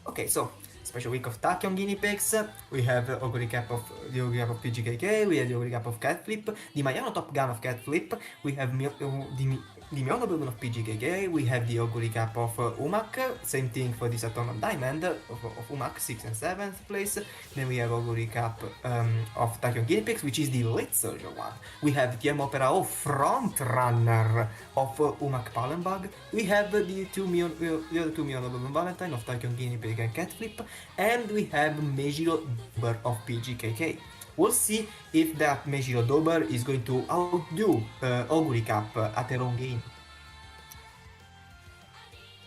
S2: Okay, so special week of Tachyon Guinea Pigs, we have Ogo Recap of the Ogo Recap of PGKK, we have the Ogo Recap of Cat Flip, the Mayano Top Gun of Cat Flip, we have the Miono Bourbon of PGKK, we have the Ogo Recap of Umak, same thing for the Saturn of Diamond of Umak, 6th and 7th place. Then we have Ogo Recap of Tachyon Guinea Pigs, which is the late surger one. We have Tiem Opera of Front Runner of Umak Palembag. We have the other two Miono Bourbon Valentine of Tachyon Guinea Pig and Cat Flip, and we have Meijiro Dober of PGKK. We'll see if that Meijiro Dober is going to outdo Ogo Recap at their own game.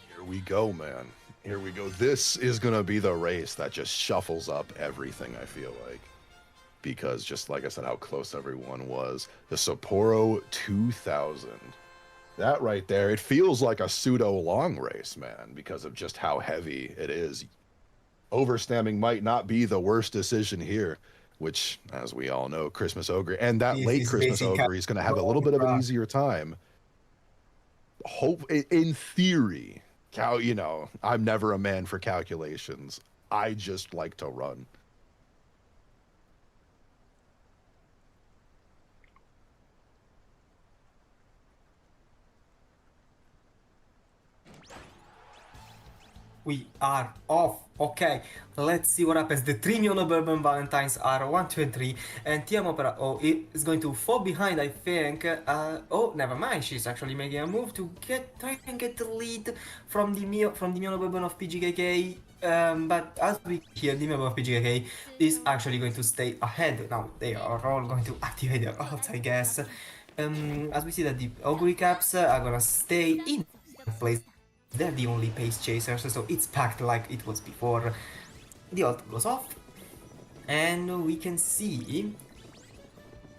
S1: Here we go, man. Here we go. This is going to be the race that just shuffles up everything, I feel like. Because just like I said, how close everyone was. The Sapporo 2000. That right there, it feels like a pseudo-long race, man, because of just how heavy it is. Overstamming might not be the worst decision here, which, as we all know, Christmas Ogre, and that late Christmas Ogre is going to have a little bit of an easier time. Hope, in theory, you know, I'm never a man for calculations. I just like to run.
S2: We are off. Okay, let's see what happens. The 3 Miono Bourbon Valentines are 1, 2, and 3, and Tiem Opera is going to fall behind, I think. Oh, never mind. She's actually making a move to try and get the lead from the Miono Bourbon of PGKK. But as we hear, the member of PGKK is actually going to stay ahead. Now they are all going to activate their ults, I guess. As we see that the Ogo Recaps are gonna stay in place. They're the only pace chasers, so it's packed like it was before. The ult goes off, and we can see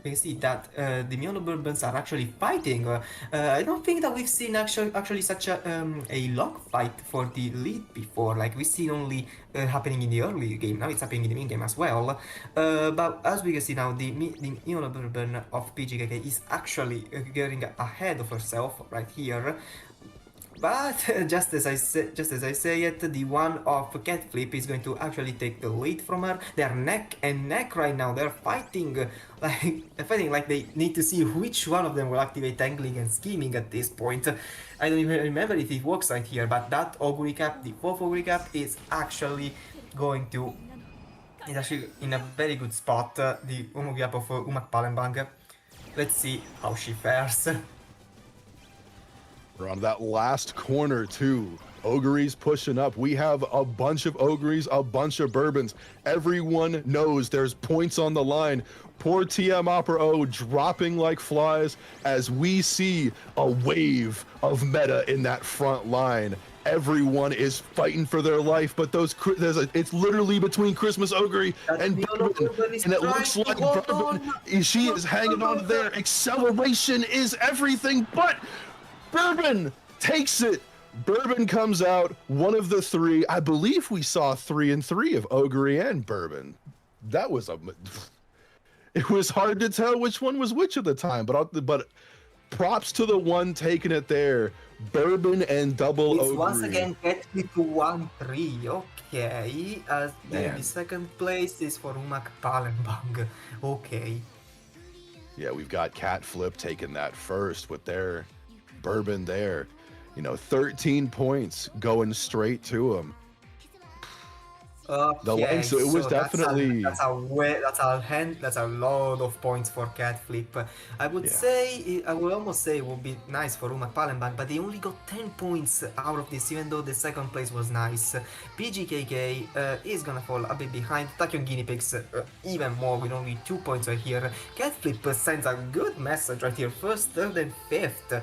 S2: that the Miono Bourbons are actually fighting. I don't think that we've seen actually such a long fight for the lead before. Like we've seen only happening in the early game. Now it's happening in the main game as well. But as we can see now, the Miono Bourbon of PGKK is actually getting ahead of herself right here. But just as I say it, the one of Cat Flip is going to actually take the lead from her. They're neck and neck right now. They're fighting like they need to see which one of them will activate Tangling and Scheming at this point. I don't even remember if it works right here, but that Ogo Recap, the 4th Ogo Recap, is actually going to... It's actually in a very good spot, the Ogo Recap of Umak Palembang. Let's see how she fares.
S1: We're on that last corner too. Ogre's pushing up. We have a bunch of Ogres, a bunch of Bourbons. Everyone knows there's points on the line. Poor TM Opera O dropping like flies as we see a wave of meta in that front line. Everyone is fighting for their life, but it's literally between Christmas Ogre and Bourbon, and it looks like Bourbon, she is hanging on there. Acceleration is everything, but Bourbon takes it. Bourbon comes out, one of the three. I believe we saw 3 and 3 of Ogre and Bourbon. That was it was hard to tell which one was which at the time, but props to the one taking it there. Bourbon and double
S2: It's
S1: Ogre.
S2: once again get me to 1-3. Okay. The second place is for Umak Palembang. Okay.
S1: Yeah, we've got Cat Flip taking that first with their Bourbon there. 13 points going straight to him.
S2: Okay,
S1: so it was definitely
S2: that's a lot of points for Cat Flip. I would say, I would almost say it would be nice for Umak Palembang, but they only got 10 points out of this, even though the second place was nice. PGKK is gonna fall a bit behind. Tachyon Guinea Pigs even more with only 2 points right here. Cat Flip sends a good message right here, first, third, and fifth.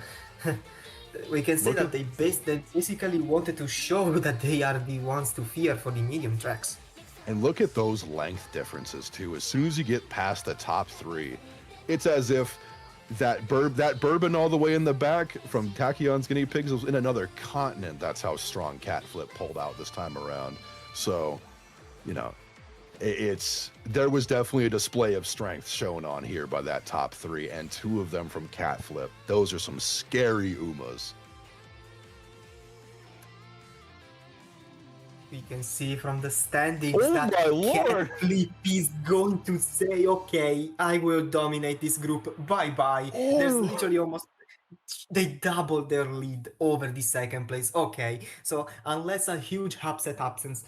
S2: We can say that they basically wanted to show that they are the ones to fear for the medium tracks.
S1: And look at those length differences too. As soon as you get past the top 3, it's as if that Bourbon all the way in the back from Tachyon's Guinea Pigs was in another continent. That's how strong Cat Flip pulled out this time around. So, there was definitely a display of strength shown on here by that top 3, and 2 of them from Cat Flip. Those are some scary Umas.
S2: We can see from the standings
S1: Oh
S2: that
S1: my lord!
S2: Cat Flip is going to say, okay, I will dominate this group, bye-bye.
S1: Oh.
S2: There's literally almost... They doubled their lead over the second place. Okay, so unless a huge upset happens,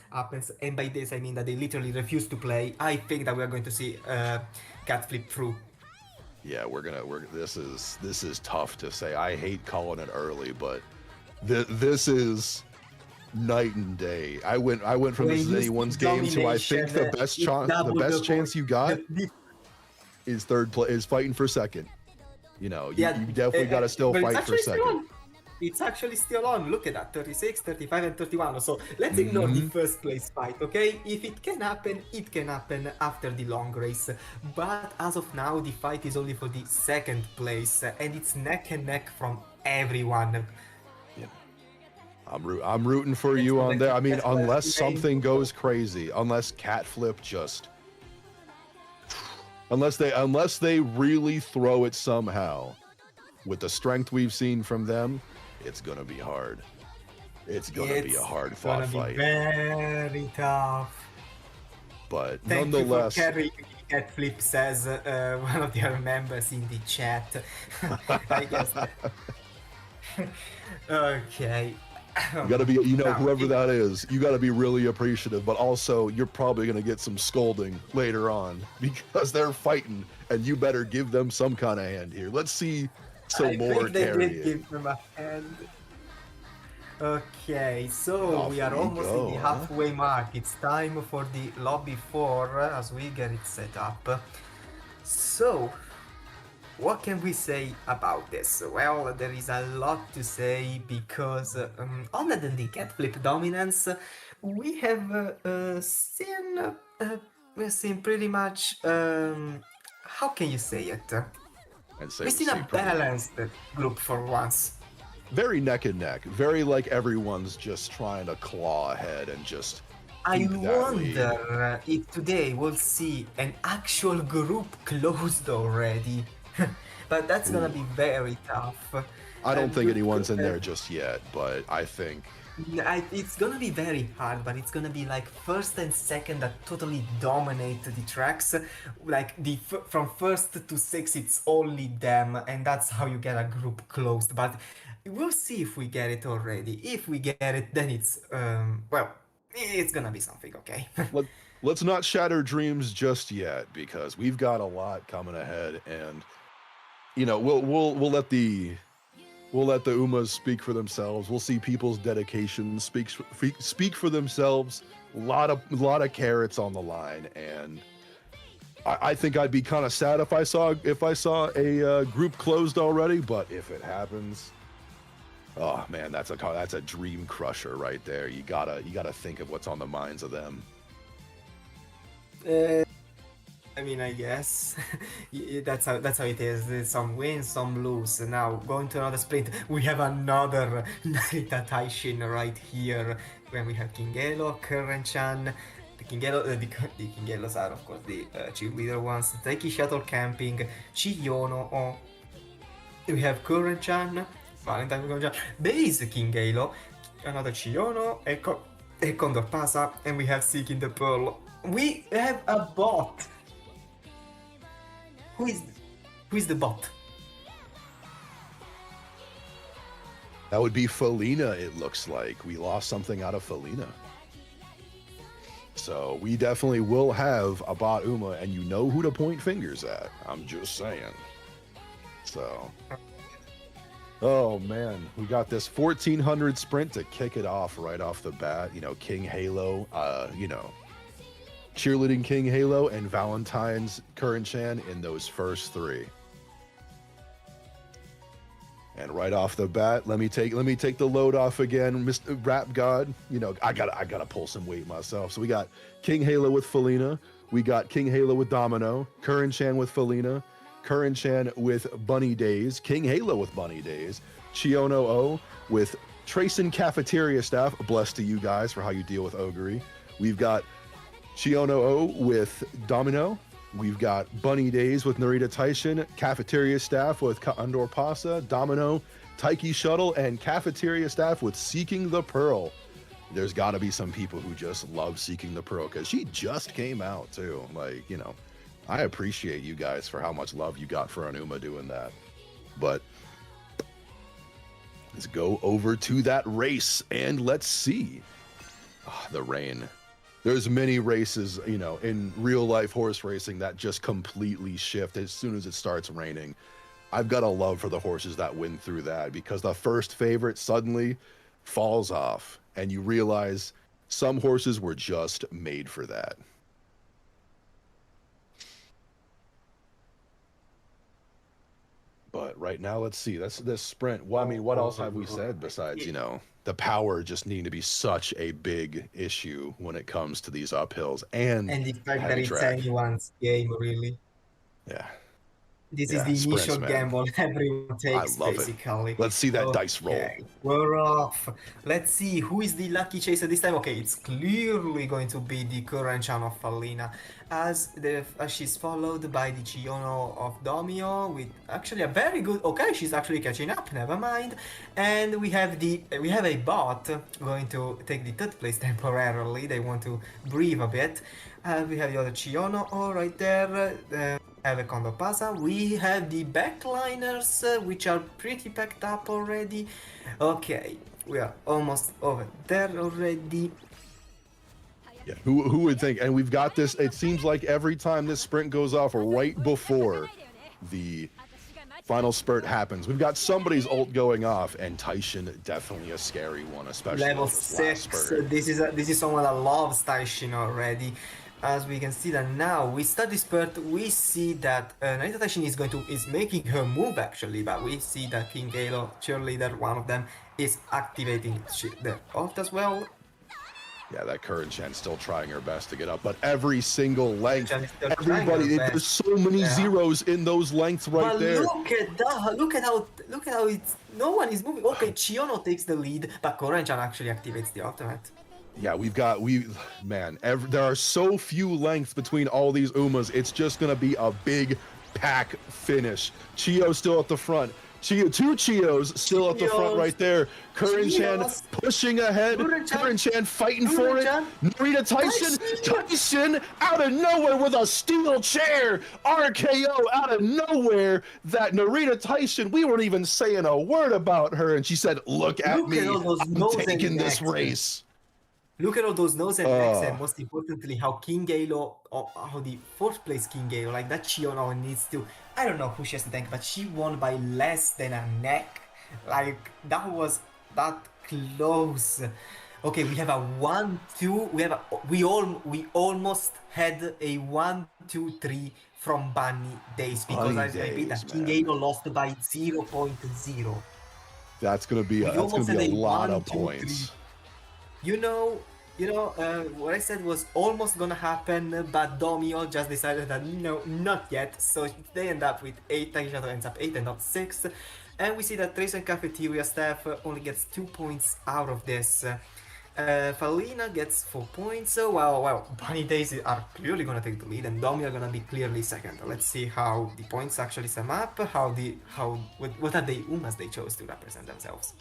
S2: and by this I mean that they literally refuse to play, I think that we are going to see Cat Flip through.
S1: Yeah, this is tough to say. I hate calling it early, but this is night and day. I went from this is anyone's game to I think the best chance you got is third place, is fighting for second. You definitely got to still fight for second.
S2: It's actually still on. Look at that, 36, 35, and 31. So let's ignore the first place fight, okay? If it can happen, it can happen after the long race. But as of now, the fight is only for the second place, and it's neck and neck from everyone.
S1: Yeah. I'm rooting for you on there. I mean, unless something goes crazy, unless Cat Flip just... Unless they really throw it somehow, with the strength we've seen from them, it's gonna be hard. It's gonna be a hard fought fight.
S2: Very tough.
S1: But
S2: Thank
S1: nonetheless,
S2: you for carrying Cat Flip, says one of their members in the chat. I guess. Okay.
S1: you gotta be, whoever that is, you gotta be really appreciative, but also you're probably gonna get some scolding later on because they're fighting, and you better give them some kind of hand here. Let's see some more
S2: they did
S1: carrying.
S2: give them a hand. Okay, so we are almost in the halfway mark. It's time for the lobby 4 as we get it set up. So, what can we say about this? Well, there is a lot to say because other than the Cat Flip dominance, we have seen pretty much, how can you say it? We've seen a balanced group for once.
S1: Very neck and neck, very like everyone's just trying to claw ahead and just
S2: I wonder if today we'll see an actual group closed already. But that's gonna be very tough.
S1: I don't think anyone's in there just yet, but I think
S2: it's gonna be very hard, but it's gonna be like first and second that totally dominate the tracks. Like from first to 6, it's only them, and that's how you get a group closed. But we'll see if we get it already. If we get it, then it's well, it's gonna be something, okay?
S1: Let's not shatter dreams just yet because we've got a lot coming ahead, and we'll let the We'll let the Umas speak for themselves. We'll see people's dedication speak for themselves. A lot of carats on the line, and I think I'd be kind of sad if I saw a group closed already. But if it happens, oh man, that's a dream crusher right there. You gotta think of what's on the minds of them.
S2: I mean, I guess that's how it is. There's some wins, some lose. Now going to another sprint, we have another Narita Taishin right here. When we have Kingelo, Curren-chan, the Kingelos are of course the cheerleader ones. Taiki Shuttle Camping, Chiyono. We have Curren-chan, Valentine Curren-chan, base Kingelo, another Chiyono, a Condor Pasa, and we have Seeking the Pearl. We have a bot. Who is the bot?
S1: That would be Felina, it looks like. We lost something out of Felina. So we definitely will have a bot Uma, and you know who to point fingers at. I'm just saying. So, oh man, we got this 1400 sprint to kick it off right off the bat. You know, King Halo, cheerleading King Halo and Valentine's Curren-chan in those first three. And right off the bat, let me take the load off again, Mr. Rap God. You know, I gotta pull some weight myself. So we got King Halo with Felina, we got King Halo with Domino, Curren-chan with Felina, Curren-chan with Bunny Days, King Halo with Bunny Days, Chiono O with Tracen Cafeteria Staff. Blessed to you guys for how you deal with Ogre. We've got Chiono O with Domino. We've got Bunny Days with Narita Taishin, Cafeteria Staff with Condor Pasa, Domino, Taiki Shuttle, and Cafeteria Staff with Seeking the Pearl. There's got to be some people who just love Seeking the Pearl because she just came out too. Like, you know, I appreciate you guys for how much love you got for Anuma doing that. But let's go over to that race and let's see. Oh, the rain. There's many races, you know, in real life horse racing that just completely shift as soon as it starts raining. I've got a love for the horses that win through that because the first favorite suddenly falls off and you realize some horses were just made for that. But right now, let's see. That's this sprint. Well, I mean, what else have we said besides, you know, the power just needing to be such a big issue when it comes to these uphills and
S2: the fact that
S1: heavy
S2: it's
S1: track.
S2: anyone's game, really.
S1: Yeah.
S2: This
S1: Yeah,
S2: is the
S1: sprints,
S2: initial
S1: man.
S2: gamble everyone takes,
S1: love it.
S2: basically.
S1: Let's see that dice roll.
S2: Okay, we're off. Let's see who is the lucky chaser this time. Okay, it's clearly going to be the Curren-chan of Felina, as she's followed by the Chiono of Domio with actually a very good. Okay, she's actually catching up. Never mind. And we have a bot going to take the third place temporarily. They want to breathe a bit. We have the other Chiono right there. Have a Condor Pasa. We have the backliners, which are pretty packed up already. Okay, we are almost over there already.
S1: Yeah, who would think? And we've got this. It seems like every time this sprint goes off right before the final spurt happens, we've got somebody's ult going off, and Taishin definitely a scary one, especially
S2: Level
S1: on this last
S2: 6.
S1: spurt.
S2: This is someone that loves Taishin already. As we can see that now, we start this spurt, we see that Narita Taishin is making her move actually, but we see that King Halo, cheerleader, one of them, is activating the ult as well.
S1: Yeah, that Curren-chan still trying her best to get up, but every single length,
S2: Curren-chan is still trying her
S1: everybody,
S2: best.
S1: there's so many zeros in those lengths right
S2: But
S1: there.
S2: look at that! Look at how it's no one is moving. Okay, Chiono takes the lead, but Curren-chan actually activates the ultimate.
S1: Yeah, there are so few lengths between all these Umas. It's just gonna be a big pack finish. Chio still at the front. Two Chios still at the front right there. Curren-chan
S2: Chios.
S1: pushing ahead. Curren-chan fighting for it.
S2: Curren-chan.
S1: Narita Taishin out of nowhere with a steel chair. RKO out of nowhere. That Narita Taishin, we weren't even saying a word about her, and she said, "Look at me,
S2: all those
S1: I'm
S2: nose and
S1: taking this
S2: necks.
S1: race."
S2: Look at all those nose and necks, and most importantly, how King Halo, or how the fourth place King Halo, like that Chiono needs to. I don't know who she has to thank, but she won by less than a neck. Like that was that close. Okay, we have a 1-2. We almost had a 1-2-3 from Bunny Days because
S1: Bunny
S2: I repeat
S1: days,
S2: that King
S1: man.
S2: Alo lost by 0.0.
S1: That's gonna be
S2: We almost
S1: a
S2: had a
S1: lot
S2: one,
S1: of
S2: two, three.
S1: points.
S2: You know, what I said was almost gonna happen, but Domio just decided that no, not yet. So they end up with 8. Taishato ends up 8 and not 6. And we see that Tracen Cafeteria staff only gets 2 points out of this. Falina gets 4 points. So well, Bunny Days are clearly gonna take the lead, and Domio are gonna be clearly second. Let's see how the points actually sum up. What are the Umas they chose to represent themselves.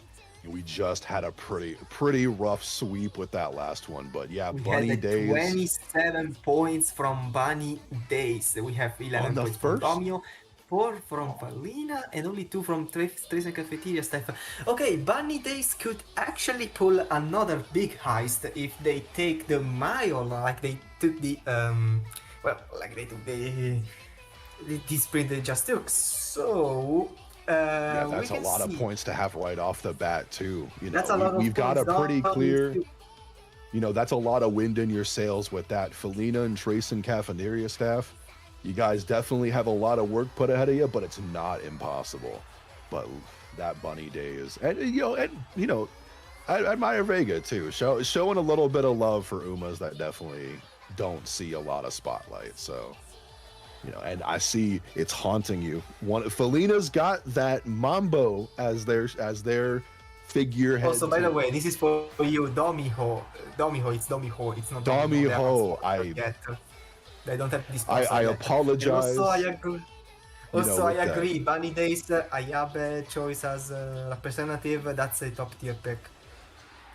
S1: We just had a pretty rough sweep with that last one, but yeah,
S2: We
S1: Bunny
S2: had
S1: Days
S2: 27 points from Bunny Days. We have 11
S1: on the
S2: points from
S1: first.
S2: Domio, 4 from Valina, and only 2 from Tracen Cafeteria staff. Okay, Bunny Days could actually pull another big heist if they take the mile, like they took the sprint they just took. So
S1: Yeah,
S2: we
S1: that's a
S2: can
S1: lot of
S2: see.
S1: points to have right off the bat too. You know,
S2: That's a lot of
S1: we've got a
S2: points.
S1: pretty
S2: Domio
S1: clear.
S2: too.
S1: You know, that's a lot of wind in your sails with that Felina and Tracen Cafeteria staff. You guys definitely have a lot of work put ahead of you, but it's not impossible. But that Bunny Days, and I admire Vega too, showing a little bit of love for Umas that definitely don't see a lot of spotlight. So, and I see it's haunting you. Felina's got that Mambo as their figurehead.
S2: Also, by the
S1: too.
S2: way, this is for you, Domiho. Domiho, it's Domiho. It's not
S1: Domiho,
S2: They don't have this.
S1: I apologize.
S2: And also, I agree. Also, I
S1: with that.
S2: agree. Bunny Days, Ayabe choice as representative. That's a top tier pick.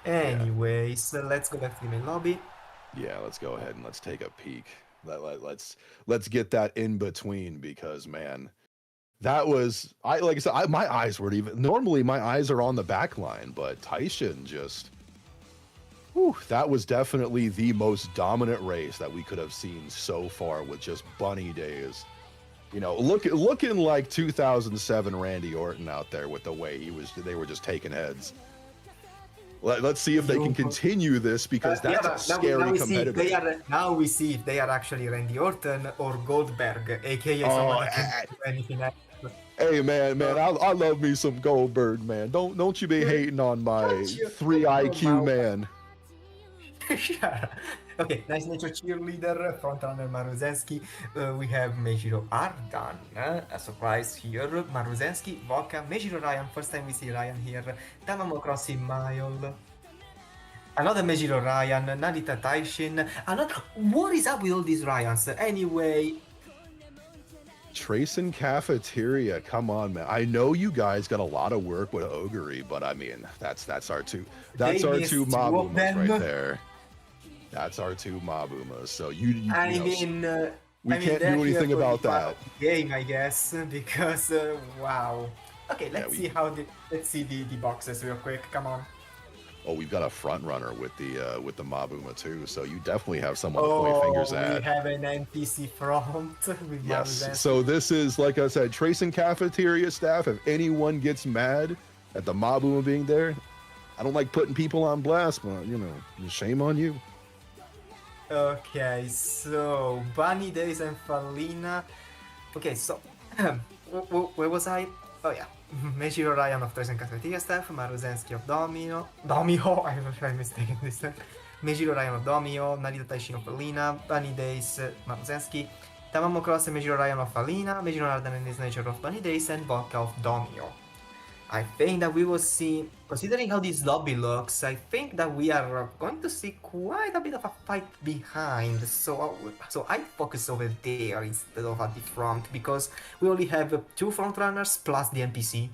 S2: Anyways, let's go back to the main lobby.
S1: Yeah, let's go ahead and let's take a peek. Let's get that in between because man, that was like I said, my eyes weren't even. Normally, my eyes are on the back line, but Taishin just. Whew, that was definitely the most dominant race that we could have seen so far with just Bunny Days. Looking like 2007 Randy Orton out there with the way they were just taking heads. Let's see if they can continue this because that's a scary competitor.
S2: Now we see if they are actually Randy Orton or Goldberg, aka someone that can do anything else.
S1: Hey man, I love me some Goldberg, man. Don't you be hating on my 3 IQ man.
S2: Okay, nice nature cheerleader, frontrunner Maruzenski. We have Meijiro Ardan, a surprise here. Maruzenski, Vodka, Meijiro Ryan, first time we see Ryan here. Tamamo Crossing Mayol. Another Meijiro Ryan, Narita Taishin. What is up with all these Ryans? Anyway.
S1: Tracen Cafeteria, come on, man. I know you guys got a lot of work with Ogre, but I mean, that's our two Mabumas right there. That's our 2 Mabumas. So we can't do anything about that.
S2: Game, I guess, because wow. Okay, let's see the boxes real quick. Come on.
S1: Oh, we've got a front runner with the Mabuma too. So you definitely have someone to point fingers at.
S2: We have an NPC front with
S1: yes. So this is, like I said, Tracen Cafeteria staff. If anyone gets mad at the Mabuma being there, I don't like putting people on blast, but shame on you.
S2: Okay, so Bunny Days and Falina. Okay, so where was I? Oh yeah, Meijiro Ryan of Tracen Cafeteria staff, Maruzenski of Domio, I mistaken this time. Meijiro Ryan of Domio, Narita Taishin of Falina, Bunny Days, Maruzenski, Tamamo Cross and Meijiro Ryan of Falina, Meijiro Ardan and his nature of Bunny Days, and Vodka of Domio. I think that we will see, considering how this lobby looks, I think that we are going to see quite a bit of a fight behind. So I focus over there instead of at the front because we only have 2 front runners plus the NPC.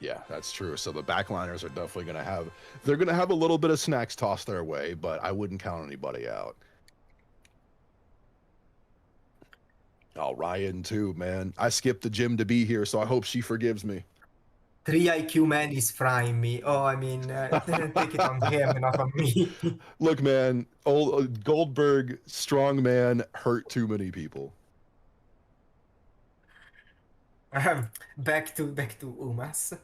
S1: Yeah, that's true. So the backliners are definitely they're gonna have a little bit of snacks tossed their way, but I wouldn't count anybody out. Oh, Ryan too, man. I skipped the gym to be here, so I hope she forgives me.
S2: 3 IQ man is frying me. Oh, I mean, take it on him, not on me.
S1: Look, man, old Goldberg, strong man, hurt too many people.
S2: Back to Umas.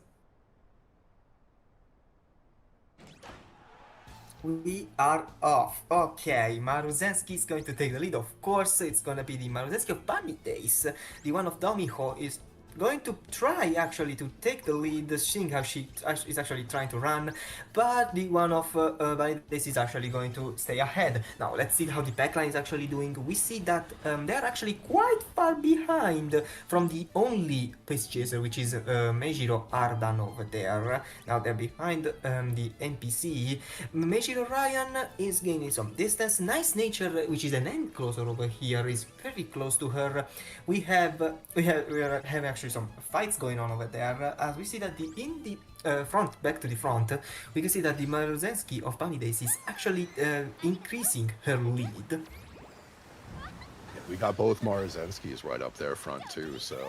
S2: We are off. Okay, Maruzensky is going to take the lead, of course. It's gonna be the Maruzensky of Bunny Days. The one of Domiho is going to try actually to take the lead, seeing how she is actually trying to run, but the one of Bunny Days is actually going to stay ahead. Now let's see how the backline is actually doing. We see that they're actually quite far behind from the only pace chaser, which is Meijiro Ardan over there. Now they're behind the NPC. Meijiro Ryan is gaining some distance. Nice Nature, which is an end closer over here, is very close to her. We have actually some fights going on over there. As we see that in the front, back to the front, we can see that the Maruzensky of Bunny Days is actually increasing her lead.
S1: We got both Marazenskis right up there front too, so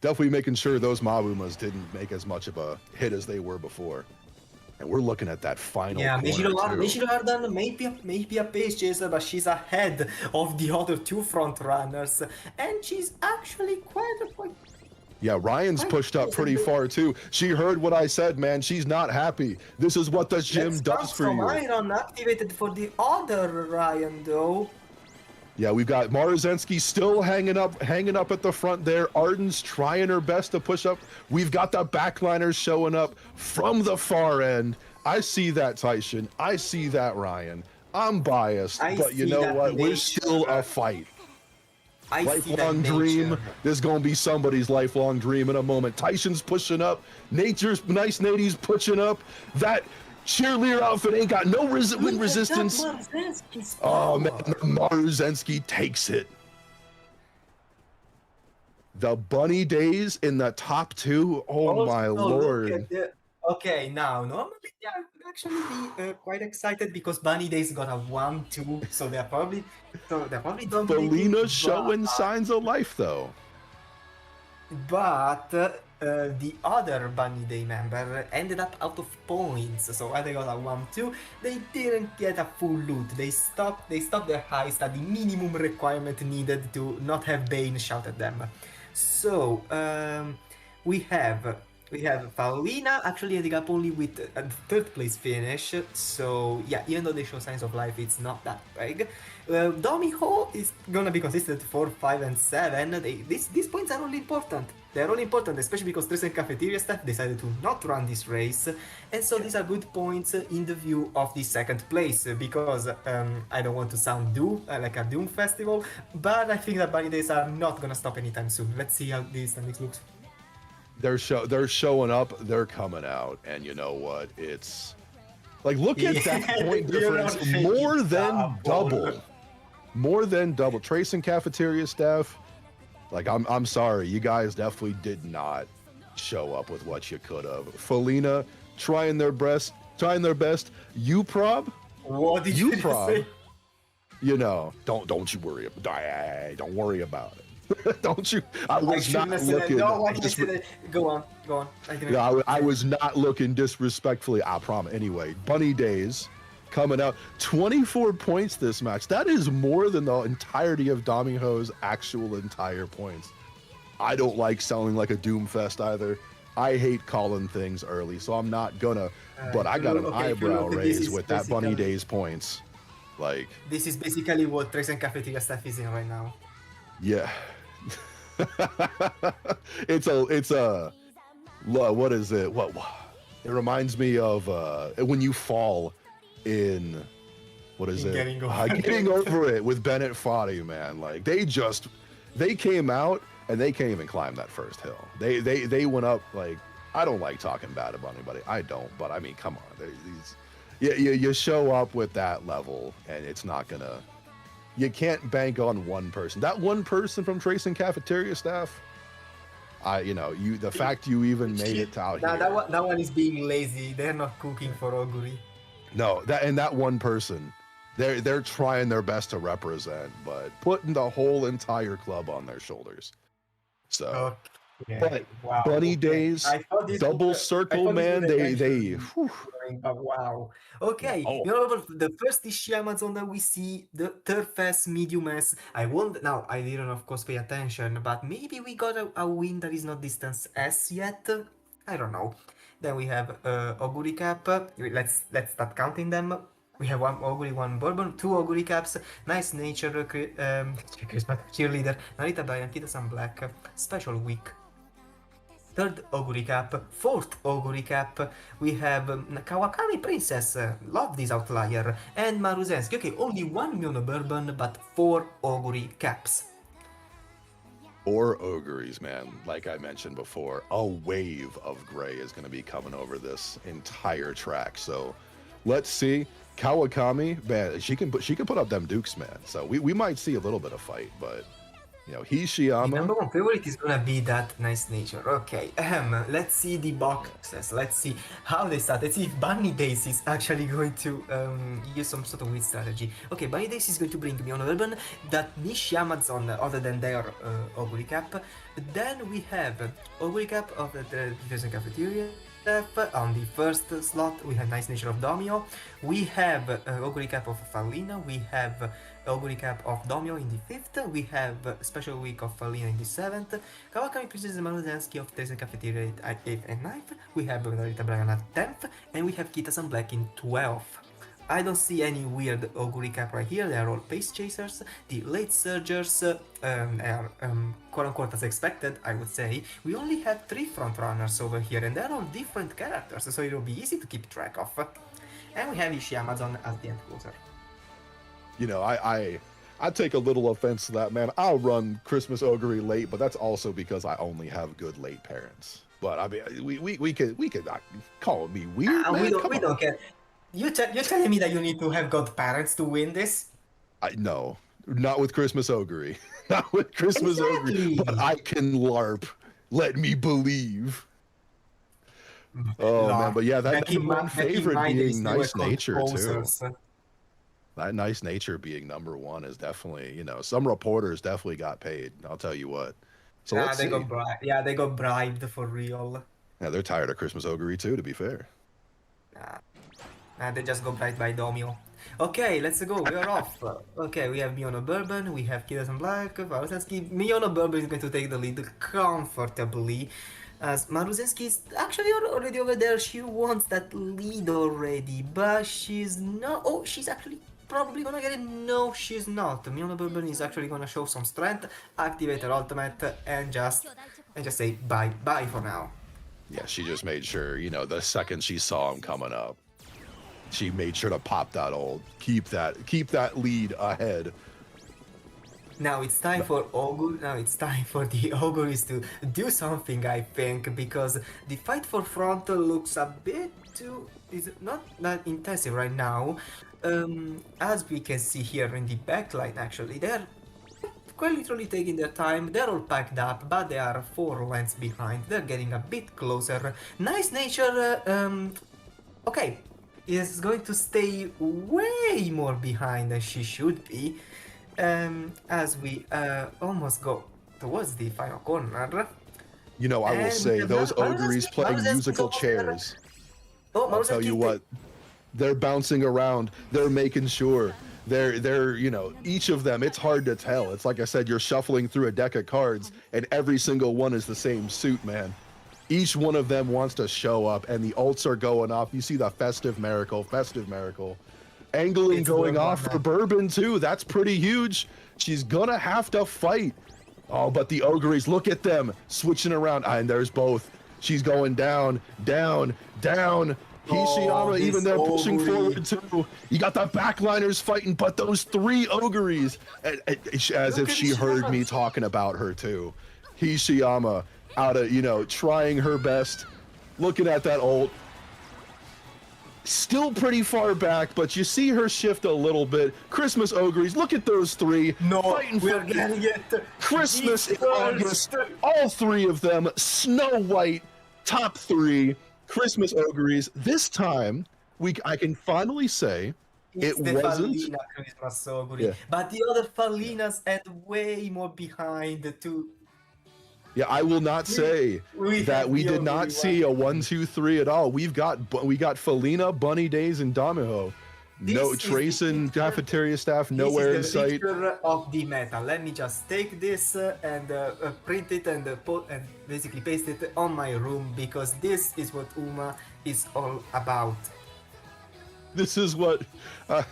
S1: definitely making sure those Mabumas didn't make as much of a hit as they were before. And we're looking at that final corner,
S2: Meijiro Ardan may be a pace chaser, but she's ahead of the other two front runners, and she's actually quite a point.
S1: Yeah, Ryan's pushed up pretty far too. She heard what I said, man. She's not happy. This is what the gym does for you.
S2: Iron activated for the other Ryan though.
S1: Yeah, we've got Maruzensky still hanging up at the front there. Arden's trying her best to push up. We've got the backliners showing up from the far end. I see that, Tyson. I see that, Ryan. I'm biased, but you know what? We're still a fight. Lifelong dream. There's gonna be somebody's lifelong dream in a moment. Tyson's pushing up. Nice Nady's pushing up. That cheerleader outfit ain't got no wind resistance. Oh man, Maruzensky takes it. The Bunny Days in the top two. Oh my lord.
S2: Okay, now normally they're actually quite excited because Bunny Days got a 1-2, so they're probably dominating.
S1: Felina showing signs of life though.
S2: But the other Bunny Day member ended up out of points, so while they got a 1-2, they didn't get a full loot. They stopped their heist at the minimum requirement needed to not have Bane shout at them. So we have Paulina actually ending up only with a third place finish, so yeah, even though they show signs of life, it's not that big. Domiho is gonna be consistent 4, 5, and 7. These points are really important. They're really important, especially because Tracen Cafeteria staff decided to not run this race, and so these are good points in the view of the second place, because I don't want to sound like a Doom festival, but I think that Bunny Days are not gonna stop anytime soon. Let's see how this standings looks.
S1: They're showing up, they're coming out, and you know what? It's like, look at that point difference, more than double. More than double. Tracen Cafeteria staff, like I'm sorry, you guys definitely did not show up with what you could have. Felina trying their best. Uprob?
S2: What did you say?
S1: You know, don't you worry about don't worry about it. Don't you? I was not looking.
S2: No, go on.
S1: I was not looking disrespectfully. I promise. Anyway, Bunny Days coming out 24 points this match. That is more than the entirety of Domiho's actual entire points. I don't like sounding like a Doomfest either. I hate calling things early, so I'm not gonna. But I got an eyebrow raise with that Bunny Days points. Like,
S2: this is basically what Tracen Cafeteria staff is in right now.
S1: Yeah. it's a what is it? What it reminds me of when you fall in what is it? Getting over it with Bennett Foddy, man. Like they came out and they can't even climb that first hill. They went up. Like, I don't like talking bad about anybody. I don't, but I mean, come on. You show up with that level and it's not gonna. You can't bank on one person. That one person from Tracen Cafeteria staff, the fact you even made it out here.
S2: That one is being lazy. They're not cooking for Oguri.
S1: No, that one person, they're trying their best to represent, but putting the whole entire club on their shoulders. So, but
S2: wow.
S1: Bunny Days, double circle, man. They.
S2: Wow. Okay. You know, the first Ishiyama zone that we see, the Turf S, Medium S. I didn't of course pay attention, but maybe we got a win that is not distance S yet. I don't know. Then we have Oguri Cap. Let's start counting them. We have one Oguri, one Bourbon, two Oguri caps, nice nature, cheerleader, Narita Bryan, Kita-san Black, special week. Third Oguri cap, fourth Oguri cap, we have Kawakami Princess, love this outlier, and Maruzensky. Okay, only one Miono Bourbon, but four Oguri caps.
S1: 4 Ogres, man. Like I mentioned before, a wave of gray is going to be coming over this entire track. So let's see. Kawakami, man, she can put up them dukes, man. So we might see a little bit of fight, but you know,
S2: The number
S1: Hishiyama.
S2: one favorite is gonna be that nice nature. Okay, let's see the boxes. Let's see how they start. Let's see if Bunny Days is actually going to use some sort of weird strategy. Okay, Bunny Days is going to bring Miono Urban, that niche Amazon other than their Oguri cap. Then we have Oguri cap of the Diffusion Cafeteria. On the first slot, we have Nice Nature of Domio. We have Oguri cap of Fallina. We have Oguri cap of Domio in the 5th. We have Special Week of Fallina in the 7th. Kawakami Princess Maruzensky of Tracen Cafeteria at 8th and 9th. We have Narita Bryan at 10th. And we have Kita-san Black in 12th. I don't see any weird Oguri cap right here, they are all pace chasers. The late surgers are quote-unquote as expected, I would say. We only have 3 front runners over here and they're all different characters, so it will be easy to keep track of. And we have Ishii-Amazon as the end closer.
S1: You know, I take a little offense to that, man. I'll run Christmas Ogre late, but that's also because I only have good late parents. But I mean, we could call me weird, man.
S2: We
S1: Come on.
S2: don't care. You're telling me that you need to have godparents to win this?
S1: No, not with Christmas Ogre. Not with Christmas
S2: Exactly.
S1: Ogre. But I can LARP. Let me believe. Oh man, but yeah, that number one favorite being nice nature too. That nice nature being number one is definitely, you know, some reporters definitely got paid. I'll tell you what. So let's see.
S2: They got bribed for real.
S1: Yeah, they're tired of Christmas Ogre too, to be fair.
S2: They just got bribed by Domio. Okay, let's go. We are off. Okay, we have Miono Bourbon, we have Kita-san Black, Maruzensky. Miono Bourbon is going to take the lead comfortably. As Maruzensky is actually already over there. She wants that lead already, but she's not. Oh, she's actually probably gonna get it. No, she's not. Miono Bourbon is actually gonna show some strength, activate her ultimate, and just say bye for now.
S1: Yeah, she just made sure, you know, the second she saw him coming up, she made sure to pop that ult, keep that lead ahead.
S2: Now it's time for Ogre. Now it's time for the Ogres to do something, I think, because the fight for front looks a bit too. Is not that intensive right now. As we can see here in the backline, actually, they're quite literally taking their time. They're all packed up, but they are 4 lengths behind. They're getting a bit closer. Nice nature. Okay, is going to stay way more behind than she should be. As we almost go towards the final corner.
S1: You know, I will
S2: And
S1: say those Ogres playing
S2: Maruzensky
S1: musical
S2: over there.
S1: chairs.
S2: Oh,
S1: I'll tell you what, they're bouncing around. They're making sure. They're, you know, each of them, it's hard to tell. It's like I said, you're shuffling through a deck of cards and every single one is the same suit, man. Each one of them wants to show up and the ults are going off. You see the festive miracle. Angling
S2: It's
S1: going
S2: going
S1: off
S2: on,
S1: for
S2: man.
S1: Bourbon too. That's pretty huge. She's gonna have to fight. Oh, but the Ogres, look at them switching around. And there's both. She's going down. Hishiyama, even
S2: this
S1: they're pushing
S2: Ogre.
S1: forward too. You got the backliners fighting, but those 3 Ogres, as if
S2: at
S1: she heard
S2: Hishiyama.
S1: me talking about her too. Hishiyama out of, you know, trying her best, looking at that ult. Still pretty far back, but you see her shift a little bit. Christmas Ogres, look at those 3 fighting
S2: we
S1: for
S2: are getting it.
S1: Christmas in
S2: First.
S1: August. All 3 of them, Snow White, top 3 Christmas Ogres. This time, I can finally say
S2: It's
S1: it
S2: the
S1: wasn't.
S2: Fallina Christmas Ogre.
S1: Yeah.
S2: But the other Fallinas had way more behind too.
S1: Yeah, I will not say
S2: we
S1: that
S2: have
S1: we
S2: the
S1: did
S2: Ogre
S1: not see a 1, 2, 3 at all. We got Fallina, Bunny Days, and Damiho. No
S2: This is the
S1: Tracen
S2: picture-
S1: cafeteria staff nowhere in
S2: This is the
S1: sight.
S2: picture of the meta. Let me just take this and print it and basically paste it on my room because this is what Uma is all about.
S1: This is what I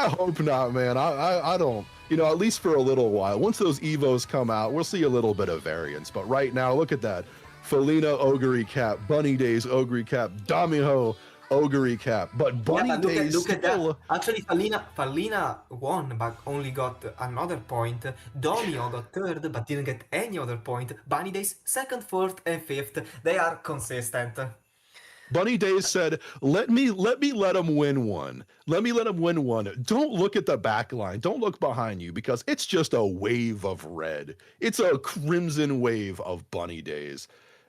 S1: hope not, man. I don't. You know, at least for a little while. Once those Evos come out, we'll see a little bit of variance. But right now, look at that. Felina Ogre Cap, Bunny Days Ogre Cap, Damiho Ogre Cap. But Bunny
S2: but
S1: Days
S2: look at
S1: still...
S2: that. Actually, Falina won, but only got another point. Domio got third, but didn't get any other point. Bunny Days second, fourth, and fifth. They are consistent.
S1: Bunny Days said, let him win one. Let me let him win one. Don't look at the back line. Don't look behind you because it's just a wave of red. It's a crimson wave of Bunny Days.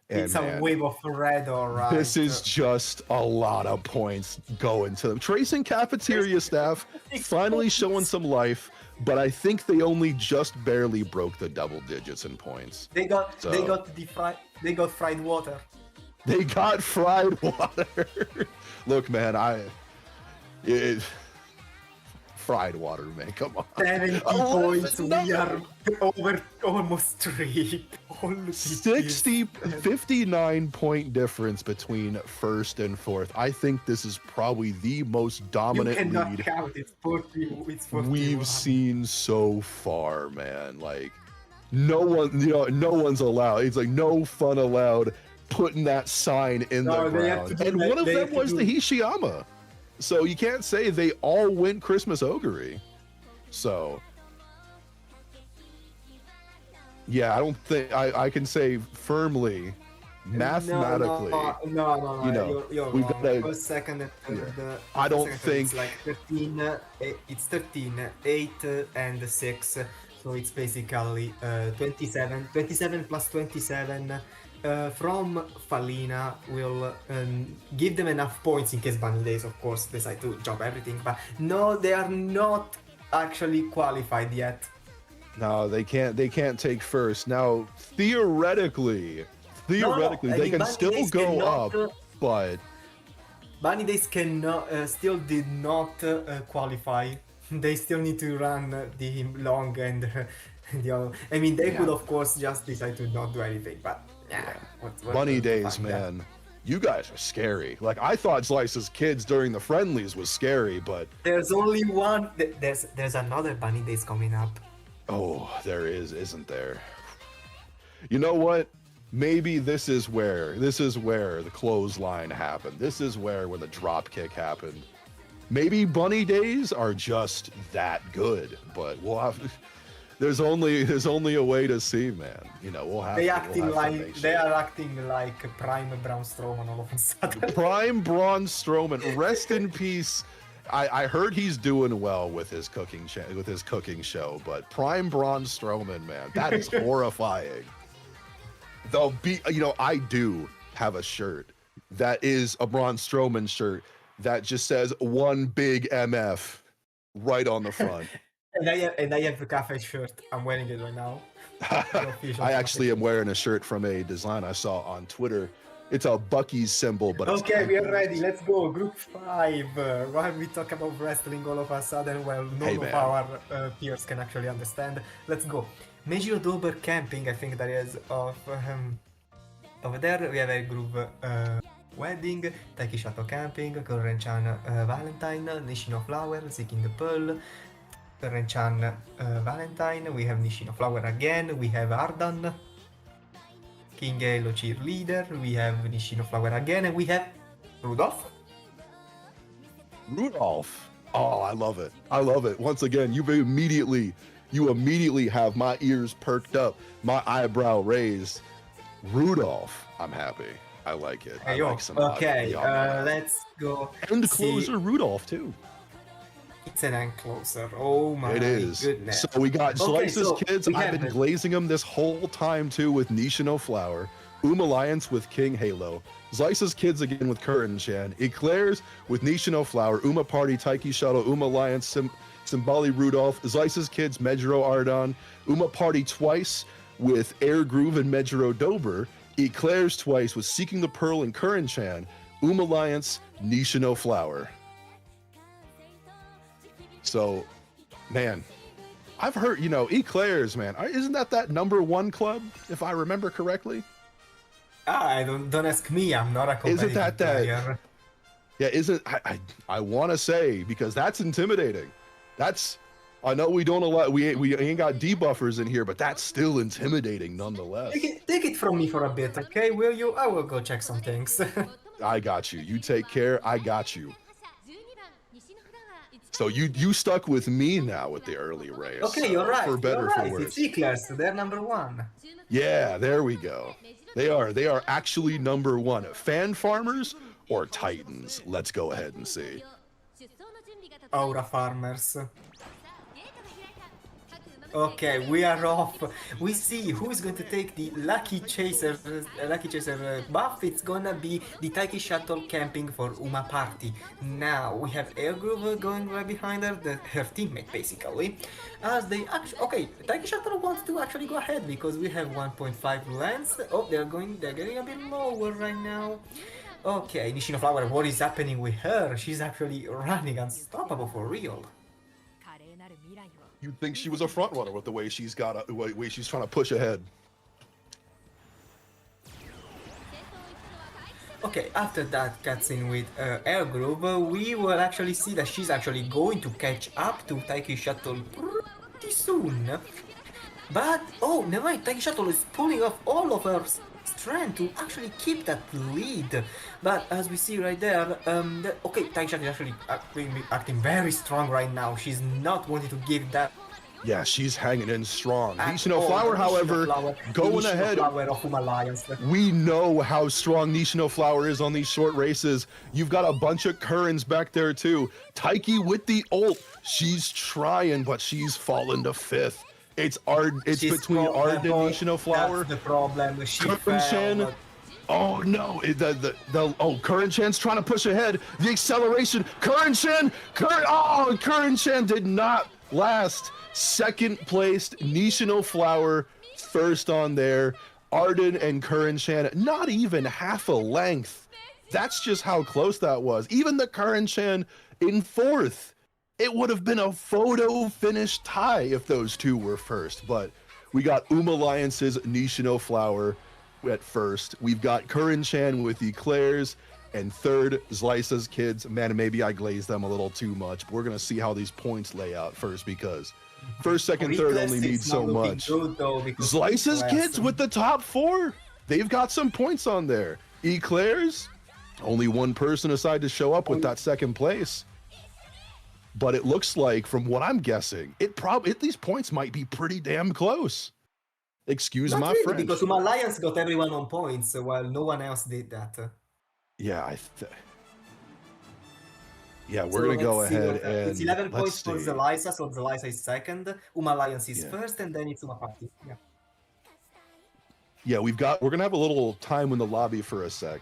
S1: And
S2: It's a wave of red, all right.
S1: this is just a lot of points going to them. Tracen Cafeteria staff finally showing some life, but I think they only just barely broke the double digits in points.
S2: They got fried water.
S1: They got fried water. Look, man, fried water, man. Come on.
S2: 70 points. We are over almost 3.
S1: 59 point difference between first and fourth. I think this is probably the most dominant
S2: You cannot
S1: lead
S2: count. It's 40. It's 41.
S1: we've seen so far, man. Like no one's allowed. It's like no fun allowed putting that sign in the ground. And one of them was the Hishiyama. So you can't say they all went Christmas Ogre. So yeah, I don't think I can say firmly, mathematically.
S2: No.
S1: You know,
S2: you're
S1: we've
S2: wrong.
S1: got a-
S2: First, second, and third.
S1: I don't
S2: Second,
S1: think-
S2: it's like 13. It's 13, 8, and 6. So it's basically 27. 27 plus 27 from Falina will give them enough points in case Bunny Days, of course, decide to jump everything. But no, they are not actually qualified yet.
S1: No, they can't take first. Now, theoretically, they
S2: I
S1: can
S2: mean, Bunny
S1: still
S2: Days
S1: go
S2: cannot,
S1: up, but
S2: Bunny Days cannot, still did not qualify. They still need to run the long and the other. I mean, they could, of course, just decide to not do anything, but what
S1: Bunny Days,
S2: fine, yeah.
S1: man, you guys are scary. Like, I thought Slice's kids during the friendlies was scary, but
S2: There's only one. There's another Bunny Days coming up.
S1: oh, there is, isn't there? You know what? Maybe this is where the clothesline happened. This is where the drop kick happened. Maybe Bunny Days are just that good, but we'll have. There's only a way to see, man. You know, we'll have.
S2: They
S1: to
S2: are acting like Prime Braun Strowman all of a sudden.
S1: Prime Braun Strowman, rest in peace. I heard he's doing well with his cooking show, but Prime Braun Strowman, man, that is horrifying. I do have a shirt that is a Braun Strowman shirt that just says one big MF right on the front.
S2: and I have a cafe shirt. I'm wearing it right now.
S1: I actually am wearing a shirt from a design I saw on Twitter. It's a Bucky's symbol, but it's
S2: Okay, we are ready. Let's go. Group 5. Why we talk about wrestling all of a sudden? Well, none of our peers can actually understand. Let's go. Meiji Dober camping. I think that is of over there. We have a group wedding. Taiki Shato camping. Koren-chan Valentine. Nishino Flower seeking the pearl. Koren-chan Valentine. We have Nishino Flower again. We have Ardan. King Halo cheerleader, we have Nishino Flower again, and we have Rudolph.
S1: Rudolph. Oh, I love it. I love it. Once again, you immediately have my ears perked up, my eyebrow raised. Rudolph. I'm happy. I like it. I like some
S2: okay, let's go.
S1: And closer Rudolph too.
S2: It's an end closer. Oh my goodness.
S1: So we got Slice's kids. I've been
S2: it.
S1: glazing them this whole time too with Nishino Flower. Alliance with King Halo. Slice's kids again with Curtin-chan. Eclairs with Nishino Flower. Uma Party, Taiki Shuttle, Alliance, Simbali Rudolph. Slice's kids, Mejiro Ardon. Uma Party twice with Air Groove and Mejiro Dober. Eclairs twice with Seeking the Pearl and Curtin-chan. Alliance, Nishino Flower. So, man, I've heard, Eclairs, man, isn't that #1 club, if I remember correctly?
S2: Don't ask me, I'm not a competitive player.
S1: Yeah, isn't I want to say, because that's intimidating. That's, I know we don't allow, we ain't got debuffers in here, but that's still intimidating nonetheless.
S2: Take it from me for a bit, okay? Will you? I will go check some things.
S1: I got you. You take care. I got you. So you stuck with me now with the early race.
S2: Okay, you're right.
S1: For better
S2: you're
S1: or for
S2: right.
S1: worse.
S2: It's Eclairs. They're number 1.
S1: Yeah, there we go. They are actually number 1. Fan farmers or titans? Let's go ahead and see.
S4: Aura
S2: Aura farmers. Okay, we are off. We see who is going to take the Lucky Chaser buff. It's gonna be the Taiki Shuttle camping for Uma Party. Now we have Air Groove going right behind her, her teammate basically. As they actually, okay, Taiki Shuttle wants to actually go ahead because we have 1.5 lengths. Oh, they're getting a bit lower right now. Okay, Nishino Flower, what is happening with her? She's actually running unstoppable for real.
S1: You'd think she was a front runner with the way she's got way she's trying to push ahead.
S2: Okay, after that cutscene with Air Groove, we will actually see that she's actually going to catch up to Taiki Shuttle pretty soon. But, oh, never mind, Taiki Shuttle is pulling off all of her strength to actually keep that lead. But as we see right there, okay, Taiki Shuttle is actually acting very strong right now. She's not wanting to give that.
S1: Yeah, she's hanging in strong.
S2: Nishino
S1: Flower, however, going ahead.
S2: Flower of Alliance.
S1: We know how strong Nishino Flower is on these short races. You've got a bunch of Currens back there too. Taiki with the ult. She's trying, but she's fallen to 5th. It's between Ard and Nishino Flower.
S2: That's the problem.
S1: Curren-chan. Oh no! Curren-chan's trying to push ahead. The acceleration. Curren-chan. Curren-chan did not last. Second placed Nishino Flower, first on there. Arden and Curren-chan, not even half a length. That's just how close that was. Even the Curren-chan in 4th. It would have been a photo finish tie if those two were first. But we got Alliance's Nishino Flower at first. We've got Curren-chan with Eclairs. And third, Zlysa's kids. Man, maybe I glazed them a little too much. But we're going to see how these points lay out first, because first, second, third only need so much. Zlysa's kids with the top 4. They've got some points on there. Eclairs, only one person decided to show up with that second place. But it looks like, from what I'm guessing, these points might be pretty damn close. Excuse
S2: Not
S1: my
S2: really,
S1: French.
S2: because Alliance got everyone on points, while no one else did that.
S1: Yeah, we're gonna go ahead and
S2: it's 11 points for
S1: see.
S2: Zelysa, so Zelysa is second, Alliance is first, and then it's Uma Party.
S1: Yeah, we're gonna have a little time in the lobby for a sec.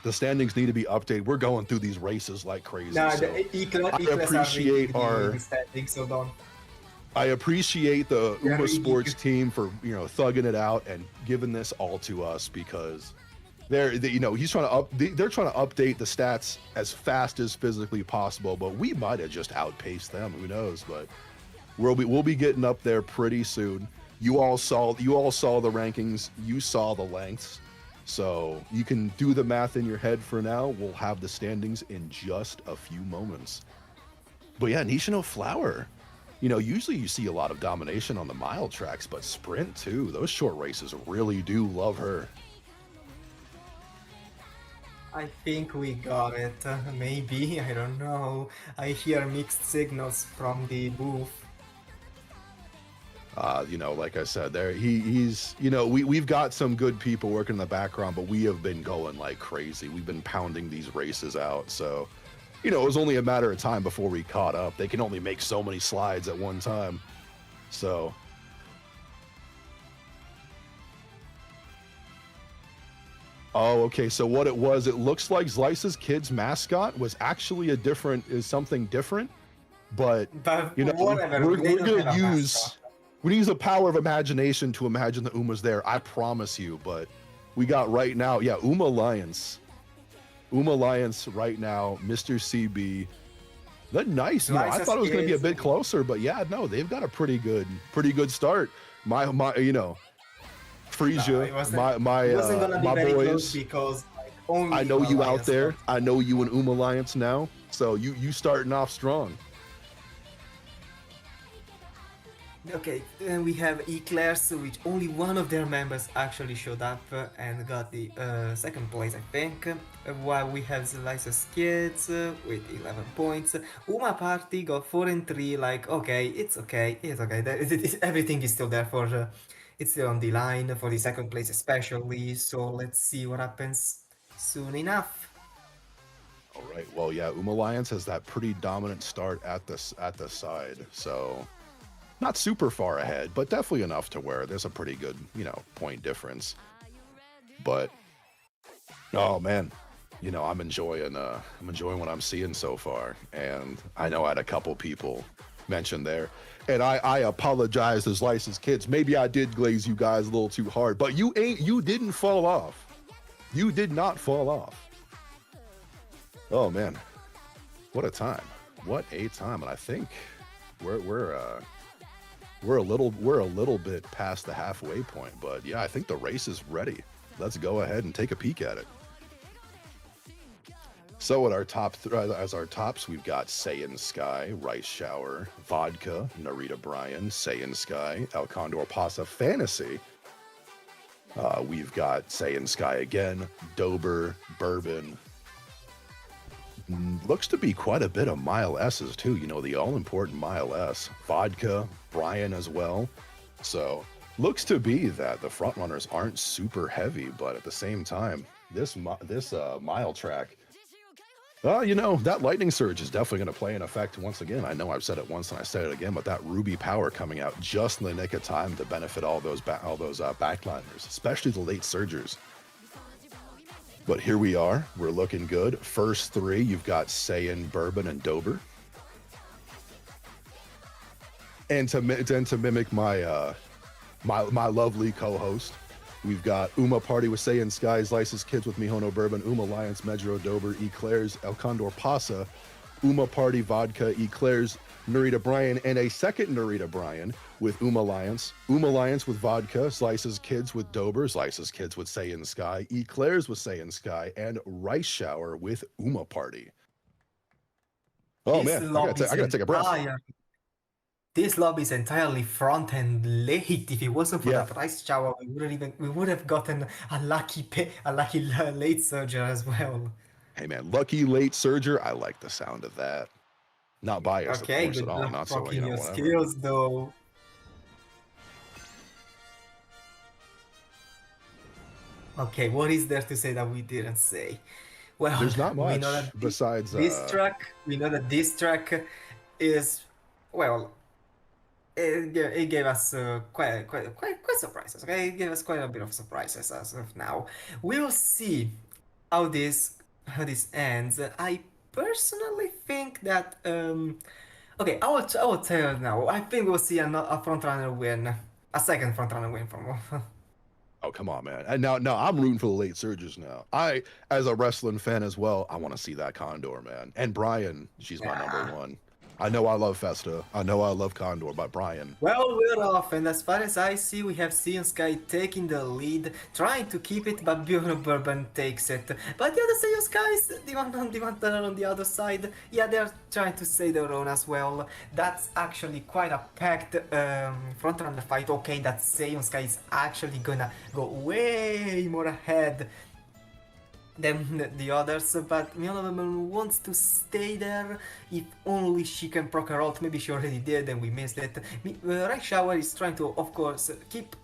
S1: The standings need to be updated. We're going through these races like crazy.
S2: Nah,
S1: so I appreciate the Uma Sports team for thugging it out and giving this all to us, because they're trying to update the stats as fast as physically possible, but we might have just outpaced them. Who knows? But we'll be getting up there pretty soon. You all saw the rankings. You saw the lengths. So you can do the math in your head for now. We'll have the standings in just a few moments. But yeah, Nishino Flower. Usually you see a lot of domination on the mile tracks, but sprint too. Those short races really do love her.
S2: I think we got it. Maybe, I don't know. I hear mixed signals from the booth.
S1: Like I said, we've got some good people working in the background, but we have been going like crazy. We've been pounding these races out. So, it was only a matter of time before we caught up. They can only make so many slides at one time. So. Oh, okay. So what it looks like Zlysa's kids mascot was actually something different, but we're gonna use the power of imagination to imagine that Uma's there. I promise you. But we got right now, Alliance right now, Mr. CB. They're nice. I thought it was gonna be a bit closer, but they've got a pretty good start. Frisia, my boys.
S2: Because Only
S1: I know
S2: Uma
S1: you out
S2: Alliance
S1: there.
S2: got-
S1: I know you in Alliance now. So you starting off strong.
S2: Okay, then we have Eclairs, which only one of their members actually showed up and got the second place, I think. While we have Slice's Kids with 11 points. Uma Party got 4 and 3, like, okay, it's okay, it's okay. Everything is still there for, it's still on the line for the second place especially, so let's see what happens soon enough.
S1: All right. Well, yeah, Alliance has that pretty dominant start at the side. So not super far ahead, but definitely enough to where there's a pretty good, point difference. But oh man, I'm enjoying what I'm seeing so far. And I know I had a couple people mention there. And I apologize as licensed kids. Maybe I did glaze you guys a little too hard, but you didn't fall off. You did not fall off. Oh man, what a time! What a time! And I think we're a little bit past the halfway point, but yeah, I think the race is ready. Let's go ahead and take a peek at it. So at our as our tops, we've got Saiyan Sky, Rice Shower, Vodka, Narita Bryan, Saiyan Sky, El Condor Pasa Fantasy. We've got Saiyan Sky again, Dober, Bourbon. Looks to be quite a bit of Mile S's too, the all-important Mile S. Vodka, Brian as well. So looks to be that the front runners aren't super heavy, but at the same time, this mile track, that lightning surge is definitely going to play an effect once again. I know I've said it once and I said it again, but that Ruby power coming out just in the nick of time to benefit all those backliners, especially the late surgers. But here we are. We're looking good. First three, you've got Saiyan, Bourbon, and Dober. And to mimic my my lovely co-host, we've got Uma Party with Saiyan Skies, Licensed Kids with Mihono Bourbon, Uma Alliance, Medro, Dober, Eclairs, El Condor Pasa, Uma Party, Vodka, Eclairs, Narita Bryan, and a second Narita Bryan with Alliance with Vodka, Slices Kids with Dober, Slices Kids with Saiyan Sky, Eclairs with Saiyan Sky, and Rice Shower with Uma Party. Oh
S2: This
S1: man, I gotta take a breath.
S2: This lobby is entirely front and late. If it wasn't for that Rice Shower, we would have gotten a lucky late surger as well.
S1: Hey man, lucky late surger. I like the sound of that. Not biased,
S2: Okay,
S1: of course,
S2: good
S1: at all.
S2: luck
S1: Not so,
S2: rocking your
S1: whatever.
S2: skills though. Okay, what is there to say that we didn't say? Well,
S1: There's not
S2: we
S1: much
S2: know that
S1: besides
S2: this track. We know that this track is, well, it gave us quite surprises. Okay, it gave us quite a bit of surprises as of now. We'll see how this ends. I personally think that okay, I will tell you now. I think we'll see a front runner win, a second front runner win from.
S1: Oh, come on, man. And now I'm rooting for the late surgers now. I, as a wrestling fan as well, I want to see that Condor, man. And Brian, she's my number one. I know I love Festa. I know I love Condor, but Brian.
S2: Well, we're off, and as far as I see, we have Saiyan Sky taking the lead, trying to keep it, but Bureau Bourbon takes it. But the other Saiyan Skies, the one that are on the other side, yeah, they're trying to stay their own as well. That's actually quite a packed front-runner fight. Okay, that Saiyan Sky is actually gonna go way more ahead than the others, but Mihono wants to stay there if only she can proc her ult. Maybe she already did and we missed it. Rice Shower is trying to, of course, keep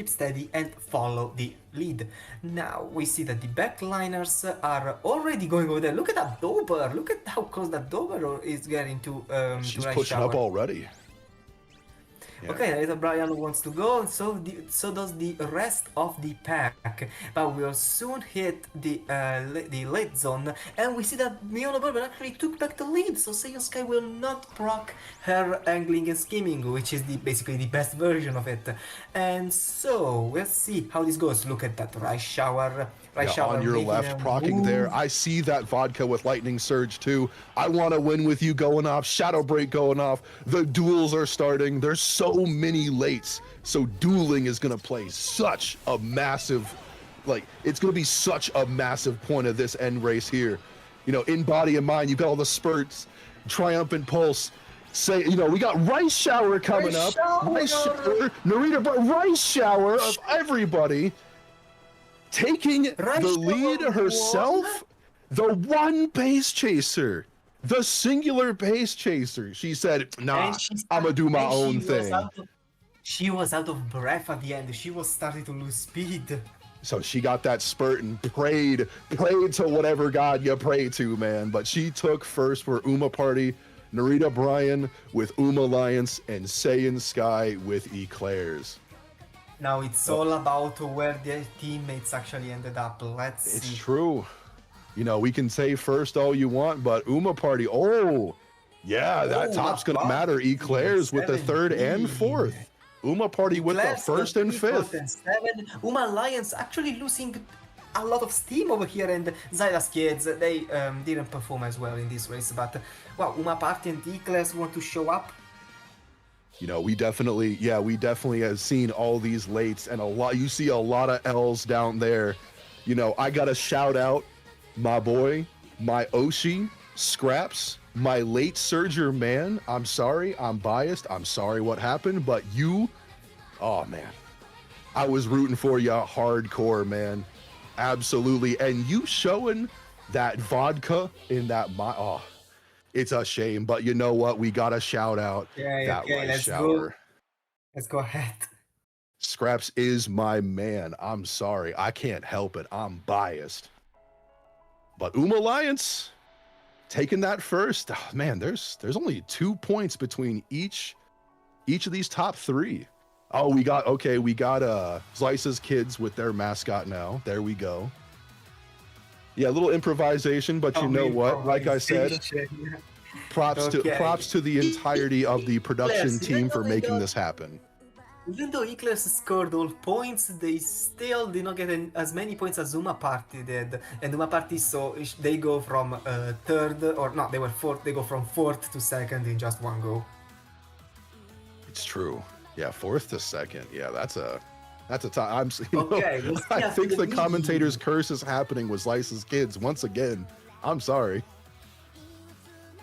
S2: steady and follow the lead. Now we see that the backliners are already going over there. Look at that Dober! Look at how close that Dober is getting to
S1: She's
S2: Rice
S1: pushing
S2: Shower.
S1: up already. Yeah.
S2: Okay, Little Brian wants to go, and so does the rest of the pack. But we'll soon hit the late zone, and we see that Mihono Bourbon actually took back the lead. So Saiyan Sky will not proc her angling and skimming, which is basically the best version of it. And so we'll see how this goes. Look at that Rice Shower.
S1: On your left, procking there. I see that Vodka with Lightning Surge too. I want to win with you going off. Shadow Break going off. The duels are starting. There's so many lates. So dueling is going to play such a massive like it's going to be such a massive point of this end race here. You know, in body and mind, you got all the spurts, triumphant pulse. Say, you know, we got Rice Shower coming up. Rice Shower, Narita, but Rice Shower of everybody taking the lead herself. The one base chaser, the singular base chaser. She said, nah, I'm going to do my own thing.
S2: She was out of breath at the end. She was starting to lose speed.
S1: So she got that spurt and prayed to whatever god you pray to, man. But she took first for Uma Party, Narita Bryan with Uma Alliance, and Saiyan Sky with Eclairs.
S2: Now it's all about where their teammates actually ended up. Let's see.
S1: It's true. You know, we can say first all you want, but Uma Party, that top's going to matter. Eclairs with the third and fourth. Uma Party with the first and fifth.
S2: Uma Alliance actually losing a lot of steam over here, and Zyda's kids, they didn't perform as well in this race, but well, Uma Party and Eclairs want to show up.
S1: You know, we definitely have seen all these lates, and you see a lot of L's down there. You know, I got to shout out my boy, my Oshi, Scraps, my late Surger man. I'm sorry, I'm biased. I'm sorry what happened, but oh man, I was rooting for you hardcore, man. Absolutely. And you showing that vodka in that, it's a shame, but you know what? We got to shout out that Rice Shower.
S2: Let's go ahead.
S1: Scraps is my man. I'm sorry. I can't help it. I'm biased. But Uma Alliance taking that first. Oh, man, there's only 2 points between each of these top three. Oh, we got Slice's kids with their mascot now. There we go. Yeah, a little improvisation, but you know what? Like I said, props to the entirety of the production team for making this happen.
S2: Even though Eclairs scored all points, they still did not get as many points as Uma Party did. And Uma Party, so they go from third, or no, they were fourth. They go from fourth to second in just one go.
S1: It's true. Yeah, fourth to second. Yeah, that's a time.
S2: Okay,
S1: I think the commentator's curse is happening with Slice's kids once again. I'm sorry.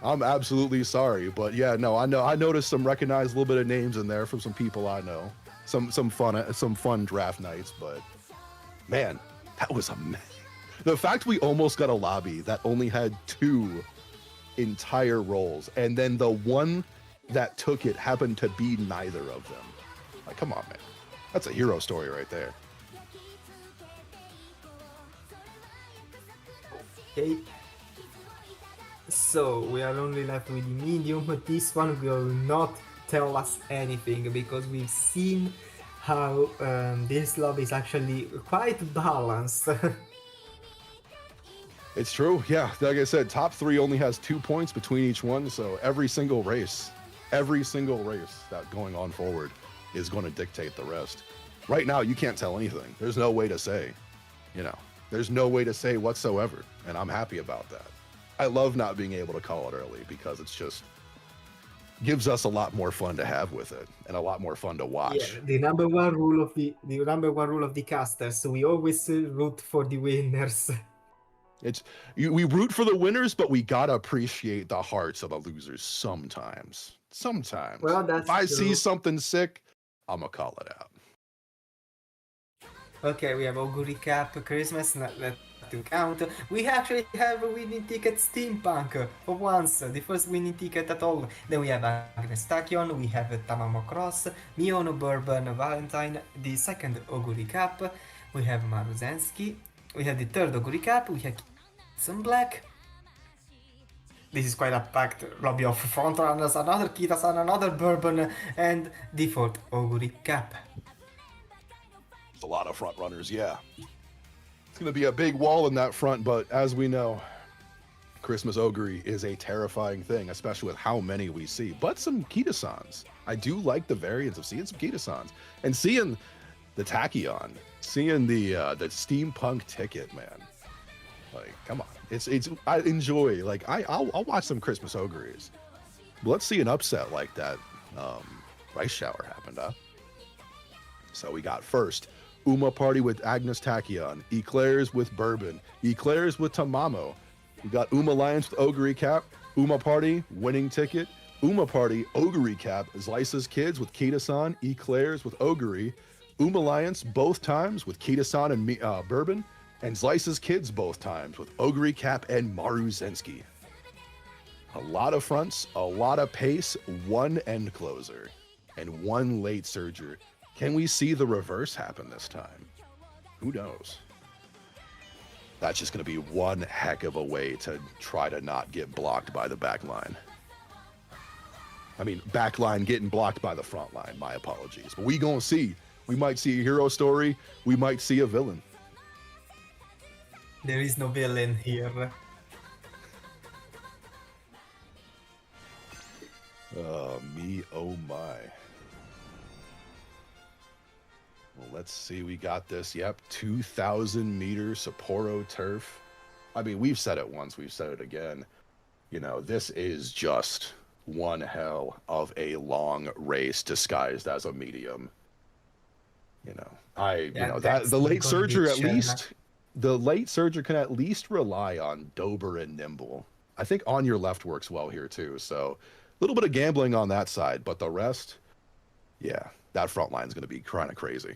S1: I'm absolutely sorry, but yeah, no, I noticed some recognized little bit of names in there from some people I know. Some fun draft nights, but man, that was the fact we almost got a lobby that only had 2 entire roles, and then the one that took it happened to be neither of them. Like, come on, man. That's a hero story right there.
S2: Okay. So we are only left with the medium. This one will not tell us anything because we've seen how this lobby is actually quite balanced.
S1: It's true. Yeah, like I said, top 3 only has 2 points between each one. So every single race that going on forward is going to dictate the rest. Right now, you can't tell anything. There's no way to say, there's no way to say whatsoever. And I'm happy about that. I love not being able to call it early because it's just gives us a lot more fun to have with it and a lot more fun to watch.
S2: Yeah, the number one rule of the casters. So we always root for the winners.
S1: We root for the winners, but we gotta appreciate the hearts of the losers sometimes.
S2: Well, that's
S1: if I
S2: true.
S1: see something sick, I'm gonna call it out.
S2: Okay, we have Oguri Cap Christmas. Let's count. We actually have a winning ticket Steampunk for once, the first winning ticket at all. Then we have Agnes Tachyon, we have Tamamo Cross, Mion Bourbon Valentine, the second Oguri Cap, we have Maruzensky, we have the third Oguri Cap, we have some Black. This is quite a packed lobby of frontrunners, another Kitasan, another Bourbon, and the fourth Oguri Cap.
S1: It's a lot of front runners, yeah. It's going to be a big wall in that front, but as we know, Christmas Ogre is a terrifying thing, especially with how many we see. But some Kitasans. I do like the variants of seeing some Kitasans. And seeing the Tachyon, seeing the steampunk ticket, man. Like, come on. I enjoy, like, I'll watch some Christmas Ogres. But let's see an upset like that Rice Shower happened, huh? So we got first Uma Party with Agnes Tachyon, Eclairs with Bourbon, Eclairs with Tamamo. We got Uma Alliance with Ogre Cap, Uma Party winning ticket, Uma Party Ogre Cap, Slice's Kids with Kita-san, Eclairs with Ogre, Uma Alliance both times with Kita-san and Bourbon, and Slice's Kids both times with Ogre Cap and Maru Zensky. A lot of fronts, a lot of pace, one end closer, and one late surger. Can we see the reverse happen this time? Who knows? That's just going to be one heck of a way to try to not get blocked by the back line. I mean, back line getting blocked by the front line. My apologies. But we going to see. We might see a hero story. We might see a villain.
S2: There is no villain here.
S1: Me, oh my. Well, let's see. We got this. Yep, 2,000 meter Sapporo turf. I mean, we've said it once. We've said it again. You know, this is just one hell of a long race disguised as a medium. You know, that the late surger at least. The late surger can at least rely on Dober and Nimble. I think On Your Left works well here too. So a little bit of gambling on that side, but the rest, yeah, that front line is going to be kind of crazy.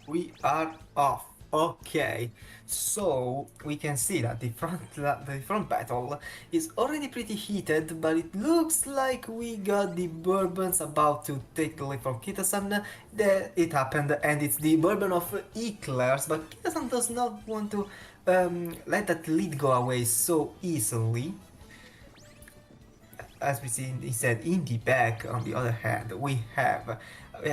S2: We are off. Okay, so we can see that the front battle is already pretty heated, but it looks like we got the Bourbons about to take the lead from Kita-san. There it happened, and it's the Bourbon of Eclairs, but Kita-san does not want to let that lead go away so easily. As we see, he said in the back. On the other hand, we have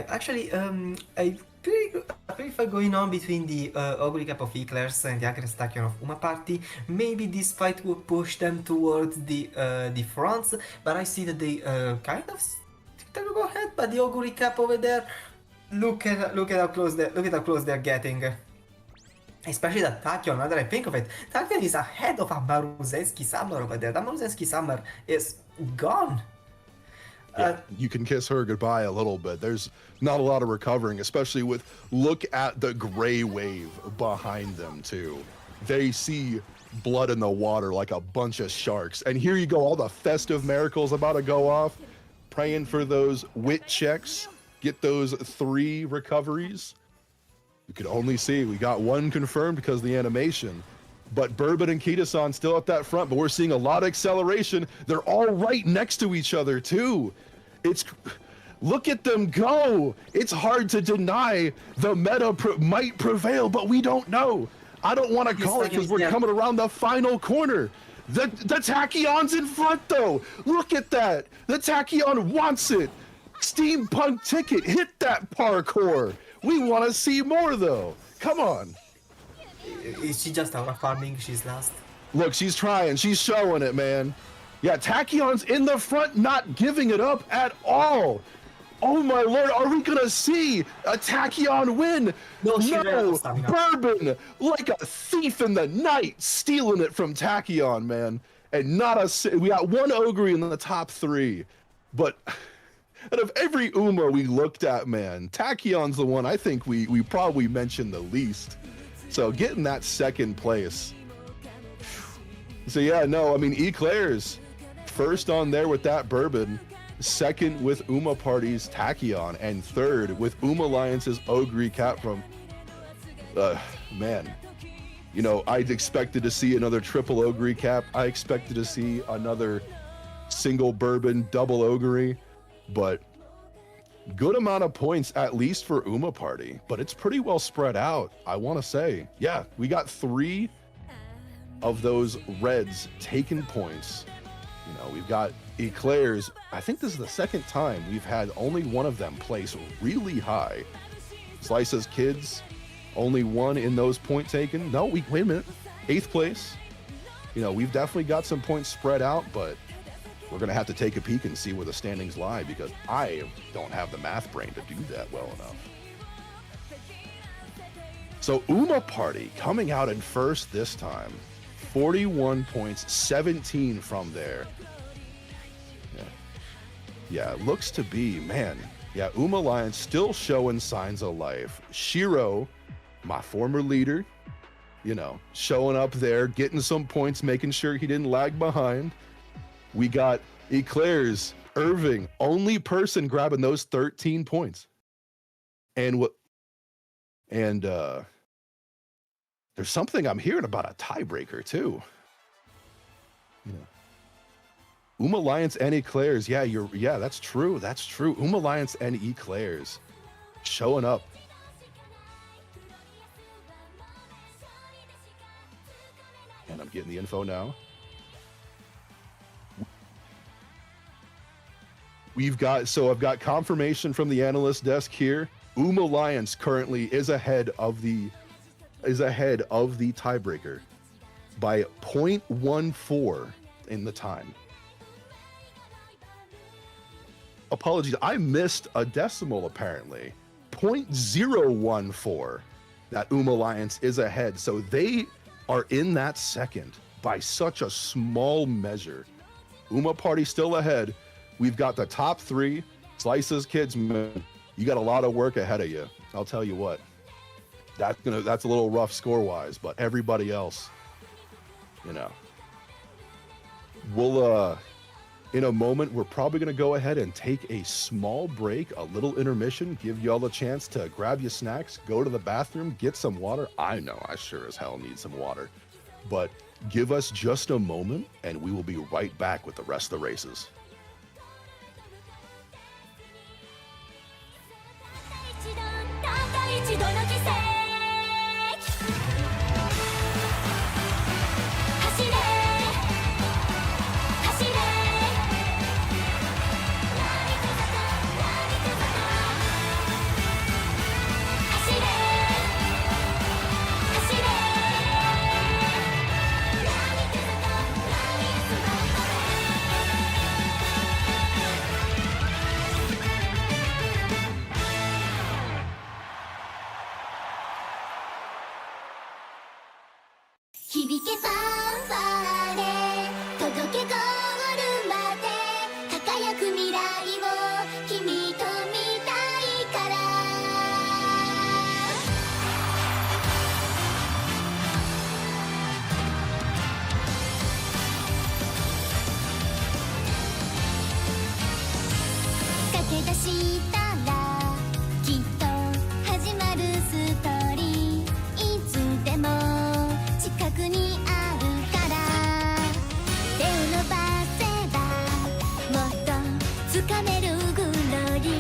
S2: actually a pretty fight going on between the Ogre Cap of Eclairs and the Agnes Tachyon of Uma Party. Maybe this fight will push them towards the fronts, but I see that they kind of go ahead. But the Ogre Cap over there, look at how close they're getting. Especially that Tachyon, now that I think of it, Tachyon is ahead of a Maruzensky Summer over there. That Maruzensky Summer is gone.
S1: Yeah, you can kiss her goodbye a little bit. There's not a lot of recovering, especially with, look at the gray wave behind them too. They see blood in the water like a bunch of sharks. And here you go, all the festive miracles about to go off. Praying for those wit checks, get those 3 recoveries. You could only see, we got 1 confirmed because of the animation. But Bourbon and Kita-san still at that front, but we're seeing a lot of acceleration. They're all right next to each other too. Look at them go. It's hard to deny the meta might prevail, but we don't know. I don't want to call it because we're coming around the final corner. The Tachyon's in front though. Look at that. The Tachyon wants it. Steampunk ticket, hit that parkour. We want to see more though. Come on.
S2: Is she just out of farming? She's lost.
S1: Look, she's trying. She's showing it, man. Yeah, Tachyon's in the front, not giving it up at all. Oh my lord, are we gonna see a Tachyon win? No, Bourbon, like a thief in the night, stealing it from Tachyon, man. And we got 1 Ogre in the top 3. But out of every Uma we looked at, man, Tachyon's the one I think we probably mentioned the least. So getting that 2nd place. So yeah, no, I mean, Eclairs, first on there with that Bourbon, 2nd with Uma Party's Tachyon, and 3rd with Uma Alliance's Ogre Cap from, man, you know, I expected to see another triple Ogre Cap. I expected to see another single Bourbon, double Ogre, but good amount of points, at least for Uma Party, but it's pretty well spread out, I want to say. Yeah, we got 3 of those reds taking points. You know, we've got Eclairs. I think this is the 2nd time we've had only one of them place really high. Slice's Kids, only 1 in those point taken. No, wait a minute. 8th place. You know, we've definitely got some points spread out, but we're going to have to take a peek and see where the standings lie, because I don't have the math brain to do that well enough. So Uma Party coming out in first this time. 41 points, 17 from there. Yeah, it looks to be, man. Yeah, Umamusume still showing signs of life. Shiro, my former leader, you know, showing up there, getting some points, making sure he didn't lag behind. We got Eclairs, Irving, only person grabbing those 13 points. And there's something I'm hearing about a tiebreaker too. Yeah. Umamusume and Eclairs, yeah, that's true. That's true. Umamusume and Eclairs showing up. And I'm getting the info now. I've got confirmation from the analyst desk here. Umamusume currently is ahead of the tiebreaker by 0.14 in the time. Apologies, I missed a decimal apparently. 0.014 that Umamusume is ahead. So they are in that second by such a small measure. Uma Party still ahead. We've got the top three. Slices, kids, man, you got a lot of work ahead of you. I'll tell you what. That's a little rough score-wise, but everybody else, you know. We'll in a moment, we're probably going to go ahead and take a small break, a little intermission, give you all a chance to grab your snacks, go to the bathroom, get some water. I know I sure as hell need some water, but give us just a moment and we will be right back with the rest of the races.
S4: たった一度の奇跡走れ走れ走れ走れ 響けファンファーレ届けゴールまで輝く未来を君と見たいから駆け出したらきっと始まるストーリーいつでも近くにあるから手を伸ばせばもっと掴めるグローリー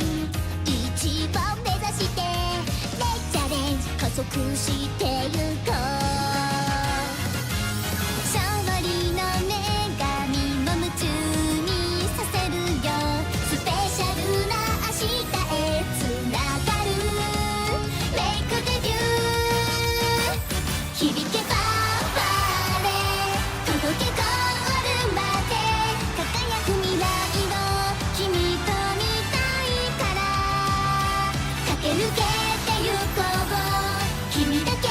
S4: 一番目指してチャレンジ加速してゆこう勝利の女神も夢中にさせるよスペシャルな明日へつながるメイクデビュー響けば届けゴールまで輝く未来を君と見たいから駆け抜けてゆこう君だけ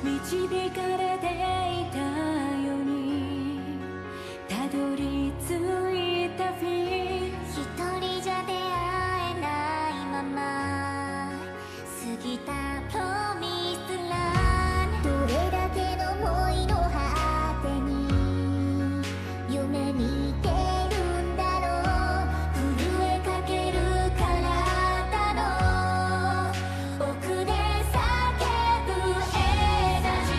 S4: 導かれていたようにたどり着いたフィー一人じゃ出会えないまま過ぎたプロミスランどれだけの想いの果てに夢見てるんだろう震えかける体の奥で叫ぶエナジ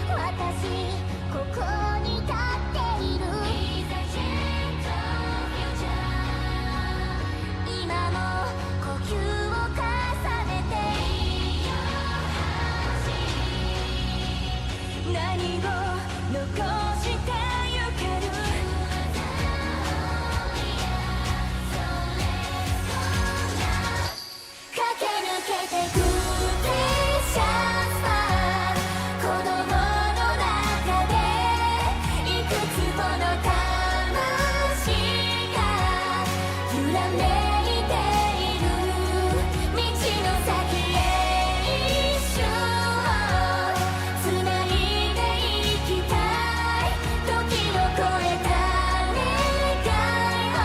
S4: ー私ここに立っている今も呼吸を重ねて何を残してゆける駆け抜けてくプレッシャーは子供の中でいくつもの魂が揺らめいている道の先へ一瞬をつないでいきたい時を超えた願いを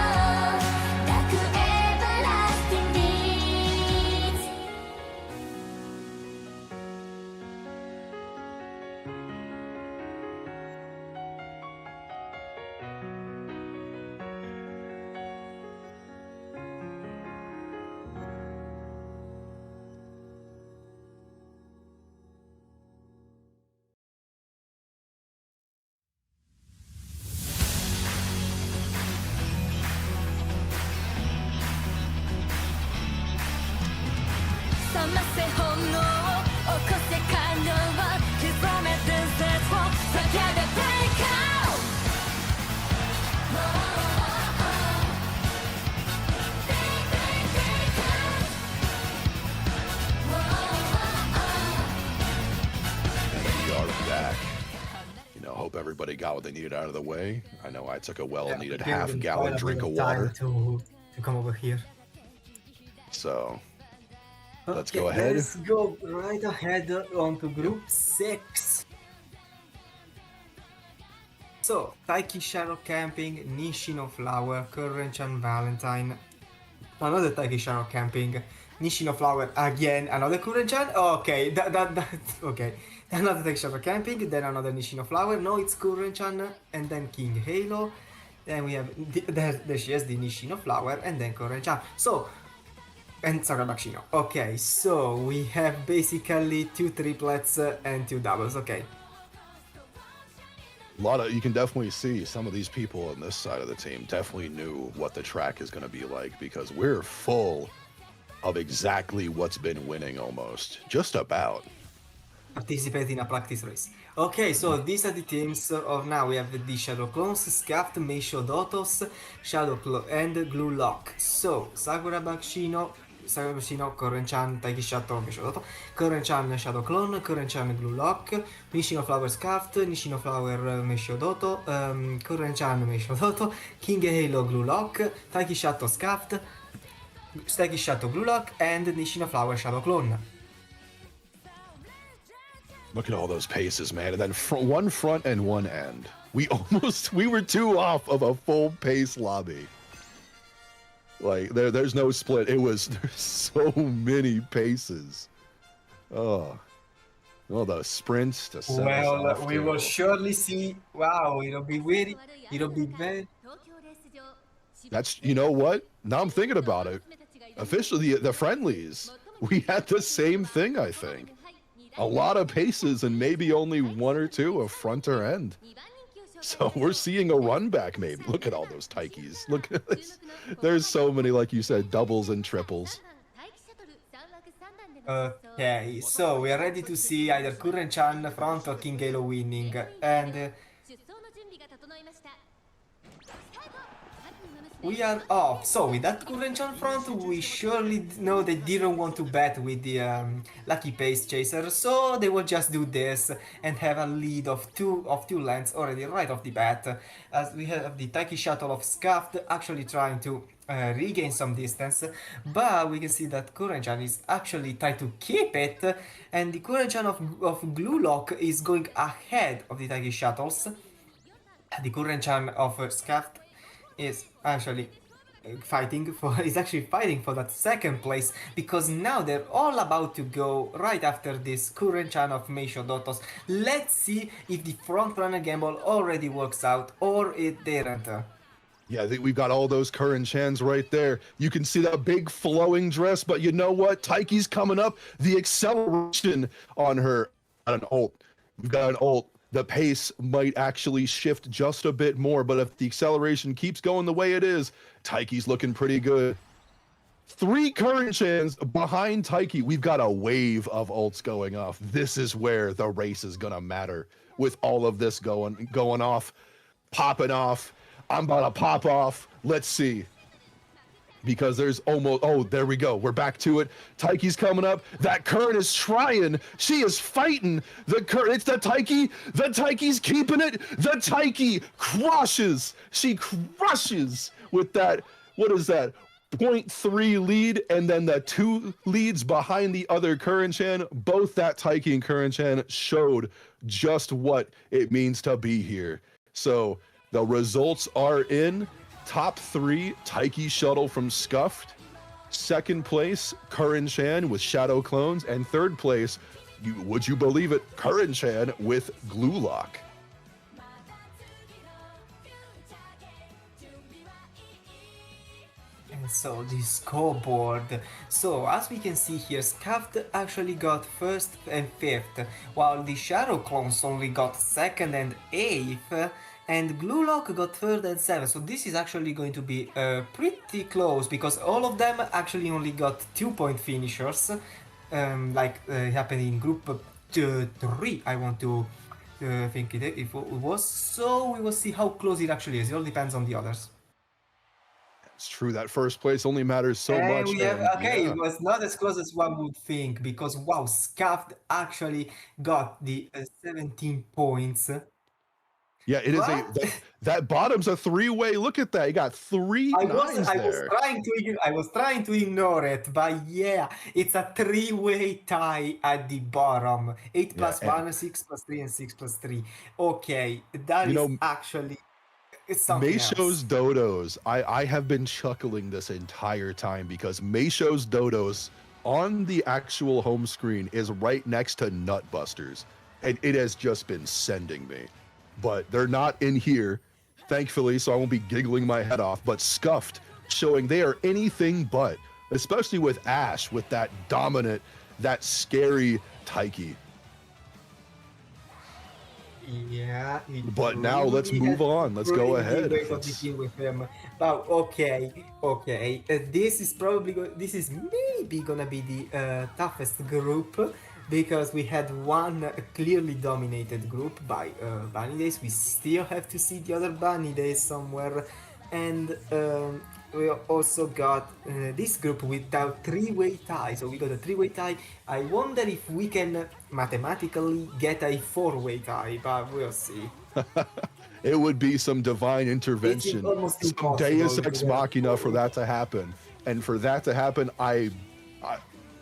S4: 抱くエバーラスティングビーツ覚ませ本能を起こせ感動を刻め伝説を叫べブレイクアウト
S1: And we are back. Hope everybody got what they needed out of the way. I know I took a well-needed
S2: Yeah,
S1: half
S2: given
S1: gallon
S2: quite a
S1: drink
S2: bit
S1: of
S2: time
S1: water.
S2: to come over here.
S1: So let's
S2: Okay,
S1: go ahead.
S2: Let's go right ahead on to Group 6. So, Taiki Shadow Camping, Nishino Flower, Currenchan Valentine, another Taiki Shadow Camping, Nishino Flower again, another Currenchan. Okay, okay. Another Taiki Shadow Camping, then another Nishino Flower. No, it's Currenchan, and then King Halo. Then we have there she has the Nishino Flower, and then Currenchan. So. And Sagamashino. Okay, so we have basically 2 triplets and 2 doubles. Okay.
S1: You can definitely see some of these people on this side of the team definitely knew what the track is going to be like because we're full of exactly what's been winning almost. Just about.
S2: Participate in a practice race. Okay, so these are the teams of now. We have the Shadow Clones, Scaft, Meisho Dotos, and Glue Lock. So, Sakura Bakshino, Currenchan, Taiki Shadow, Meisho Doto, Currenchan, Shadow Clone, Currenchan, Glue Lock, Nishino Flower Scaft, Nishino Flower, Meisho Doto, Currenchan, Meisho Doto, King Halo, Glue Lock, Taiki Shadow Scaft, Taiki Shadow, Glue Lock, and Nishino Flower, Shadow Clone.
S1: Look at all those paces, man. And then one front and one end. We were 2 off of a full pace lobby. Like, there's no split. There's so many paces. Oh, the sprints to set us
S2: Well,
S1: off
S2: we
S1: to-
S2: will surely see. Wow, it'll be very.
S1: That's, you know what? Now I'm thinking about it. Officially, the friendlies, we had the same thing, I think. A lot of paces and maybe only 1 or 2 of front or end. So we're seeing a run back maybe. Look at all those Taikis. Look at this. There's so many, like you said, doubles and triples.
S2: Okay, so we are ready to see either Currenchan front or King Halo winning. And We are off. So with that Kurenchan front, we surely know they didn't want to bet with the Lucky Pace Chaser, so they will just do this and have a lead of two lengths already right off the bat. As we have the Taiki Shuttle of Scuffed actually trying to regain some distance, but we can see that Kurenchan is actually trying to keep it, and the Kurenchan of Glue Lock is going ahead of the Taiki Shuttles. The Kurenchan of Scuffed is actually fighting for that second place, because now they're all about to go right after this Kurenchan of Meisho Dotos. Let's see if the front runner gamble already works out or it didn't.
S1: Yeah, I think we've got all those Kurenchans right there. You can see that big flowing dress, but you know what? Taiki's coming up. The acceleration on her, got an ult. We've got an ult. The pace might actually shift just a bit more, but if the acceleration keeps going the way it is, Taiki's looking pretty good. 3 Kurenchans behind Taiki. We've got a wave of ults going off. This is where the race is gonna matter. With all of this going off, popping off. I'm about to pop off. Let's see. Because there's almost, oh, there we go. We're back to it. Taiki's coming up. That Current is trying. She is fighting. The Current, it's the Taiki. The Taiki's keeping it. The Taiki crushes. She crushes with that, what is that? 0.3 lead, and then the 2 leads behind the other Kurenchan. Both that Taiki and Kurenchan showed just what it means to be here. So the results are in. Top 3, Taiki Shuttle from Scuffed. Second place, Kurenchan with Shadow Clones. And third place, would you believe it, Kurenchan with Glue Lock.
S2: And so the scoreboard. So as we can see here, Scuffed actually got 1st and 5th, while the Shadow Clones only got 2nd and 8th. And Glue Lock got 3rd and 7th, so this is actually going to be pretty close, because all of them actually only got 2-point finishers, like happened in group 3, I want to think it was, so we will see how close it actually is. It all depends on the others.
S1: It's true, that first place only matters so much.
S2: It was not as close as one would think, because wow, Scuffed actually got the 17 points.
S1: Yeah, it is that bottom's a 3-way. Look at that. You got 3 nines there.
S2: I was trying to ignore it, but yeah, it's a 3-way tie at the bottom. 8 plus 1, 6 plus 3, and 6 plus 3. Okay, that is actually something
S1: Meisho's
S2: else.
S1: Dodos. I have been chuckling this entire time, because Meisho's Dodos on the actual home screen is right next to Nutbusters, and it has just been sending me. But they're not in here, thankfully, so I won't be giggling my head off. But Scuffed, showing they are anything but, especially with Ash, with that dominant, that scary Taiki.
S2: Yeah.
S1: But now let's move on. Let's go ahead.
S2: With him. But okay. This is maybe gonna be the toughest group, because we had one clearly dominated group by Bunny Days. We still have to see the other Bunny Days somewhere, and we also got this group without 3-way tie. So we got a 3-way tie. I wonder if we can mathematically get a 4-way tie, but we'll see.
S1: It would be some divine intervention, some Deus Ex Machina for that to happen. And for that to happen, I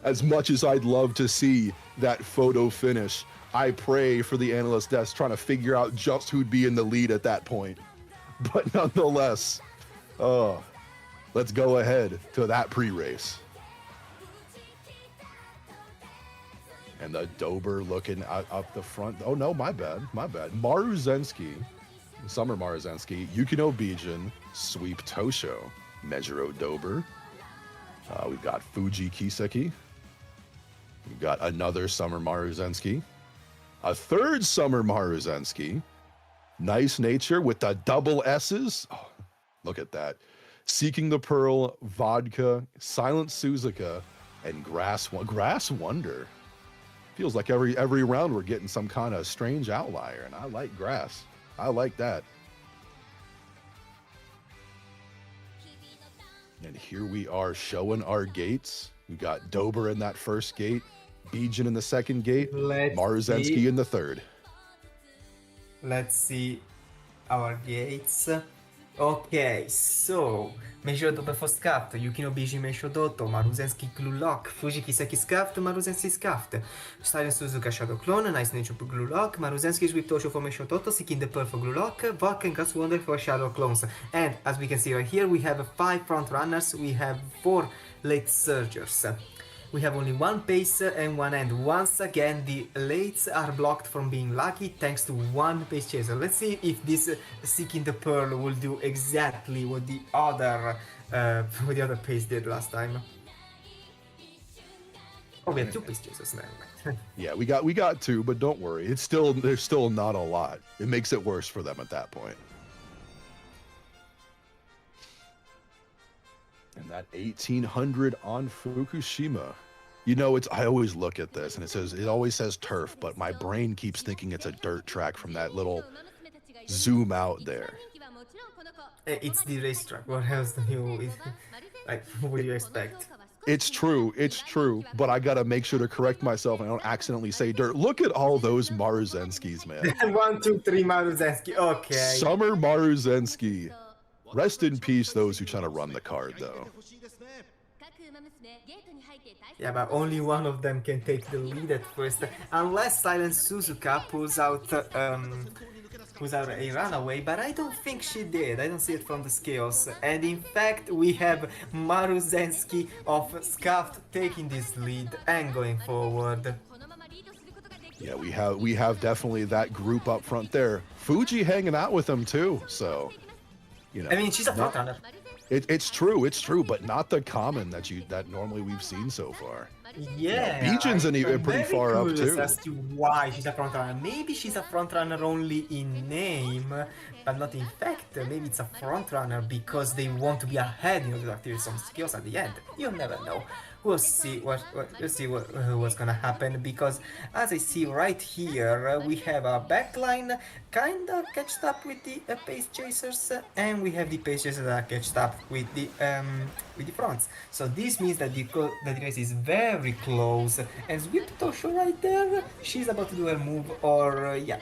S1: as much as I'd love to see that photo finish, I pray for the analyst desk trying to figure out just who'd be in the lead at that point. But nonetheless, let's go ahead to that pre-race. And the Dober looking up the front. Oh no, my bad. Maruzensky, Summer Maruzensky, Yukino Bijin, Sweep Tosho, Mejiro Dober. We've got Fuji Kiseki. We've got another Summer Maruzensky. A third Summer Maruzensky. Nice Nature with the double S's. Oh, look at that. Seeking the Pearl, Vodka, Silent Suzuka, and Grass Wonder. Feels like every round we're getting some kind of strange outlier, and I like Grass. I like that. And here we are showing our gates. We got Dober in that first gate, Bijan in the second gate,
S2: Let's
S1: Maruzensky
S2: see.
S1: in the third.
S2: Let's see our gates. Okay, so Meishodoto for Scaft, Yukino Biji Meishodoto, Maruzensky Glue Lock, Fuji Kiseki Scaft, Maruzensky Scaft, Silent Suzuka Shadow Clone, Nice Nature for Glue Lock, Maruzensky Swift Osho for Meishodoto, Seeking the Pearl for Glue Lock, Vulcan Gas Wonder for Shadow Clones. And as we can see right here, we have 5 front runners, we have 4 late surgers. We have only one pace and one end. Once again, the lates are blocked from being lucky thanks to one pace chaser. Let's see if this Seeking the Pearl will do exactly what the other pace did last time. Oh, we have 2 pace chasers now.
S1: Yeah, we got 2, but don't worry. There's still not a lot. It makes it worse for them at that point. And that 1800 on Fukushima. You know, I always look at this and it always says turf, but my brain keeps thinking it's a dirt track from that little zoom out there.
S2: It's the racetrack. What else do you what do you expect?
S1: It's true, but I gotta make sure to correct myself and I don't accidentally say dirt. Look at all those Maruzenskis, man.
S2: 1, 2, 3 Maruzensky. Okay.
S1: Summer Maruzensky. Rest in peace, those who try to run the card, though.
S2: Yeah, but only one of them can take the lead at first, unless Silent Suzuka pulls out a runaway, but I don't think she did. I don't see it from the scales. And in fact, we have Maruzensky of Scaft taking this lead and going forward.
S1: Yeah, we have definitely that group up front there. Fuji hanging out with them too, so you know.
S2: I mean, she's a front runner.
S1: It's true, but not the common that normally we've seen so far.
S2: Yeah,
S1: Bijan's pretty far up too.
S2: As to why she's a front runner. Maybe she's a front runner only in name, but not in fact. Maybe it's a front runner because they want to be ahead in order to activate some skills at the end. You'll never know. We'll see what's gonna happen, because as I see right here, we have a backline kind of catched up with the pace chasers, and we have the pace chasers that are catched up with the fronts. So this means that the race is very close. And Swift Tosho right there, she's about to do her move, or yeah.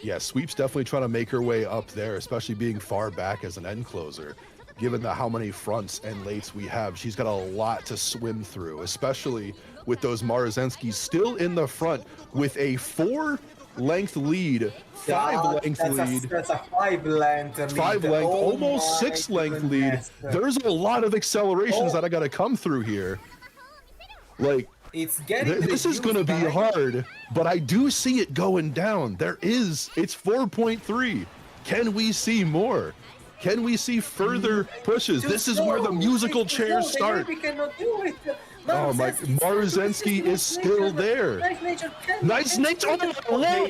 S1: Yeah, Sweep's definitely trying to make her way up there, especially being far back as an end closer. Given how many fronts and lates we have, she's got a lot to swim through, especially with those Maruzensky still in the front with a 4-length lead, 5-length lead.
S2: That's a 5-length lead.
S1: 5-length,
S2: oh
S1: almost 6-length lead. There's a lot of accelerations that I got to come through here. Like,
S2: it's getting
S1: this is going to be hard, but I do see it going down. It's 4.3. Can we see more? Can we see further pushes? This is where the musical chairs start.
S2: We cannot do it.
S1: Oh my, Maruzensky is still there. Nice nature, oh my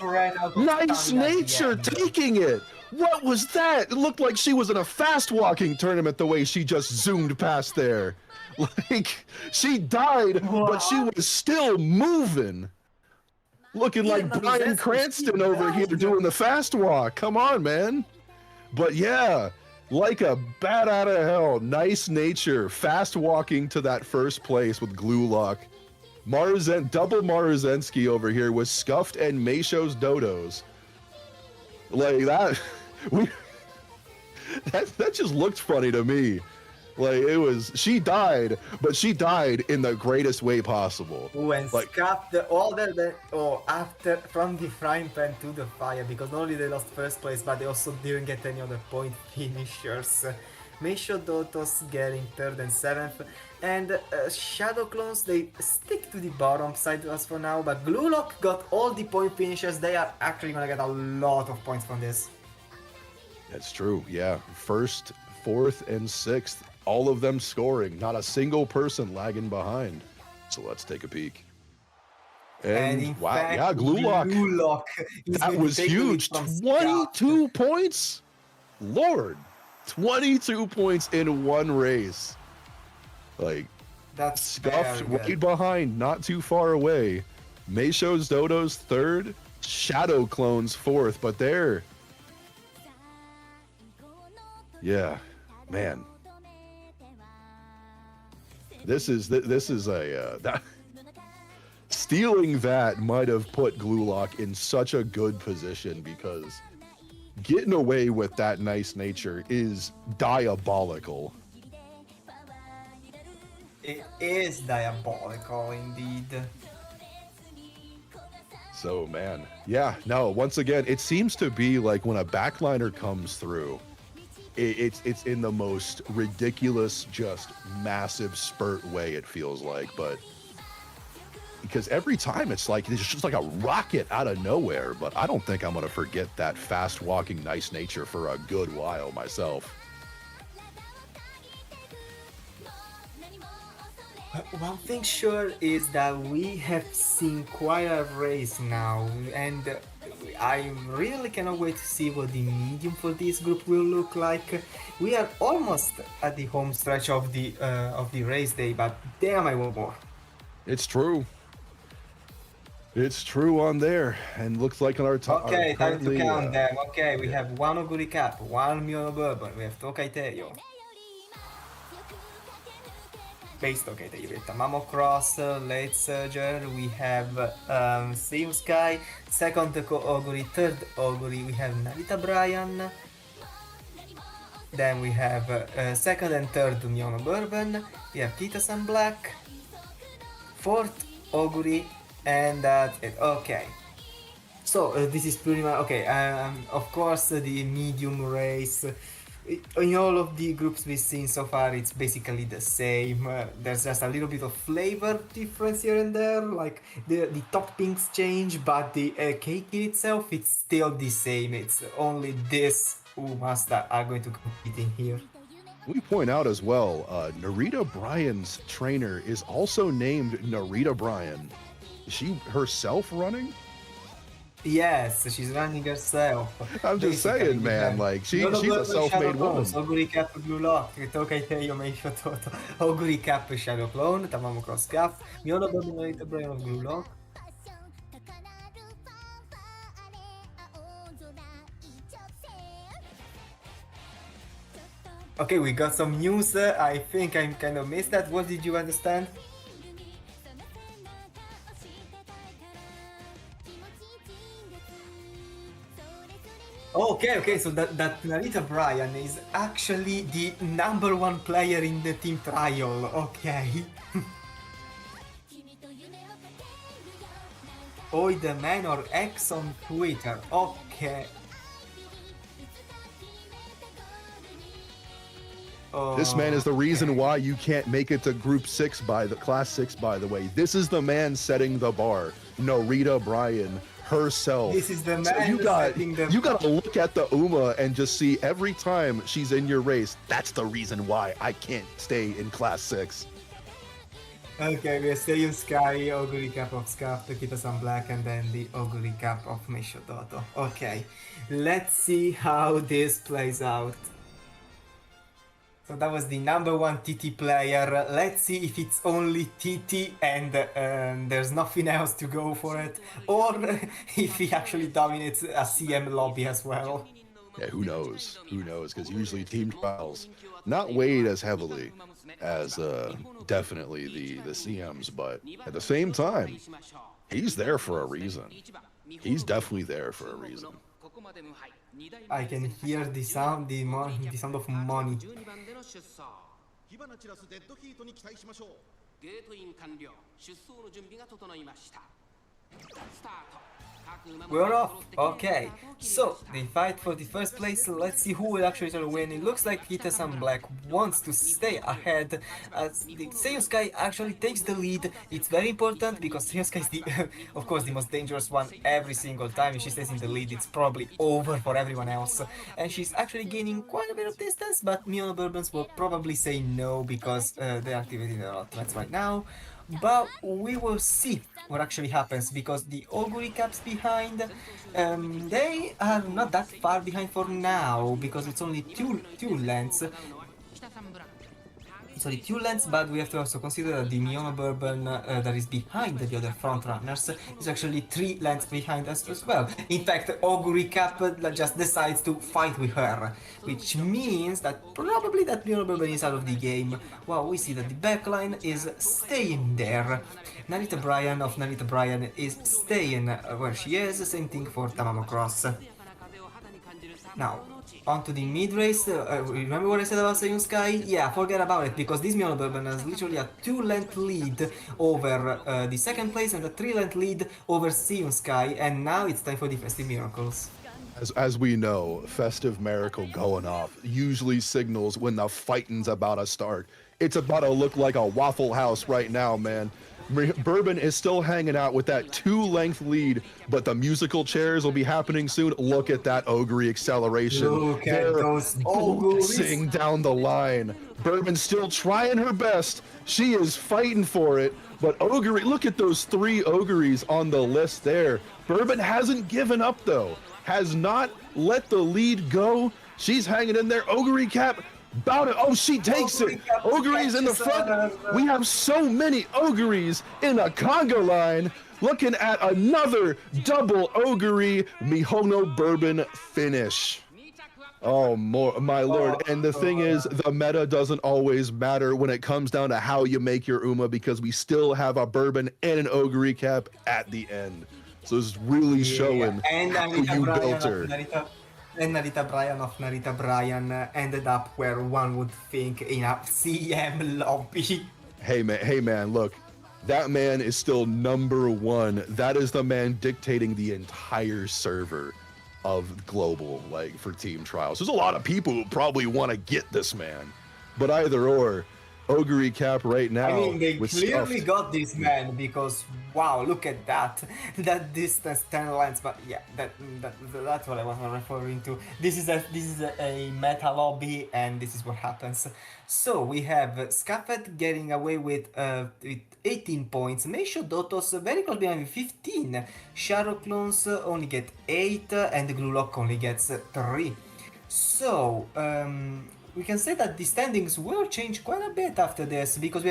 S1: lord. Nice nature taking it. What was that? It looked like she was in a fast walking tournament the way she just zoomed past there. Like, she died, but she was still moving. Looking like Bryan Cranston over here doing the fast walk. Come on, man. But yeah, like a bat out of hell, nice nature, fast walking to that first place with glue lock. Double Maruzensky over here with Scuffed and Meisho's Dodos. Like that, that just looked funny to me. Like she died, but she died in the greatest way possible.
S2: When Scuffed after from the frying pan to the fire, because not only they lost first place, but they also didn't get any other point finishers. Meisho Dotos getting 3rd and 7th, and Shadow Clones, they stick to the bottom side as for now, but Glue Lock got all the point finishers. They are actually gonna get a lot of points from this.
S1: That's true, yeah. 1st, 4th, and 6th. All of them scoring, not a single person lagging behind. So let's take a peek. And wow, fact, yeah, Glue Lock. That was huge. 22 points? Lord, 22 points in one race. Like,
S2: that's
S1: Scuffed right behind, not too far away. Meisho's Dodo's 3rd, Shadow Clones 4th, but there. Yeah, man. This is a that, stealing that might have put Glulock in such a good position, because getting away with that nice nature is diabolical.
S2: It is diabolical indeed.
S1: So man, yeah, no, once again, it seems to be like when a backliner comes through, it's in the most ridiculous, just massive spurt way, it feels like. But because every time it's just like a rocket out of nowhere. But I don't think I'm gonna forget that fast walking nice nature for a good while myself.
S2: One thing sure is that we have seen quite a race now, and I really cannot wait to see what the medium for this group will look like. We are almost at the home stretch of the race day, but damn, I want more.
S1: It's true. It's true on there, and looks like on our top.
S2: Okay, time to count them. Okay, we have one Oguri Cap, one Miono Bourbon, we have Tokai Teio. Base Tokai Teio, we have Tamamo Cross, Late Surger, we have Seiyuu Sky, second Oguri, third Oguri, we have Narita Brian. Then we have second and third Miono Bourbon, we have Kita-san Black, fourth Oguri, and that's it. Okay, so this is pretty much okay. Of course, the medium race in all of the groups we've seen so far, it's basically the same. There's just a little bit of flavor difference here and there, like the toppings change, but the cake itself, it's still the same. It's only this Umas that are going to compete in here.
S1: We point out as well, Narita Bryan's trainer is also named Narita Bryan. Is she herself running?
S2: Yes, she's running herself.
S1: I'm just saying, man, like she's a self-made woman.
S2: Oguri Cap Blue Lock, Tokai Teio Meisho Toto, Oguri Cap Shadow Clone, Tamamo Cross Cap, Miono Dominator Brain of Blue Lock. Okay, we got some news. I think I kind of missed that. What did you understand? Okay, so that Narita Bryan is actually the #1 player in the team trial, okay. Oi the man or X on Twitter, okay.
S1: This man is the reason why you can't make it to Group 6 Class 6, by the way. This is the man setting the bar. Narita Bryan herself.
S2: This is the man
S1: so
S2: setting the
S1: you gotta look at the Uma and just see every time she's in your race, that's the reason why I can't stay in Class 6.
S2: Okay, we have Seiyuu Sky, Oguri Cap of Scarf, Kita-san Black, and then the Oguri Cap of Meisho Toto. Okay, let's see how this plays out. So that was the #1 TT player. Let's see if it's only TT and there's nothing else to go for it, or if he actually dominates a CM lobby as well.
S1: Yeah, who knows? Who knows? Because usually team trials not weighed as heavily as definitely the CMs, but at the same time, he's there for a reason. He's definitely there for a reason.
S2: I can hear the sound, the sound of money. We're off. Okay, so the fight for the first place. Let's see who will actually win. It looks like Kita-san Black wants to stay ahead as the Seiyuu Sky actually takes the lead. It's very important because Seiyuu Sky is the, of course, the most dangerous one every single time. If she stays in the lead, it's probably over for everyone else. And she's actually gaining quite a bit of distance, but Miono Bourbons will probably say no because they're activating their ultimates right now. But we will see what actually happens because the Oguri Caps behind, they are not that far behind for now because it's only two lengths. sorry, 2 lengths, but we have to also consider that the Miyono Bourbon that is behind the other front runners is actually 3 lengths behind us as well. In fact, Oguri Cap just decides to fight with her, which means that probably that Miyono Bourbon is out of the game. Wow, we see that the backline is staying there. Narita Bryan of Narita Bryan is staying where she is, same thing for Tamamo Cross. Now, onto the mid-race, remember what I said about Seiyun Sky? Yeah, forget about it, because this Miyono Bourbon has literally a 2-length lead over the second place and a 3-length lead over Seiyun Sky, and now it's time for the Festive Miracles.
S1: As we know, Festive Miracle going off usually signals when the fighting's about to start. It's about to look like a Waffle House right now, man. Bourbon is still hanging out with that 2-length lead, but the musical chairs will be happening soon. Look at that Ogre acceleration.
S2: Look at those Ogres
S1: sing down the line. Bourbon's still trying her best. She is fighting for it, but Ogre, look at those 3 Ogres on the list there. Bourbon hasn't given up though, has not let the lead go. She's hanging in there. Ogre Cap about it. Oh, she takes it. Ogres in the front. We have so many Ogres in a conga line. Looking at another double Ogre Mihono Bourbon finish. Oh, my lord. And the thing is, the meta doesn't always matter when it comes down to how you make your Uma, because we still have a Bourbon and an Ogre Cap at the end. So it's really showing how you built her.
S2: And Narita Bryan of Narita Bryan ended up where one would think in a CM lobby.
S1: Hey man, look, that man is still #1. That is the man dictating the entire server of global, like, for team trials. There's a lot of people who probably want to get this man, but either or, Ogre Cap right now.
S2: I mean, they clearly
S1: stuffed.
S2: got this man, because wow, look at that distance, 10 lengths. But yeah, that's what I was referring to. This is a meta lobby, and this is what happens. So we have Scaffet getting away with 18 points. Meisho Dotos very close behind with 15. Shadow Clones only get 8, and the Glue Lock only gets 3. So we can say that the standings will change quite a bit after this, because we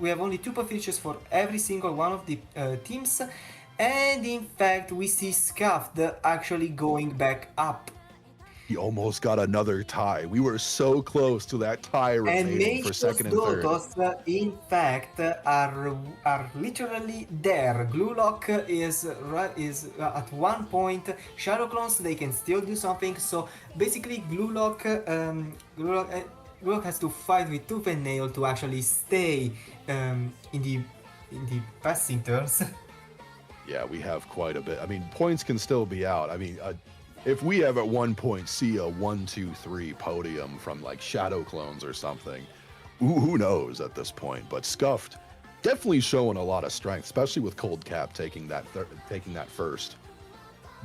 S2: have only 2 finishes for every single one of the teams, and in fact we see Scuffed actually going back up.
S1: He almost got another tie. We were so close to that tie remaining for second and third.
S2: Dotos, in fact, are literally there. Glue Lock is at one point. Shadow Clones, they can still do something. So basically, Glue Lock has to fight with tooth and nail to actually stay in the passing turns.
S1: Yeah, we have quite a bit. I mean, points can still be out. I mean, if we have at one point see a 1, 2, 3 podium from like Shadow Clones or something, who knows at this point? But Scuffed definitely showing a lot of strength, especially with Cold Cap taking that first.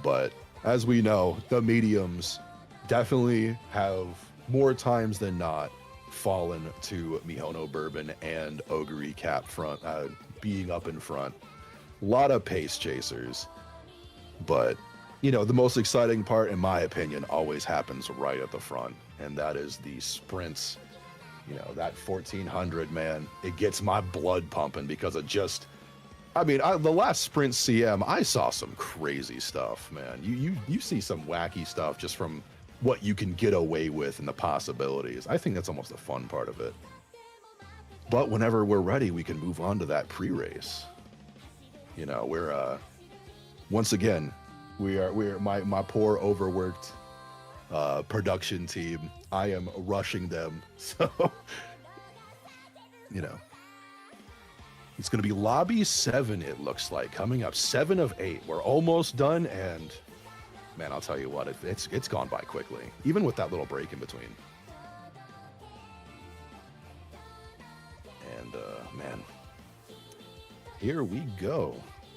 S1: But as we know, the mediums definitely have more times than not fallen to Mihono Bourbon and Ogre Cap front, being up in front. A lot of pace chasers, but you know, the most exciting part, in my opinion, always happens right at the front, and that is the sprints. You know, that 1400, man, it gets my blood pumping, because it just, I mean, the last sprint CM, I saw some crazy stuff, man. You see some wacky stuff just from what you can get away with and the possibilities. I think that's almost the fun part of it. But whenever we're ready, we can move on to that pre-race. You know, we're once again, we're my poor overworked production team. I am rushing them, so you know, it's gonna be lobby 7. It looks like coming up, 7 of 8. We're almost done, and man, I'll tell you what, it's gone by quickly, even with that little break in between. And man, here we go.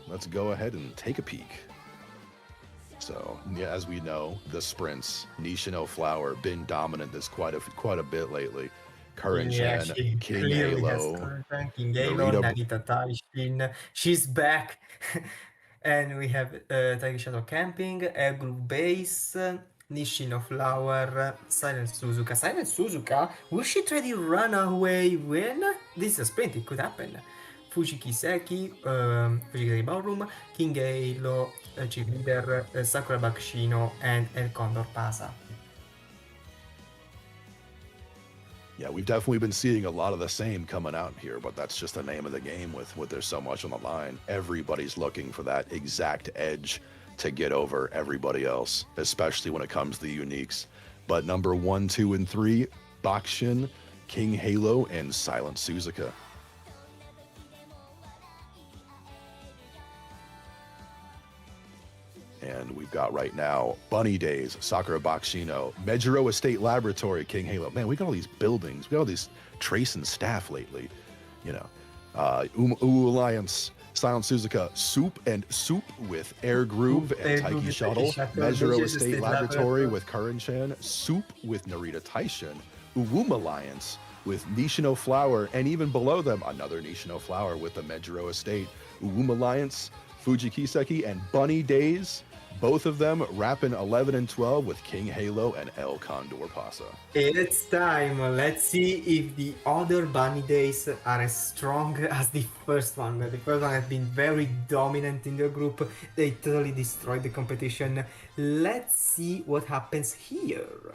S1: Let's go ahead and take a peek. So yeah, as we know, the sprints, Nishino Flower been dominant this quite a bit lately. Current
S2: Yeah,
S1: Gen,
S2: she
S1: King
S2: clearly has
S1: Halo,
S2: current King Halo,
S1: Narita-
S2: Narita Taishin, she's back. And we have Tiger Shadow Camping, Air Group Base, Nishino Flower, Silent Suzuka. Silent Suzuka, will she try to run away win? This is a sprint, it could happen. Fuji Kiseki, Fuji Ballroom, King Halo, Chief Leader, Sakura Bakshino, and El Condor Pasa.
S1: Yeah, we've definitely been seeing a lot of the same coming out here, but that's just the name of the game with there's so much on the line. Everybody's looking for that exact edge to get over everybody else, especially when it comes to the uniques. But number 1, 2, and 3, Bakshin, King Halo, and Silent Suzuka. And we've got right now Bunny Days, Sakura Bakshino, Mejiro Estate Laboratory, King Halo. Man, we got all these buildings. We got all these Tracen staff lately. You know, Alliance, Silent Suzuka, Soup and Soup with Air Groove and Taiki Shuttle, Mejiro Estate Laboratory with Curran-chan, Soup with Narita Taishin, Alliance with Nishino Flower, and even below them, another Nishino Flower with the Mejiro Estate, Alliance, Fuji Kiseki, and Bunny Days. Both of them wrapping 11 and 12 with King Halo and El Condor Pasa.
S2: It's time. Let's see if the other Bunny Days are as strong as the first one. The first one has been very dominant in the group. They totally destroyed the competition. Let's see what happens here.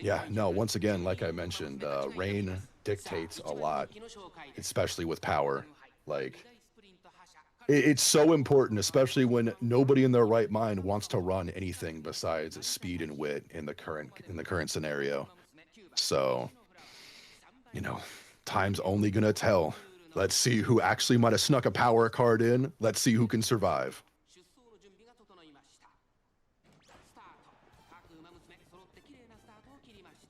S1: Yeah, no, once again, like I mentioned, rain dictates a lot, especially with power. Like, it's so important, especially when nobody in their right mind wants to run anything besides speed and wit in the current scenario. So, you know, time's only gonna tell. Let's see who actually might have snuck a power card in. Let's see who can survive.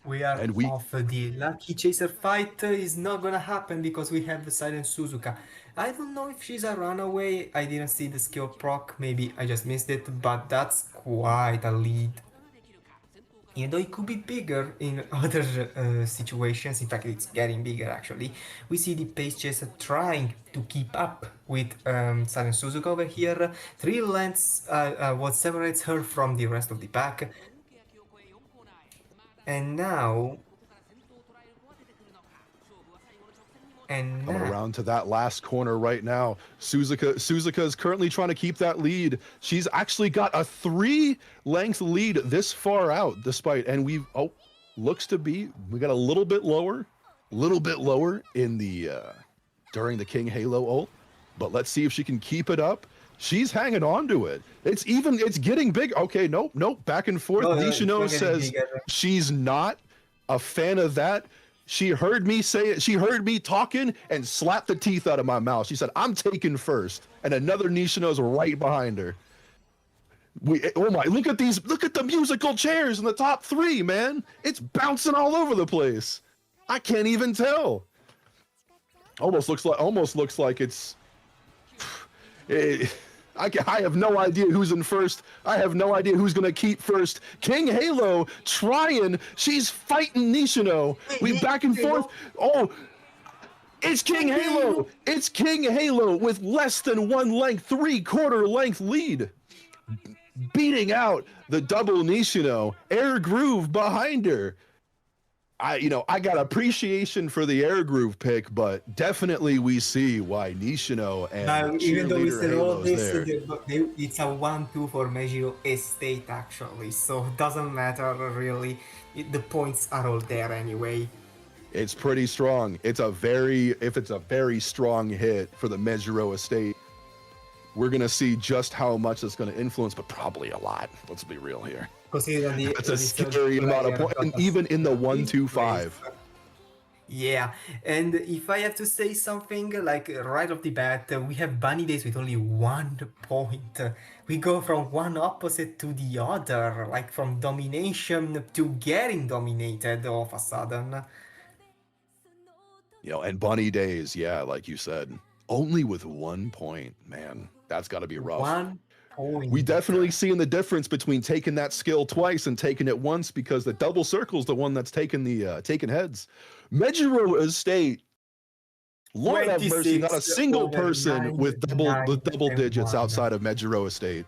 S2: We are off. The Lucky Chaser fight is not gonna happen because we have the Silent Suzuka. I don't know if she's a runaway. I didn't see the skill proc. Maybe I just missed it, but that's quite a lead. Even though it could be bigger in other situations, in fact it's getting bigger actually. We see the Pace Chaser trying to keep up with Silent Suzuka over here. 3 lengths what separates her from the rest of the pack. And now...
S1: Coming around to that last corner right now. Suzuka is currently trying to keep that lead. She's actually got a 3-length lead this far out, despite, and we got a little bit lower in the during the King Halo ult, but let's see if she can keep it up. She's hanging on to it. It's getting big. Okay, nope, back and forth. Nishino says she's not a fan of that. She heard me say it. She heard me talking and slapped the teeth out of my mouth. She said, I'm taking first. And another Nishino's right behind her. Oh my, look at the musical chairs in the top 3, man. It's bouncing all over the place. I can't even tell. Almost looks like it's... I have no idea who's in first. I have no idea who's gonna keep first. King Halo trying. She's fighting Nishino. We back and forth. Oh, it's King Halo. It's King Halo with less than 1 length, 3/4 length lead, beating out the double Nishino. Air Groove behind her. I got appreciation for the Air Groove pick, but definitely we see why Nishino and
S2: even though we said all this,
S1: there.
S2: it's a 1-2 for Mejiro Estate actually, so it doesn't matter really. The points are all there anyway.
S1: It's pretty strong. If it's a very strong hit for the Mejiro Estate, we're gonna see just how much it's gonna influence, but probably a lot. Let's be real here. That's a scary amount of points, and even in the 1-2-5.
S2: Yeah, and if I have to say something, like right off the bat, we have Bunny Days with only 1 point. We go from one opposite to the other, like from domination to getting dominated all of a sudden.
S1: And Bunny Days, yeah, like you said, only with 1 point, man. That's got to be rough.
S2: 1 point.
S1: We definitely seeing the difference between taking that skill twice and taking it once, because the double circle is the one that's taking heads. Mejiro Estate Lord have mercy, not a
S2: 26
S1: single
S2: over
S1: person with
S2: 9,
S1: double
S2: 9,
S1: digits
S2: 1.
S1: outside of Mejiro Estate.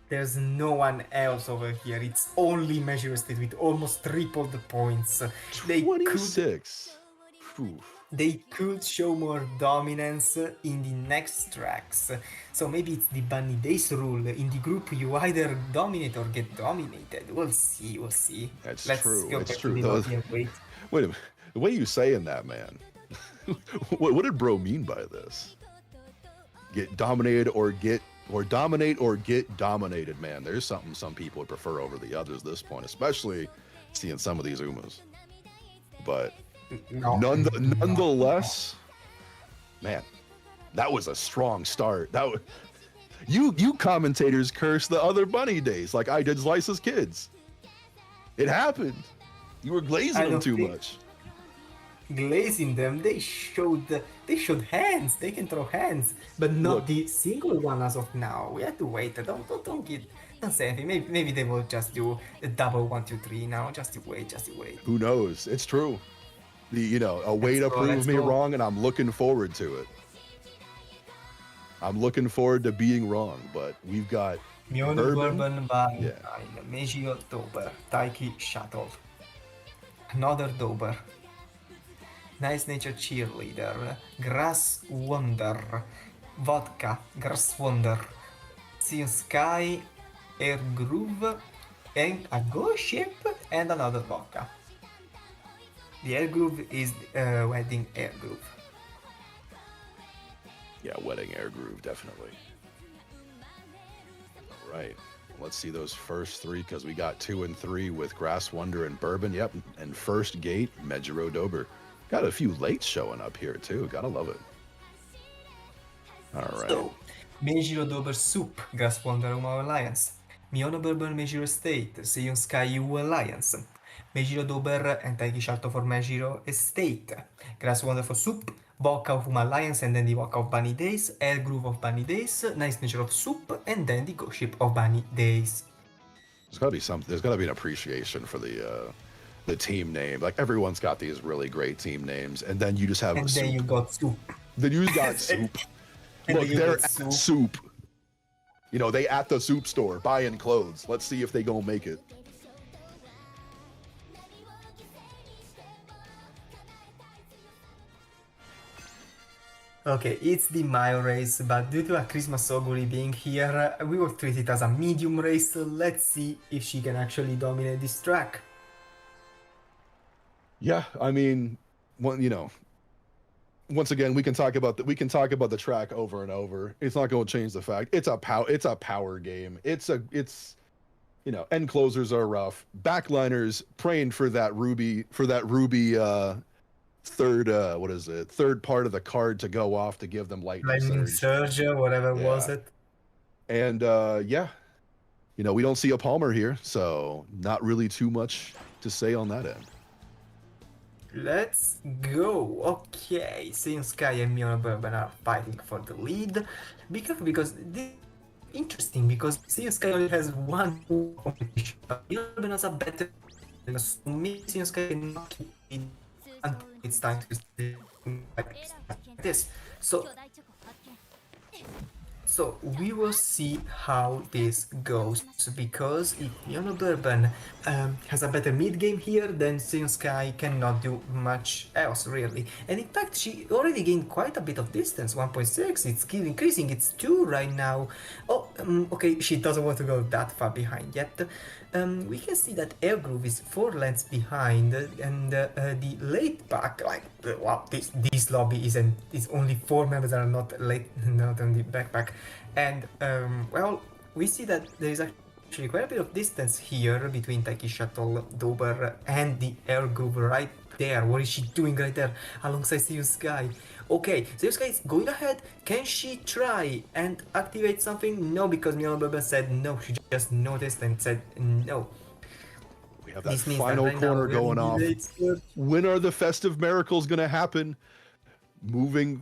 S2: There's no one else over here. It's only Measure State with almost triple the points. They could
S1: 26. Phew.
S2: they could show more dominance in the next tracks. So maybe it's the Bunny Days rule. In the group, you either dominate or get dominated. We'll see. We'll see.
S1: That's
S2: Let's
S1: true.
S2: go
S1: It's
S2: back
S1: true.
S2: to the
S1: Those-
S2: lobby and wait.
S1: Wait a minute. The way you saying that, man. what did bro mean by this? Get dominated or dominate or get dominated, man. There's something some people would prefer over the others at this point, especially seeing some of these Umas. But
S2: No.
S1: nonetheless, man, that was a strong start. That was, you commentators curse the other Bunny Days like I did Slice's kids. It happened. You were glazing
S2: I
S1: them
S2: don't
S1: too
S2: think-
S1: much.
S2: Glazing them, they showed hands. They can throw hands, but not
S1: Look.
S2: the single one as of now. We have to wait. Don't say anything. Maybe they will just do a double 1, 2, 3 now. Just to wait.
S1: Who knows? It's true. A way to
S2: Let's go,
S1: prove
S2: let's
S1: me
S2: go.
S1: wrong, and I'm looking forward to it. I'm looking forward to being wrong, but we've got
S2: Miono
S1: Bourbon?
S2: Bourbon by
S1: Yeah.
S2: Meiji Dober, Taiki Shuttle. Another Dober. Nice Nature Cheerleader, Grass Wonder, Vodka, Grass Wonder, Sea Sky, Air Groove, and a Go Ship, and another Vodka. The Air Groove is Wedding Air Groove.
S1: Yeah, Wedding Air Groove, definitely. All right. Let's see those first three, because we got 2 and 3 with Grass Wonder and Bourbon. Yep. And first gate, Mejiro Dober. Got a few lates showing up here, too. Gotta love it. All right.
S2: So, Meijiro Dober Soup, Grass Wonder Uma Alliance. Miono Bourbon Meijiro Estate, Seion Sky U Alliance. Meijiro Dober and Taiki Shalto for Meijiro Estate. Grass Wonder for Soup, Vodka of Uma Alliance, and then the Vodka of Bunny Days, Air Groove of Bunny Days, Nice Nature of Soup, and then the Go Ship of Bunny Days.
S1: There's gotta be something. There's gotta be an appreciation for the team name. Like everyone's got these really great team names, and then you just have
S2: And
S1: soup.
S2: then you got Soup.
S1: Then you just got soup.
S2: And
S1: Look,
S2: then you
S1: they're
S2: got
S1: at soup. They at the soup store buying clothes. Let's see if they gonna make it.
S2: Okay, it's the mile race, but due to a Christmas Oguri being here, we will treat it as a medium race. Let's see if she can actually dominate this track.
S1: Yeah, I mean, once again, we can talk about the track over and over. It's not going to change the fact it's a power game. It's end closers are rough. Backliners praying for that ruby third part of the card to go off to give them lightning
S2: Lightning
S1: surge.
S2: Surge, whatever was
S1: Yeah.
S2: it.
S1: And we don't see a Palmer here, so not really too much to say on that end.
S2: Let's go. Okay, Seion Sky and Miono Bourbon are fighting for the lead. Because this interesting, because Seion Sky only has one competition, but Miono Bourbon has a better. So maybe Seion Sky cannot keep it until it's time to stay like this. So we will see how this goes, because if Miono Bourbon has a better mid game here, then Seion Sky cannot do much else really. And in fact, she already gained quite a bit of distance, 1.6, it's keep increasing, it's 2 right now. Oh, okay, she doesn't want to go that far behind yet. We can see that Air Groove is 4 lengths behind, and the late pack, wow, this lobby is only 4 members that are not late, not on the backpack. And well, we see that there is actually quite a bit of distance here between Taiki Shuttle, Dober, and the Air Groove right there. What is she doing right there alongside Seion Sky? Okay, Seion Sky is going ahead. Can she try and activate something? No, because Miono Bourbon said no. She just noticed and said no.
S1: We have that
S2: This means that
S1: final
S2: right now
S1: corner
S2: we're
S1: going
S2: in
S1: off.
S2: the late surge.
S1: When are the festive miracles going to happen? Moving,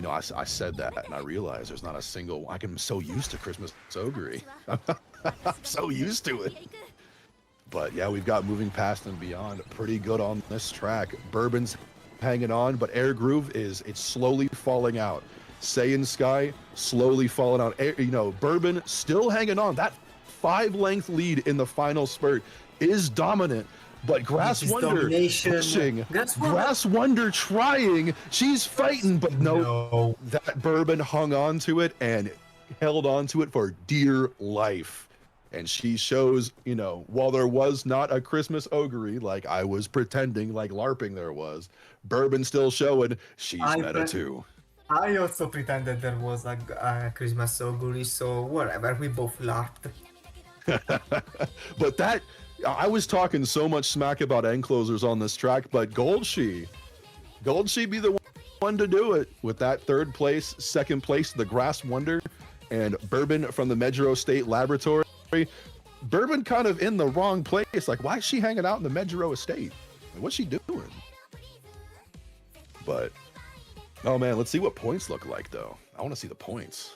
S1: I said that and I realized there's not a single. I'm so used to Christmas Ogre. I'm so used to it. But yeah, we've got Moving Past and Beyond pretty good on this track. Bourbon's hanging on, but Air Groove it's slowly falling out. Saiyan Sky slowly falling out. Bourbon still hanging on. That 5-length lead in the final spurt is dominant. But Grass Wonder pushing, Grass Wonder trying, she's fighting, but no, that Bourbon hung on to it and held on to it for dear life. And she shows, while there was not a Christmas ogre like I was pretending like LARPing there was, Bourbon still showing she's meta too.
S2: I also pretended there was a Christmas ogre, so whatever, we both laughed.
S1: But I was talking so much smack about end closers on this track, but Goldshee be the one to do it with that 3rd place, 2nd place, the Grass Wonder, and Bourbon from the Medro State Laboratory. Bourbon kind of in the wrong place. Like, why is she hanging out in the Medro Estate? What's she doing? But, oh man, let's see what points look like, though. I want to see the points.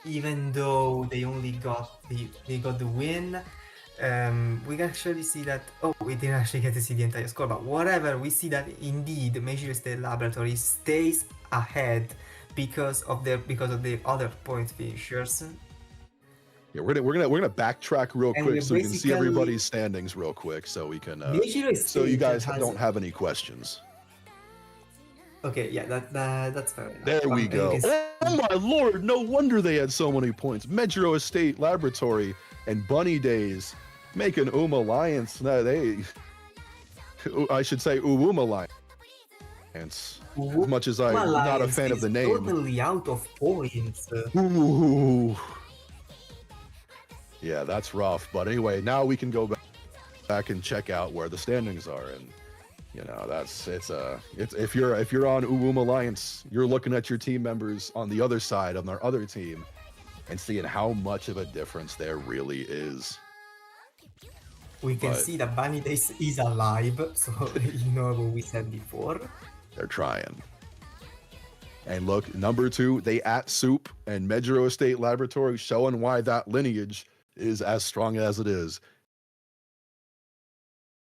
S2: Even though they only got the win, we can actually see that. Oh, we didn't actually get to see the entire score, but whatever. We see that indeed, Meiji State Laboratory stays ahead because of the other point finishers.
S1: Yeah, we're gonna backtrack real quick so we can see everybody's standings real quick, so we can so you guys don't have any questions.
S2: Okay, yeah, that's fair enough.
S1: There we go. Oh my lord, no wonder they had so many points. Metro Estate Laboratory and Bunny Days making Alliance. No, I should say Alliance. As much as I'm not a fan of the name.
S2: Totally out of points.
S1: Ooh. Yeah, that's rough. But anyway, now we can go back and check out where the standings are, and if you're on Alliance, you're looking at your team members on the other side on their other team and seeing how much of a difference there really is.
S2: We can see that Bunny Days is alive, so what we said before.
S1: They're trying. And look, number 2, they at Soup and Medro Estate Laboratory, showing why that lineage is as strong as it is.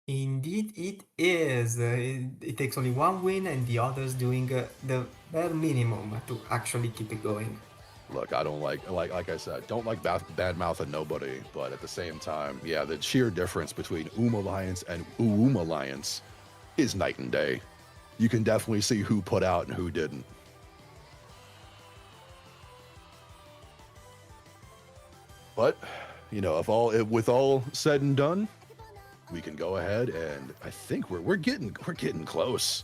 S2: Indeed, it is. It takes only one win, and the others doing the bare minimum to actually keep it going.
S1: Look, I don't like I said, don't like bad mouthing nobody, but at the same time, yeah, the sheer difference between Alliance and Alliance is night and day. You can definitely see who put out and who didn't. But, with all said and done, we can go ahead and I think we're getting close.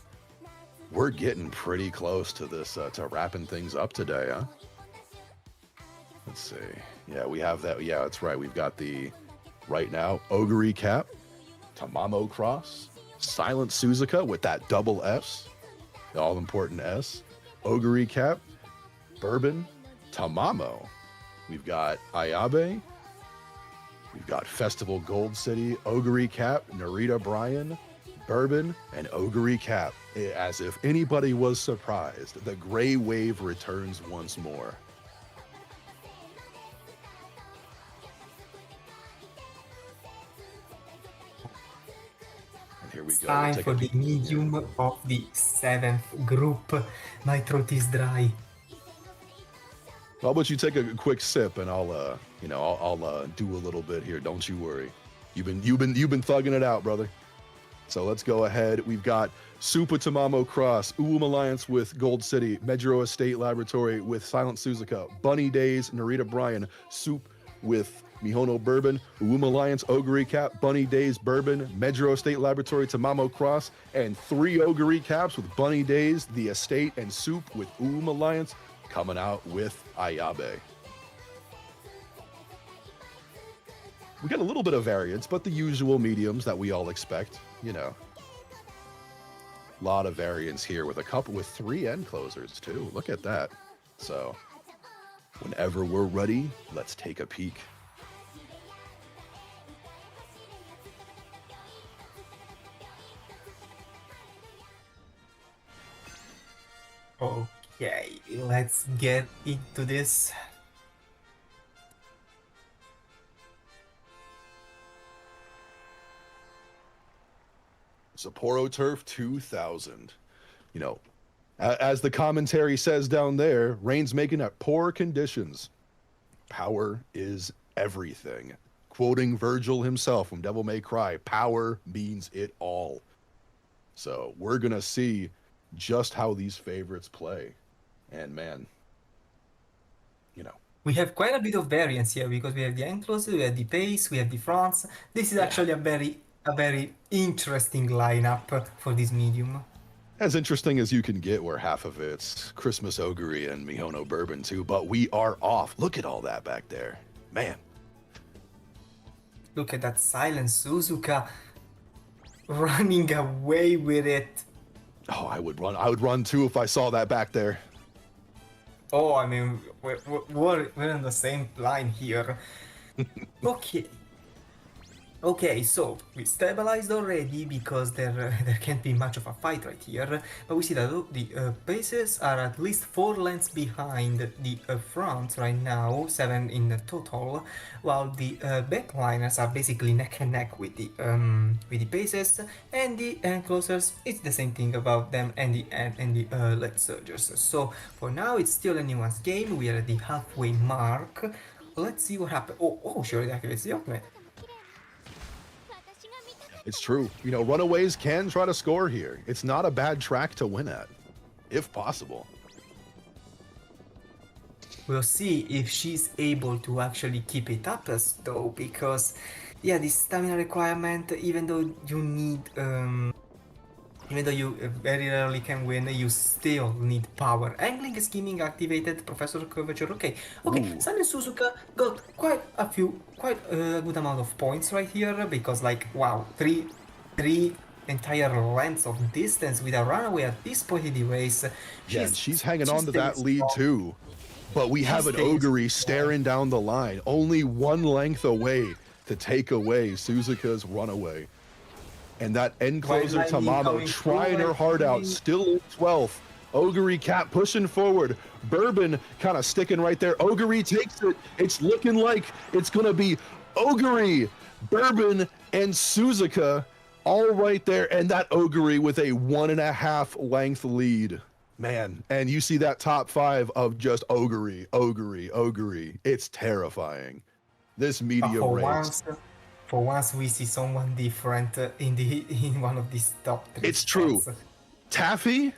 S1: We're getting pretty close to this to wrapping things up today, huh? Let's see. Yeah, we have that. Yeah, that's right. We've got the right now Ogre Cap, Tamamo Cross, Silent Suzuka with that double S, the all important S, Ogre Cap, Bourbon, Tamamo. We've got Ayabe. We've got Festival Gold City, Ogre Cap, Narita Bryan, Bourbon, and Ogre Cap. As if anybody was surprised, the gray wave returns once more. And here we go.
S2: Time for the medium of the 7th group. My throat is dry.
S1: How about you take a quick sip and I'll do a little bit here. Don't you worry. You've been thugging it out, brother. So let's go ahead. We've got Super Tamamo Cross, Alliance with Gold City, Medro Estate Laboratory with Silent Suzuka, Bunny Days, Narita Bryan, Soup with Mihono Bourbon, Alliance, Ogre Cap, Bunny Days, Bourbon, Medro Estate Laboratory, Tamamo Cross, and 3 Ogre Caps with Bunny Days, The Estate, and Soup with Alliance coming out with Ayabe. We got a little bit of variance, but the usual mediums that we all expect, A lot of variance here with 3 end closers too. Look at that. So whenever we're ready, let's take a peek.
S2: Okay, let's get into this.
S1: Sapporo Turf 2000. You know, as the commentary says down there, rain's making at poor conditions. Power is everything. Quoting Virgil himself from Devil May Cry, power means it all. So we're going to see just how these favorites play. And man, you know.
S2: We have quite a bit of variance here because we have the enclosure, we have the pace, we have the fronts. This is actually a very interesting lineup for this medium.
S1: As interesting as you can get, where half of it's Christmas Ogre and Mihono Bourbon too, but we are off. Look at all that back there. Man.
S2: Look at that silent Suzuka running away with it.
S1: Oh, I would run too if I saw that back there.
S2: Oh, I mean, we're on the same line here. Okay. Okay, so we stabilized already because there can't be much of a fight right here, but we see that the paces are at least 4 lengths behind the front right now, 7 in total, while the backliners are basically neck and neck with the paces, and the enclosers, it's the same thing about them, and the leg surgers. So for now it's still anyone's game. We are at the halfway mark. Let's see what happens. Oh, she already activates the ultimate.
S1: It's true. You know, runaways can try to score here. It's not a bad track to win at, if possible.
S2: We'll see if she's able to actually keep it up though, because yeah, the stamina requirement, even though you need even though you very rarely can win, you still need power. Angling, scheming activated, Professor Curvature. Okay, Silent Suzuka got quite a good amount of points right here, because like, wow, three entire lengths of distance with a runaway at this point in the race.
S1: She's hanging on to that lead too. But we have an Ogre staring down the line, only 1 length away to take away Suzuka's runaway. And that encloser Tamamo trying her heart out, still in 12th. Ogre Cap pushing forward. Bourbon kind of sticking right there. Ogre takes it. It's looking like it's going to be Ogre, Bourbon, and Suzuka all right there. And that Ogre with a 1.5 length lead. Man, and you see that top 5 of just Ogre. It's terrifying. This media race.
S2: For once, we see someone different in one of these top 3
S1: It's true. Taffy,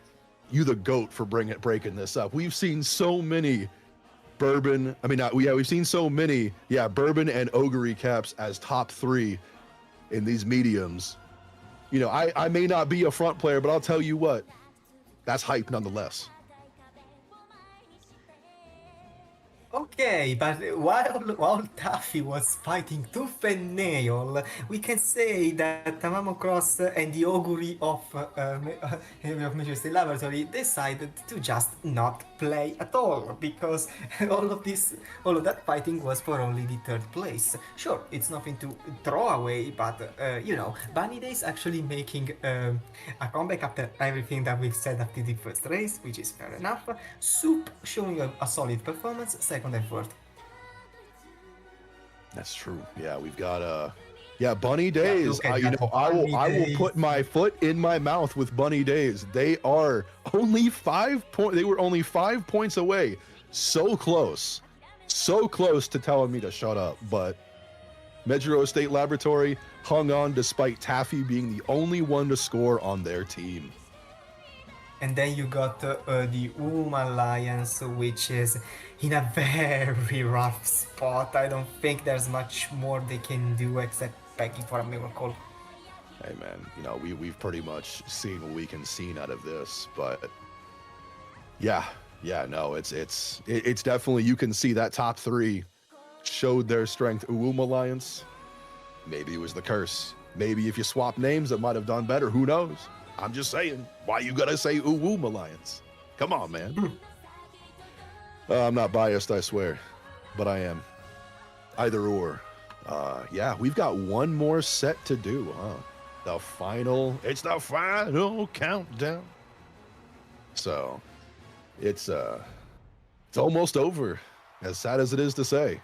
S1: you the GOAT for breaking this up. We've seen so many Bourbon. I mean, we've seen so many, Bourbon and Ogre Caps as top 3 in these mediums. You know, I may not be a front player, but I'll tell you what, that's hype nonetheless.
S2: Okay, but while Taffy was fighting tooth and nail, we can say that Tamamo Cross and the Oguri of Major State Laboratory decided to just not play at all, because all of that fighting was for only the 3rd place. Sure, it's nothing to throw away, but you know, Bunny Days actually making a comeback after everything that we've said after the 1st race, which is fair enough. Soup showing a solid performance, 2nd and 4th.
S1: That's true. Yeah, we've got Bunny Days.
S2: You know,
S1: I will put my foot in my mouth with Bunny Days. They are only 5 points. They were only 5 points away. So close to telling me to shut up. But Medjuro State Laboratory hung on despite Taffy being the only one to score on their team.
S2: And then you got the UMA Alliance, which is in a very rough spot. I don't think there's much more they can do except begging for a miracle.
S1: Hey man, you know, we've pretty much seen what we can see out of this, but no, it's definitely, you can see that top 3 showed their strength. UMA Alliance, maybe it was the curse. Maybe if you swap names, it might have done better. Who knows? I'm just saying, why you gotta say UMA Alliance? Come on, man. I'm not biased, I swear, but I am. Either or. We've got one more set to do, huh? It's the final countdown. So, it's almost over, as sad as it is to say.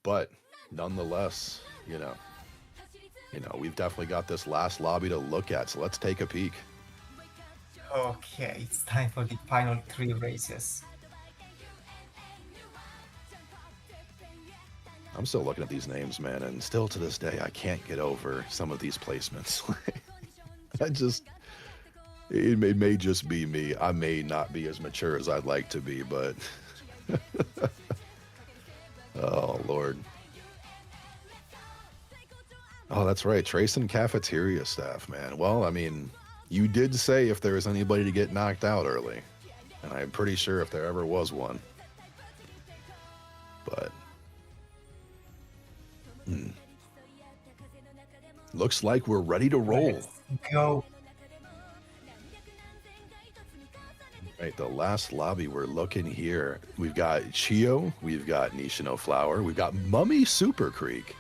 S1: But nonetheless, we've definitely got this last lobby to look at. So let's take a peek.
S2: Okay, it's time for the final 3 races.
S1: I'm still looking at these names, man, and still to this day, I can't get over some of these placements. It may just be me. I may not be as mature as I'd like to be, but oh, Lord. Oh, that's right. Tracen cafeteria staff, man. Well, I mean, you did say if there was anybody to get knocked out early, and I'm pretty sure if there ever was one. But looks like we're ready to roll.
S2: Let's go.
S1: Right, the last lobby we're looking here. We've got Chio, we've got Nishino Flower, we've got Mummy Super Creek,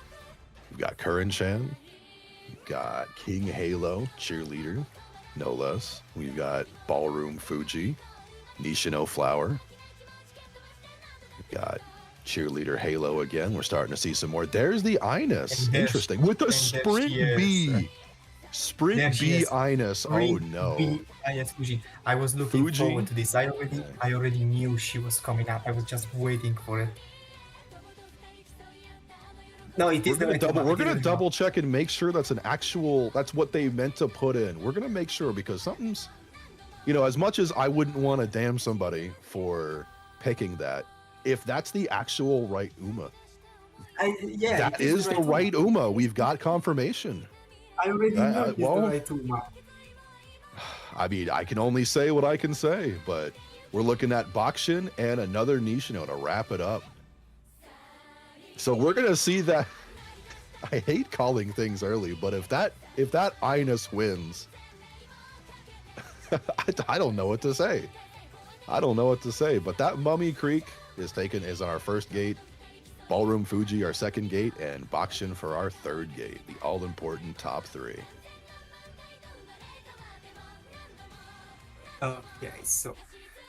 S1: we've got Curran-chan, we've got King Halo, cheerleader, no less. We've got Ballroom Fuji, Nishino Flower. We've got cheerleader Halo again. We're starting to see some more. There's the Ines. Interesting. With the Sprint B. Sprint B Ines. Oh no.
S2: Yes, Fuji. I was looking forward to this. I already knew she was coming up. I was just waiting for it. No, it is.
S1: We're gonna double check and make sure that's that's what they meant to put in. We're gonna make sure, because something's, as much as I wouldn't want to damn somebody for picking that, if that's the actual right Uma, that is the right Uma. We've got confirmation.
S2: I already know it's the right Uma.
S1: I mean, I can only say what I can say, but we're looking at Bakshin and another Nishino to wrap it up. So we're gonna see that. I hate calling things early, but if that Ines wins, I don't know what to say. But that Mummy Creek is our first gate, Ballroom Fuji our second gate, and Bakshin for our third gate. The all-important top 3.
S2: Okay, so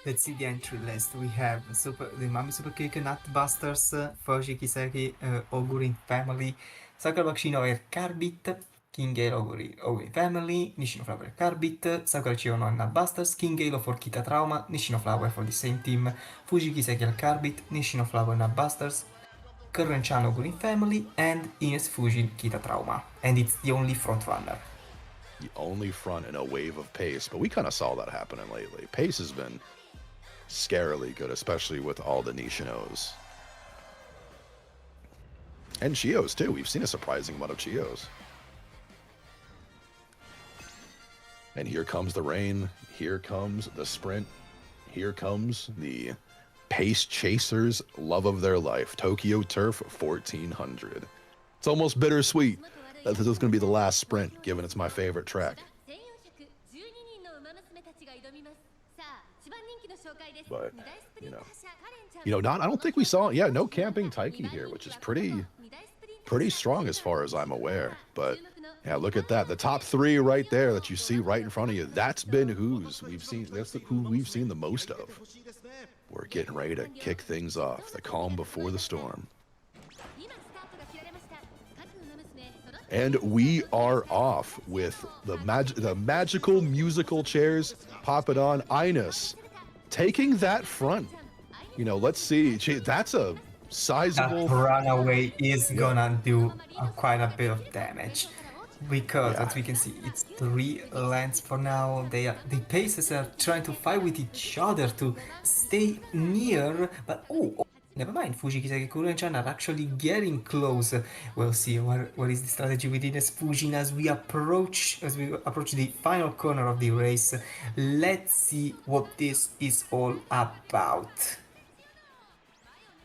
S2: let's see the entry list. We have the Mummy Super Creek, Nutbusters, Fuji Kiseki, Ogurin Family, Sakura Bakshino Air Carbit, King Halo Ogurin Family, Nishino Flower Carbit, Sakura Chiono Nutbusters, King Halo for Kita Trauma, Nishino Flower for the same team, Fuji Kiseki Al Carbit, Nishino Flower Nutbusters, Curran-chan Ogurin Family, and Ines Fuji Kita Trauma. And it's the only front runner.
S1: The only front in a wave of pace, but we kind of saw that happening lately. Pace has been scarily good, especially with all the Nishinos. And Chios, too. We've seen a surprising amount of Chios. And here comes the rain. Here comes the sprint. Here comes the pace chasers' love of their life. Tokyo Turf 1400. It's almost bittersweet that this is going to be the last sprint, given it's my favorite track. But, I don't think we saw, no camping Taiki here, which is pretty strong as far as I'm aware. But, yeah, look at that. The top 3 right there that you see right in front of you, that's been that's who we've seen the most of. We're getting ready to kick things off. The calm before the storm. And we are off with the magical musical chairs popping on. Ines taking that front. Let's see. That's a sizable.
S2: That runaway is gonna do quite a bit of damage. Because as we can see, it's 3 lengths for now. The paces are trying to fight with each other to stay near, but never mind. Fuji Kiseki Kuren-chan are actually getting close. We'll see what is the strategy within this Fujin as we approach the final corner of the race. Let's see what this is all about.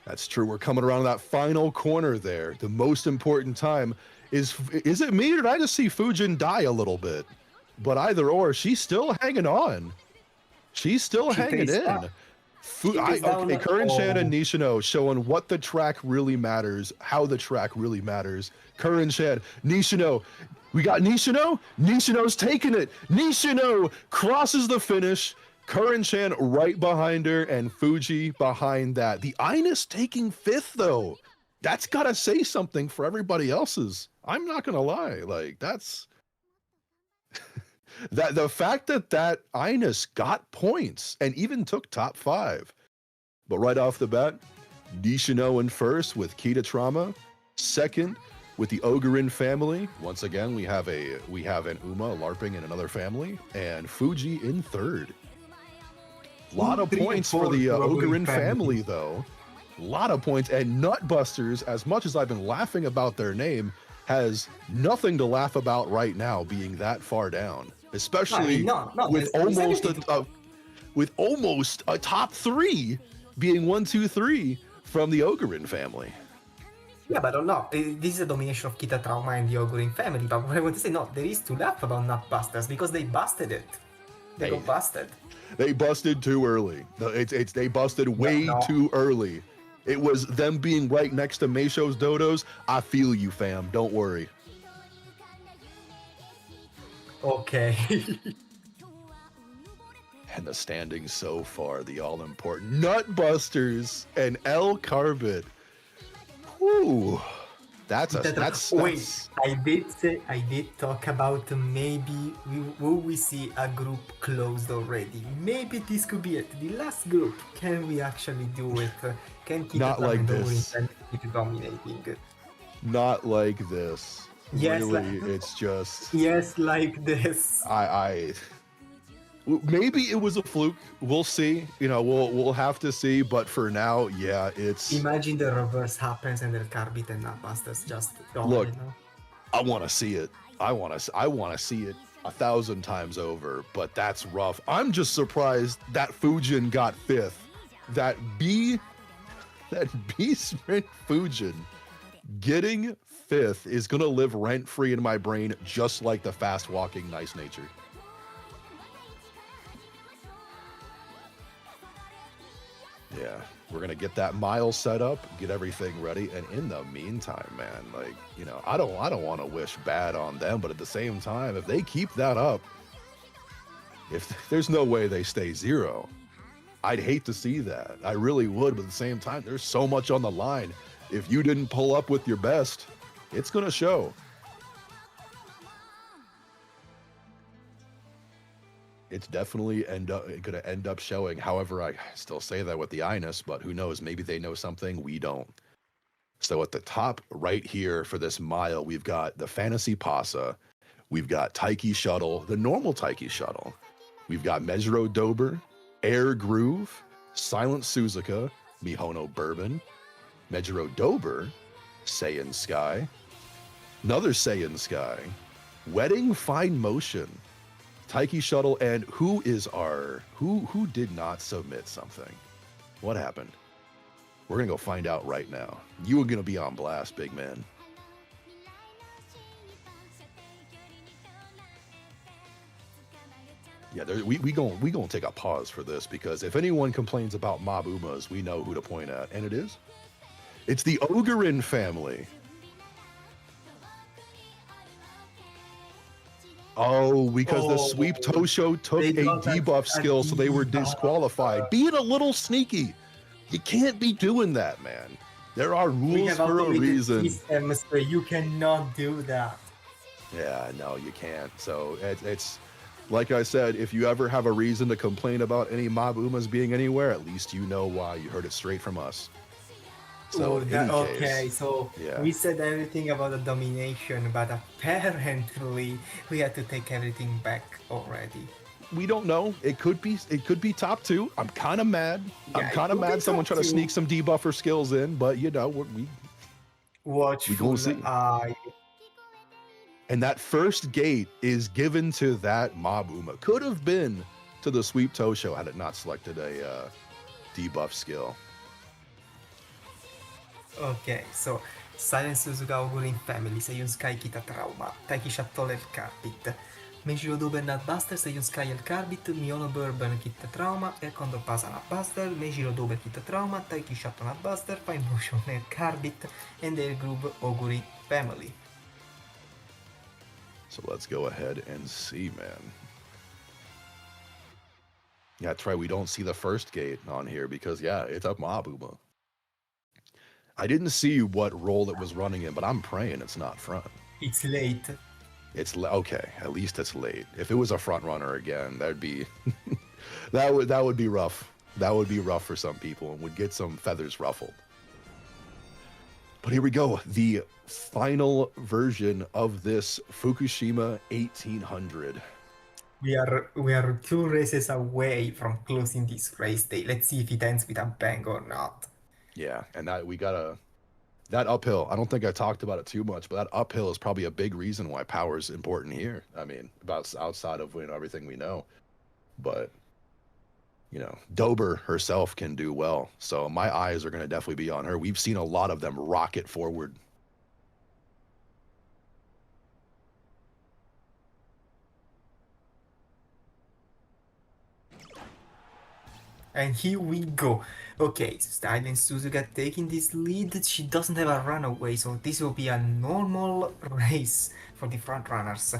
S1: That's true. We're coming around that final corner there. The most important time. Is it me, or did I just see Fujin die a little bit? But either or, she's still hanging on. She's still hanging in. Curran-chan and Nishino showing what the track really matters, how the track really matters. Curran-chan, Nishino. We got Nishino. Nishino's taking it. Nishino crosses the finish. Curran-chan right behind her, and Fuji behind that. The Ines taking 5th, though. that's gotta say something for everybody else's. I'm not gonna lie. Like, that's that the fact that Ines got points and even took top 5. But right off the bat, Nishino in first with Kita Trauma. Second with the Ogarin family. Once again, we have an Uma LARPing in another family, and Fuji in third. A lot of points for the Ogarin family, though. A lot of points. And Nutbusters, as much as I've been laughing about their name, has nothing to laugh about right now, being that far down. Especially with almost a top 3 being 1, 2, 3 from the Ogarin family.
S2: Yeah, but no, this is a domination of Kita Trauma and the Ogarin family. But what I want to say, no, there is to laugh about Nutbusters because they busted it. They got busted.
S1: They busted too early. They busted way too early. It was them being right next to Meisho's dodos. I feel you, fam. Don't worry.
S2: Okay.
S1: And the standings so far, the all-important Nutbusters and El Carbit. Whew.
S2: Wait, I did talk about maybe will we see a group closed already? Maybe this could be it. The last group. Can we actually do it? Can keep
S1: not like this.
S2: Dominating?
S1: Not like this.
S2: Yes,
S1: really, it's just.
S2: Yes, like this.
S1: Maybe it was a fluke. We'll see. You know, we'll have to see. But for now, yeah, it's.
S2: Imagine the reverse happens and the Carbit and Nutbusters just gone.
S1: Look,
S2: you know?
S1: I want to see it. I want to see it 1,000 times over. But that's rough. I'm just surprised that Fujin got 5th. That B Sprint Fujin getting 5th is gonna live rent free in my brain, just like the fast walking Nice Nature. Yeah, we're gonna get that mile set up, get everything ready, and in the meantime, man, like, you know, I don't want to wish bad on them, but at the same time, if they keep that up, if there's no way they stay 0, I'd hate to see that. I really would, but at the same time, there's so much on the line. If you didn't pull up with your best, it's gonna show. It's definitely gonna end up showing. However, I still say that with the Ines, but who knows? Maybe they know something we don't. So at the top right here for this mile, we've got the Fantasy Pasa, we've got Taiki Shuttle, the normal Taiki Shuttle, we've got Mejiro Dober, Air Groove, Silent Suzuka, Mihono Bourbon, Mejiro Dober, Saiyan Sky, another Saiyan Sky, Wedding Fine Motion, Taiki Shuttle, and who did not submit something? What happened? We're gonna go find out right now. You are gonna be on blast, big man. Yeah, we gonna take a pause for this, because if anyone complains about Mob Umas, we know who to point at, and it's the Ogarin family. Oh, because the Sweep Tosho took a debuff skill, so they were disqualified. Being a little sneaky. You can't be doing that, man. There are rules for a reason.
S2: So you cannot do that.
S1: Yeah, no, you can't. So it's like I said, if you ever have a reason to complain about any Mob Umas being anywhere, at least you know why. You heard it straight from us. So
S2: we said everything about the domination, but apparently we had to take everything back already.
S1: We don't know. It could be top 2. I'm kind of mad.
S2: Yeah,
S1: I'm kind of mad someone tried to sneak some debuffer skills in, but you know, we
S2: watchful eye.
S1: And that first gate is given to that Mob Uma. Could have been to the Sweep Tosho had it not selected a debuff skill.
S2: Okay, so Silent Suzuka Ogarin family, Seion Sky Kita Trauma, Taiki Shuttle El Carbit, Mejiro Dober Nutbuster, Seion Sky El Carbit, Mihono Bourbon Kita Trauma, El Condor Pasa Nutbuster, Mejiro Dober Kita Trauma, Taiki Shuttle Nutbuster, Fine Motion El Carbit, and their group Ogarin family.
S1: So let's go ahead and see, man. Yeah, that's right. We don't see the first gate on here because, yeah, it's a Mob Uma. I didn't see what role it was running in, but I'm praying it's not front.
S2: It's late.
S1: It's okay. At least it's late. If it was a front runner again, that'd be that would be rough. That would be rough for some people and would get some feathers ruffled. But here we go. The final version of this Fukushima 1800.
S2: We are 2 races away from closing this race day. Let's see if it ends with a bang or not.
S1: Yeah, and that we gotta that uphill. I don't think I talked about it too much, but that uphill is probably a big reason why power is important here. I mean, about outside of everything we know, but Dober herself can do well. So my eyes are going to definitely be on her. We've seen a lot of them rocket forward.
S2: And here we go. Okay, Stylen Suzuka taking this lead. She doesn't have a runaway, so this will be a normal race for the front runners.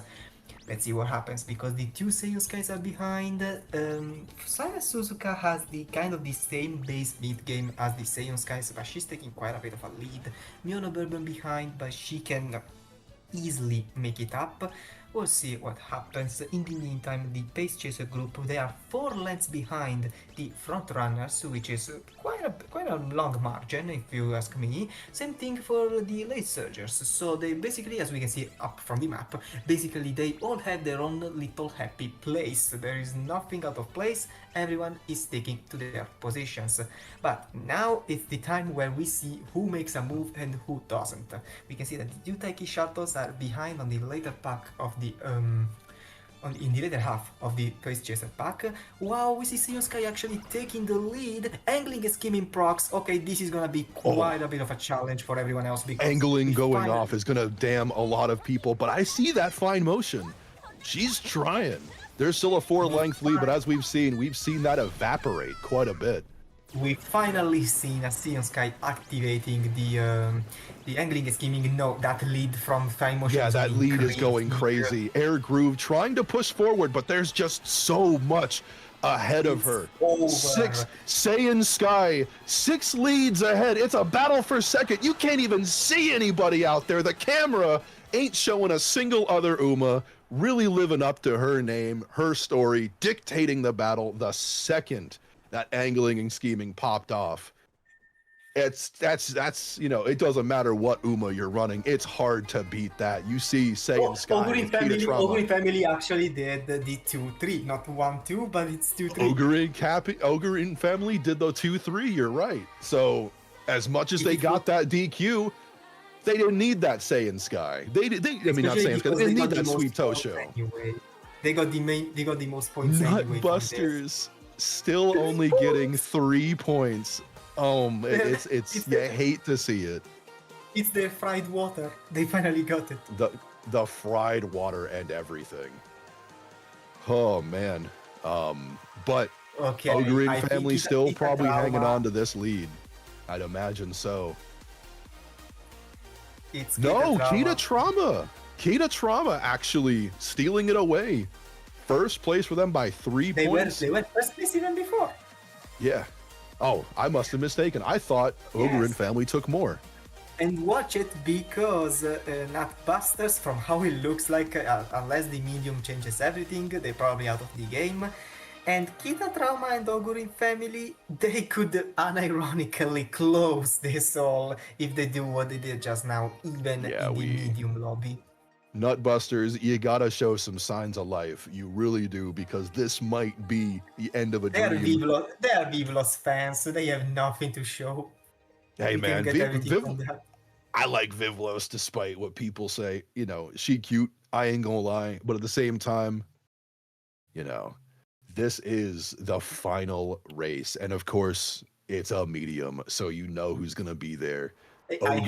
S2: Let's see what happens, because the 2 Seiyu Skies are behind. Stylen Suzuka has the kind of the same base mid game as the Seiyu Skies, but she's taking quite a bit of a lead. Miono Bourbon behind, but she can easily make it up. We'll see what happens. In the meantime, the Pace Chaser group, they are 4 lengths behind the front runners, which is quite a long margin, if you ask me. Same thing for the late surgers. So they basically, as we can see up from the map, basically they all have their own little happy place. There is nothing out of place. Everyone is sticking to their positions. But now it's the time where we see who makes a move and who doesn't. We can see that the Yutaiki shuttles are behind on the later pack of the in the later half of the Pace Chaser pack. Wow, we see Seiyu Sky actually taking the lead, angling and skimming procs. Okay, this is gonna be quite a bit of a challenge for everyone else, because
S1: Angling going off is gonna damn a lot of people, but I see that fine motion. She's trying. There's still a 4-length lead, but as we've seen that evaporate quite a bit.
S2: We finally seen a Seiyu Sky activating the angling and skimming. No, that lead from fine motion.
S1: Yeah, that lead is going crazy. Air Groove trying to push forward, but there's just so much ahead of her.
S2: Over.
S1: 6 Saiyan Sky, 6 leads ahead. It's a battle for second. You can't even see anybody out there. The camera ain't showing a single other Uma. Really living up to her name, her story, dictating the battle the second that angling and scheming popped off. That's it doesn't matter what Uma you're running, it's hard to beat that. You see Saiyan Sky
S2: Oguri family actually did the 2-3, not 1-2, but it's 2-3.
S1: Oguri family did the 2-3, you're right. So as much as they got that DQ, they didn't need that Saiyan Sky. They not Saiyan Sky, they didn't need that Sweet Tosho.
S2: Anyway. They got the most points anyway.
S1: Nutbusters still only getting 3 points. It's you hate to see it.
S2: It's their fried water. They finally got it.
S1: The fried water and everything. Oh man. But
S2: okay,
S1: Ogre family still probably hanging on to this lead. I'd imagine so.
S2: It's
S1: Kita Trauma. Kita Trauma actually stealing it away. First place for them by 3 points.
S2: They went first place even before.
S1: Yeah. Oh, I must have mistaken. I thought Ogre and family took more.
S2: And watch it, because Nutbusters, from how it looks like, unless the medium changes everything, they're probably out of the game. And Kita Trauma and Ogurin family, they could unironically close this all if they do what they did just now, even in the medium lobby.
S1: Nutbusters, you gotta show some signs of life. You really do, because this might be the end of a dream.
S2: They are Vivlos fans, so they have nothing to show.
S1: Hey man, I like Vivlos despite what people say. She cute, I ain't gonna lie. But at the same time, this is the final race. And of course, it's a medium, so you know who's gonna be there.
S2: I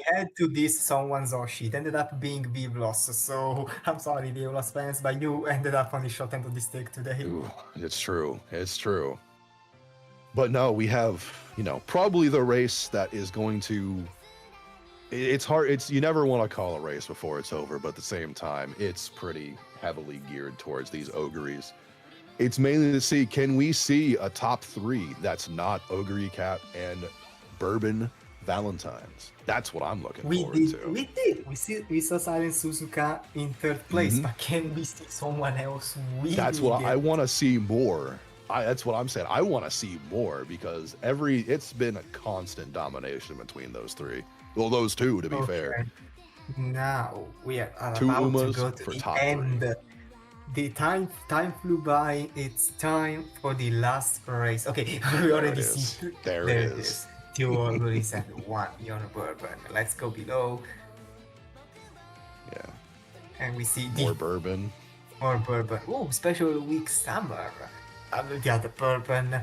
S2: had to diss someone's Oshi. It ended up being Vivlos, so I'm sorry, Vivlos fans, but you ended up on the short end of the stick today.
S1: Ooh, it's true. But no, we have, probably the race that is going to... It's hard. You never want to call a race before it's over, but at the same time, it's pretty heavily geared towards these Ogres. It's mainly to see, can we see a top 3 that's not Ogre Cap and Bourbon Valentine's. That's what I'm looking
S2: We
S1: forward
S2: did.
S1: to.
S2: We saw Silent Suzuka in third place, but can we see someone else winning?
S1: That's what I
S2: it?
S1: want to see more. That's what I'm saying. I want to see more because it's been a constant domination between those three. Well, those two, to be fair.
S2: Now we are
S1: Two
S2: about to
S1: Umas
S2: go to
S1: for
S2: the
S1: top
S2: end.
S1: three.
S2: The time flew by. It's time for the last race. Okay, we already
S1: it is.
S2: see.
S1: There it is.
S2: 2 Auguries and 1 Bourbon. Let's go below.
S1: Yeah.
S2: And we see
S1: More bourbon.
S2: More bourbon. Oh, special week summer. The other bourbon.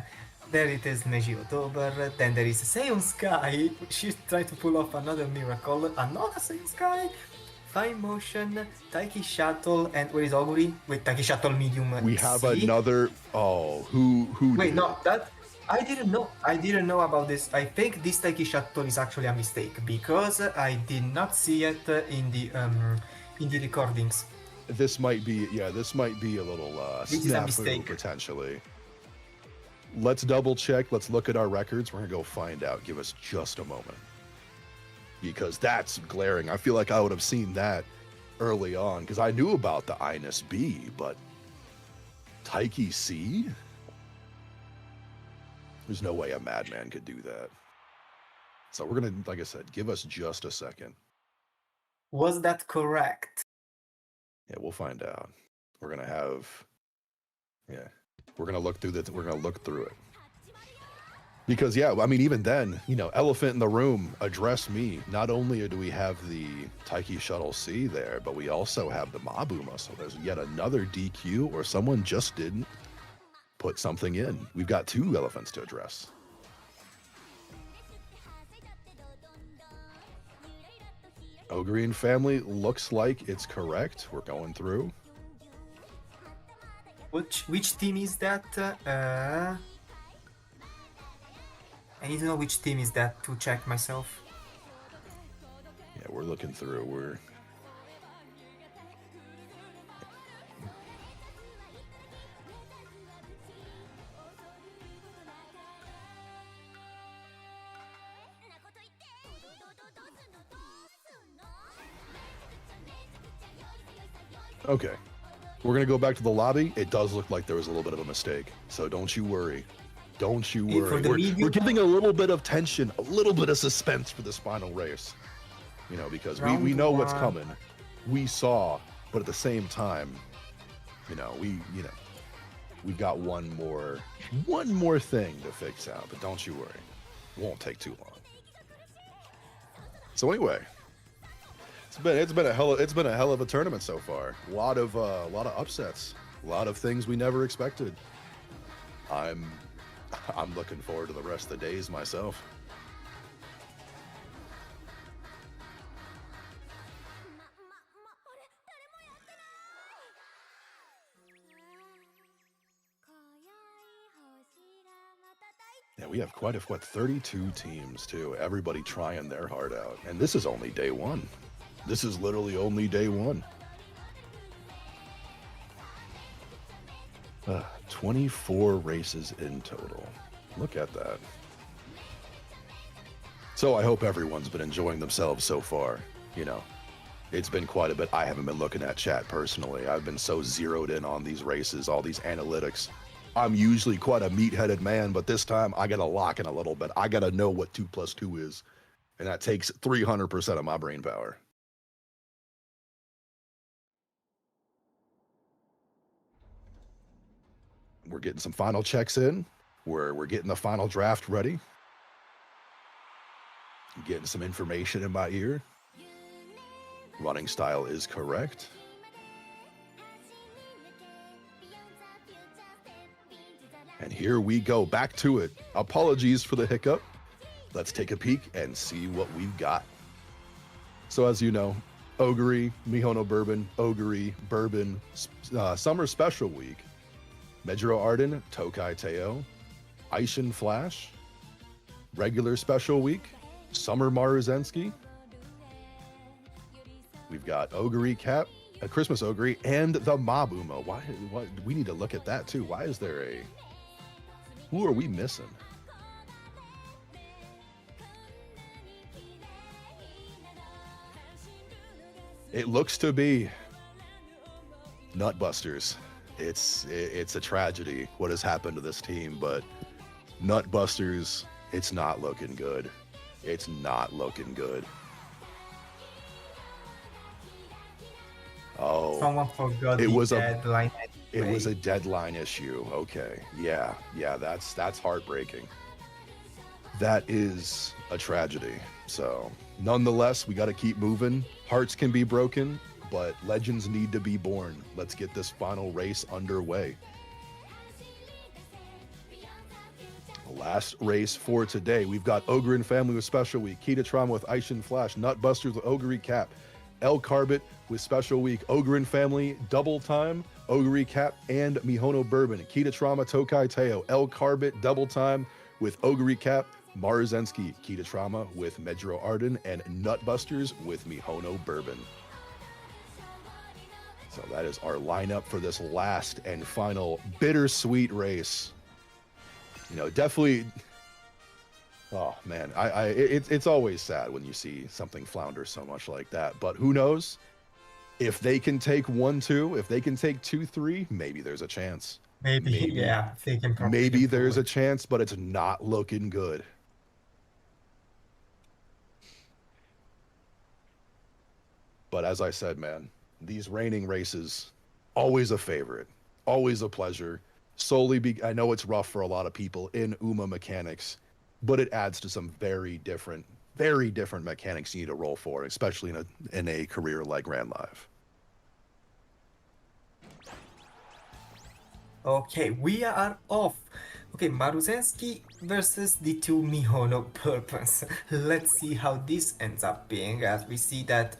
S2: There it is, Meiji October. Then there is Seion Sky. She's trying to pull off another miracle. Another Seion Sky. Fine Motion, Taiki Shuttle, and where is Oguri? With Taiki Shuttle medium.
S1: We have
S2: C.
S1: another. Oh, who?
S2: Wait,
S1: did
S2: no, that I didn't know. I didn't know about this. I think this Taiki Shuttle is actually a mistake because I did not see it in the recordings.
S1: This might be. Yeah, this might be a little
S2: This is a
S1: snafu
S2: mistake.
S1: potentially. Let's double check. Let's look at our records. We're gonna go find out. Give us just a moment. Because that's glaring. I feel like I would have seen that early on because I knew about the Inus B, but Taiki C? There's no way a madman could do that. So we're gonna, like I said, give us just a second.
S2: Was that correct?
S1: Yeah, we'll find out. We're gonna have, yeah, we're gonna look through we're gonna look through it. Because, yeah, I mean, even then, elephant in the room, address me. Not only do we have the Taiki Shuttle C there, but we also have the Mabuma. So there's yet another DQ, or someone just didn't put something in. We've got 2 elephants to address. O'Green family looks like it's correct. We're going through.
S2: Which team is that? I need to know which team is that to check myself.
S1: Yeah, we're looking through. We're... Okay. We're going to go back to the lobby. It does look like there was a little bit of a mistake. So don't you worry. Don't you worry. We're giving a little bit of tension, a little bit of suspense for this final race. Because we know what's coming. We saw, but at the same time, we've got one more thing to fix out, but don't you worry. It won't take too long. So anyway, it's been a hell of a tournament so far. A lot of upsets, a lot of things we never expected. I'm looking forward to the rest of the days myself. Yeah, we have quite 32 teams too. Everybody trying their heart out. And this is only day 1. This is literally only day 1. 24 races in total. Look at that. So I hope everyone's been enjoying themselves so far. It's been quite a bit. I haven't been looking at chat personally. I've been so zeroed in on these races, all these analytics. I'm usually quite a meat-headed man, but this time I gotta lock in a little bit. I gotta know what 2 + 2 is. And that takes 300% of my brain power. We're getting some final checks in. We're getting the final draft ready. Getting some information in my ear. Running style is correct. And here we go, back to it. Apologies for the hiccup. Let's take a peek and see what we've got. So as you know, Oguri, Mihono Bourbon, Oguri, Bourbon, Summer Special Week, Mejiro Arden, Tokai Teo, Aishin Flash, Regular Special Week, Summer Maruzensky. We've got Oguri Cap, a Christmas Oguri, and the Mabuma. Why? We need to look at that too. Why is there a... Who are we missing? It looks to be Nutbusters. It's a tragedy what has happened to this team, but Nutbusters, it's not looking good. It's not looking good. Oh,
S2: Someone forgot
S1: it
S2: the
S1: was
S2: deadline.
S1: it was a deadline issue. Okay, yeah, that's heartbreaking. That is a tragedy. So, nonetheless, we got to keep moving. Hearts can be broken, but legends need to be born. Let's get this final race underway. Last race for today, we've got Ogre and Family with Special Week, Kita Trauma with Aishin Flash, Nutbusters with Ogre Cap, El Carbit with Special Week, Ogre and Family Double Time, Ogre Cap, and Mihono Bourbon, Kita Trauma Tokai Teo, El Carbit Double Time with Ogre Cap, Marzensky, Kita Trauma with Medro Arden, and Nutbusters with Mihono Bourbon. So that is our lineup for this last and final bittersweet race. You know, definitely. Oh man, it's always sad when you see something flounder so much like that. But who knows? If they can take 1-2, if they can take 2-3, maybe there's a chance.
S2: Maybe, yeah. They can probably
S1: Maybe
S2: improve
S1: there's
S2: it.
S1: a chance, but it's not looking good. But as I said, man, these reigning races, always a favorite, always a pleasure. I know it's rough for a lot of people in UMA mechanics, but it adds to some very different mechanics you need to roll for, especially in a career like Grand Live.
S2: Okay, we are off. Okay, Maruzensky versus the two Mihono Bourbons. Let's see how this ends up being, as we see that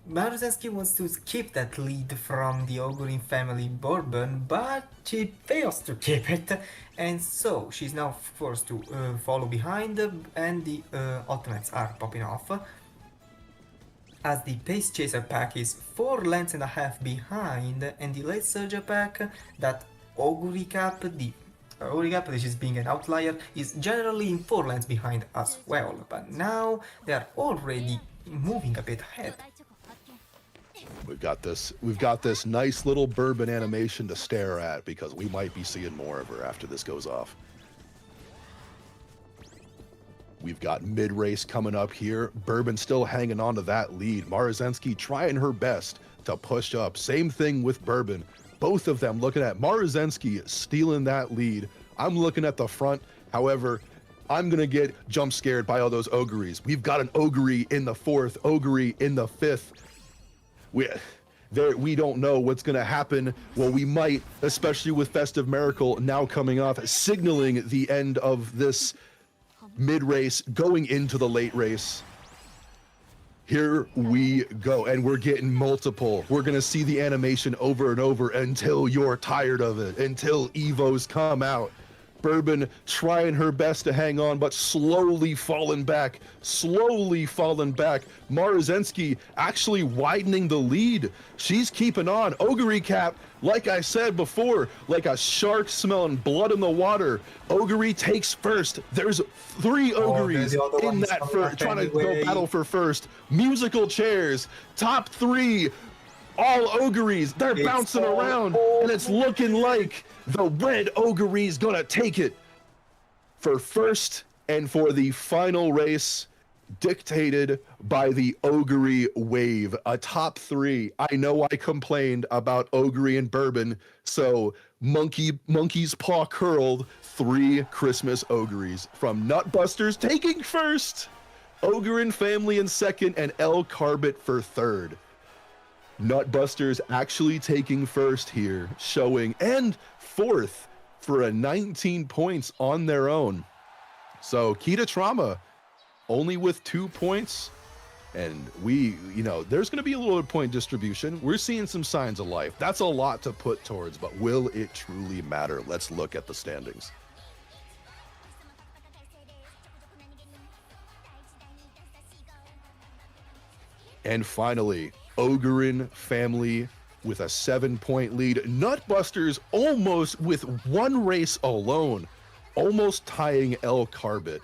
S2: Maruzensky wants to keep that lead from the Ogre family Bourbon, but she fails to keep it, and so she's now forced to follow behind, and the ultimates are popping off. As the Pace Chaser pack is 4 lengths and a half behind, and the Late Surger pack, that Ogre Cap, the Ogre Cap, which is being an outlier, is generally in 4 lengths behind as well, but now they are already moving a bit ahead.
S1: We've got this nice little bourbon animation to stare at because we might be seeing more of her after this goes off. We've got mid-race coming up here. Bourbon still hanging on to that lead. Marzensky trying her best to push up. Same thing with Bourbon. Both of them looking at Marzensky stealing that lead. I'm looking at the front. However, I'm going to get jump scared by all those Ogres. We've got an Ogre in the 4th, Ogre in the 5th. We don't know what's going to happen. Well, we might, especially with Festive Miracle now coming off, signaling the end of this mid-race, going into the late race. Here we go, and we're getting multiple. We're going to see the animation over and over until you're tired of it, until Evos come out. Bourbon trying her best to hang on, but slowly falling back. Marzensky actually widening the lead. She's keeping on. Ogre Cap, like I said before, like a shark smelling blood in the water. Ogre takes first. There's 3 Ogres in that first, trying to go battle for first. Musical chairs, top 3, all Ogres. They're bouncing around, and it's looking like the red Ogre's gonna take it for first and for the final race, dictated by the Ogre wave. A top 3. I know I complained about Ogre and Bourbon, so monkey's paw curled. 3 Christmas Ogres from Nutbusters taking first, Ogre and Family in second, and El Carbit for third. Nutbusters actually taking first here, showing, and 4th for a 19 points on their own. So Kita Trauma only with 2 points, and there's going to be a little point distribution. We're seeing some signs of life. That's a lot to put towards, but will it truly matter? Let's look at the standings. And finally, Ogren Family with a 7-point lead. Nutbusters almost with 1 race alone, almost tying El Carbit,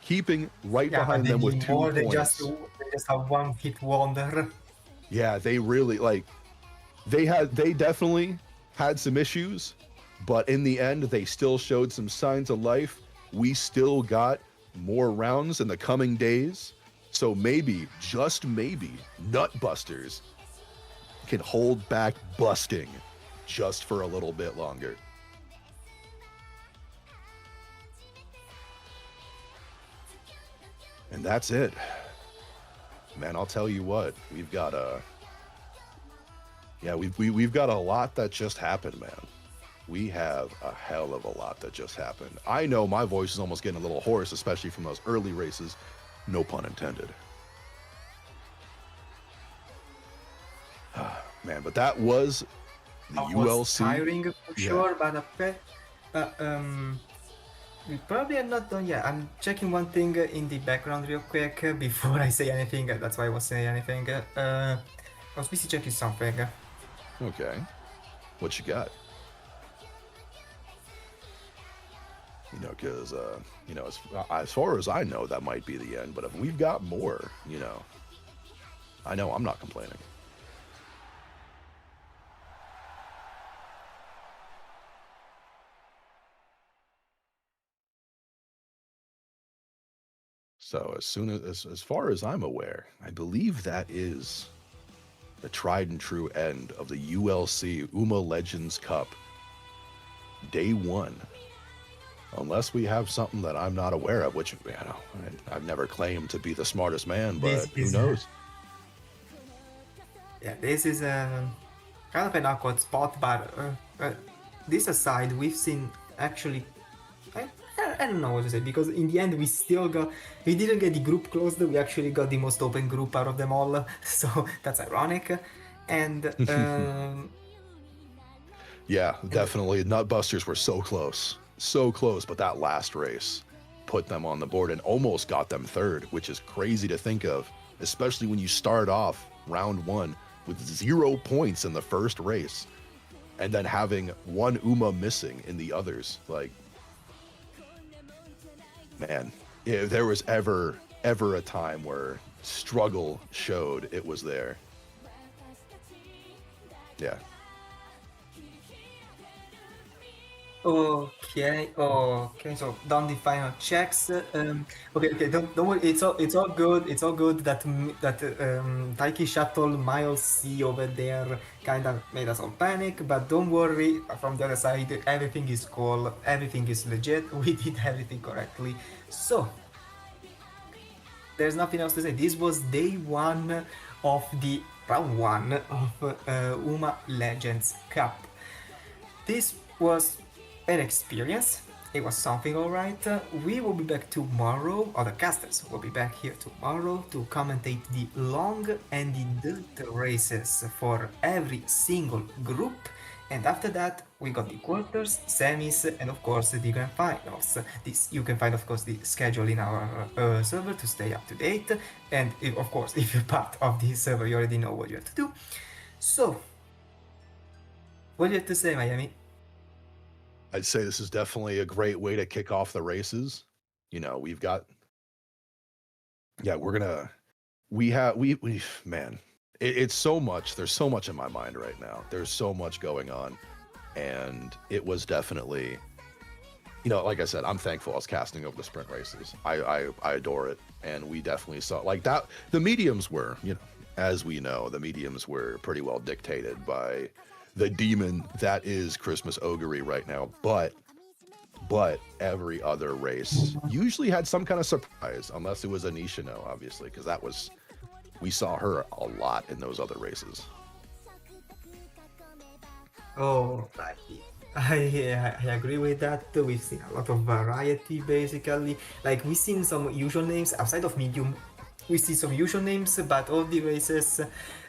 S1: keeping right behind them with 2 points.
S2: They just have 1 hit wonder.
S1: Yeah, they really like they definitely had some issues, but in the end they still showed some signs of life. We still got more rounds in the coming days. So maybe, just maybe, Nutbusters can hold back busting just for a little bit longer. And that's it. Man, I'll tell you what, we've got we've got a lot that just happened, man. We have a hell of a lot that just happened. I know my voice is almost getting a little hoarse, especially from those early races. No pun intended. Man, but that was the ULC.
S2: Tiring for sure, but we probably are not done yet. I'm checking one thing in the background real quick before I say anything. That's why I was saying anything. I was busy checking something.
S1: Okay. What you got? You know, because, you know, as far as I know, that might be the end. But if we've got more, you know, I know I'm not complaining. So as far as I'm aware, I believe that is the tried and true end of the ULC UMA Legends Cup Day 1. Unless we have something that I'm not aware of, which, you know, I've never claimed to be the smartest man, but who knows?
S2: Yeah, this is kind of an awkward spot, but this aside, we've seen actually, I don't know what to say, because in the end we didn't get the group closed, we actually got the most open group out of them all, so that's ironic. And
S1: yeah, definitely, Nutbusters were so close, but that last race put them on the board and almost got them third, which is crazy to think of, especially when you start off round 1 with 0 points in the first race and then having one UMA missing in the others. Like, man, if there was ever a time where struggle showed, it was there. Yeah.
S2: Okay, so done the final checks. Okay, don't worry. It's all good. It's all good that Taiki Shuttle Miles C over there kind of made us all panic. But don't worry. From the other side, everything is cool. Everything is legit. We did everything correctly. So there's nothing else to say. This was day 1 of the round 1 of UMA Legends Cup. This was an experience. It was something, alright. We will be back tomorrow, or the casters will be back here tomorrow to commentate the long and the dirt races for every single group. And after that, we got the quarters, semis, and of course the grand finals. This you can find, of course, the schedule in our server to stay up to date. And of course, if you're part of the server, you already know what you have to do. So, what do you have to say, Miami?
S1: I'd say this is definitely a great way to kick off the races. You know, we've got, yeah, man, it's so much. There's so much in my mind right now. There's so much going on. And it was definitely, you know, like I said, I'm thankful I was casting over the sprint races. I adore it. And we definitely saw like that. The mediums were, you know, as we know, the mediums were pretty well dictated by the demon that is Christmas Ogre right now, but every other race usually had some kind of surprise, unless it was Anishino, obviously, because we saw her a lot in those other races.
S2: Oh, I agree with that. We've seen a lot of variety, basically. Like, we've seen some usual names outside of medium. We see some usual names, but all the races,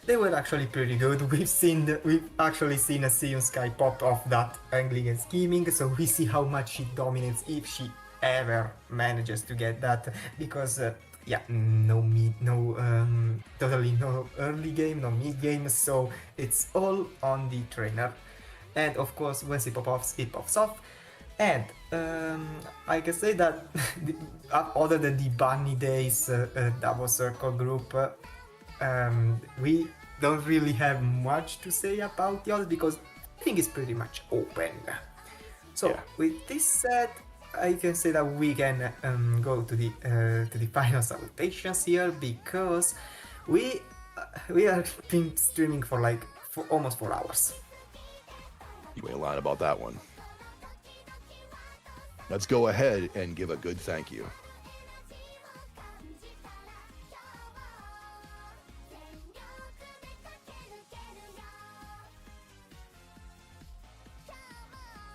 S2: they were actually pretty good. We've actually seen a Sion Sky pop off that angling and scheming, so we see how much she dominates if she ever manages to get that. Because yeah, totally no early game, no mid game, so it's all on the trainer. And of course, once it pops off. And I can say that other than the Bunny Days double circle group, we don't really have much to say about the others because I think it's pretty much open. So
S1: Yeah.
S2: with this said, I can say that we can go to the final salutations here because we have been streaming for like almost 4 hours.
S1: You ain't lying about that one. Let's go ahead and give a good thank you.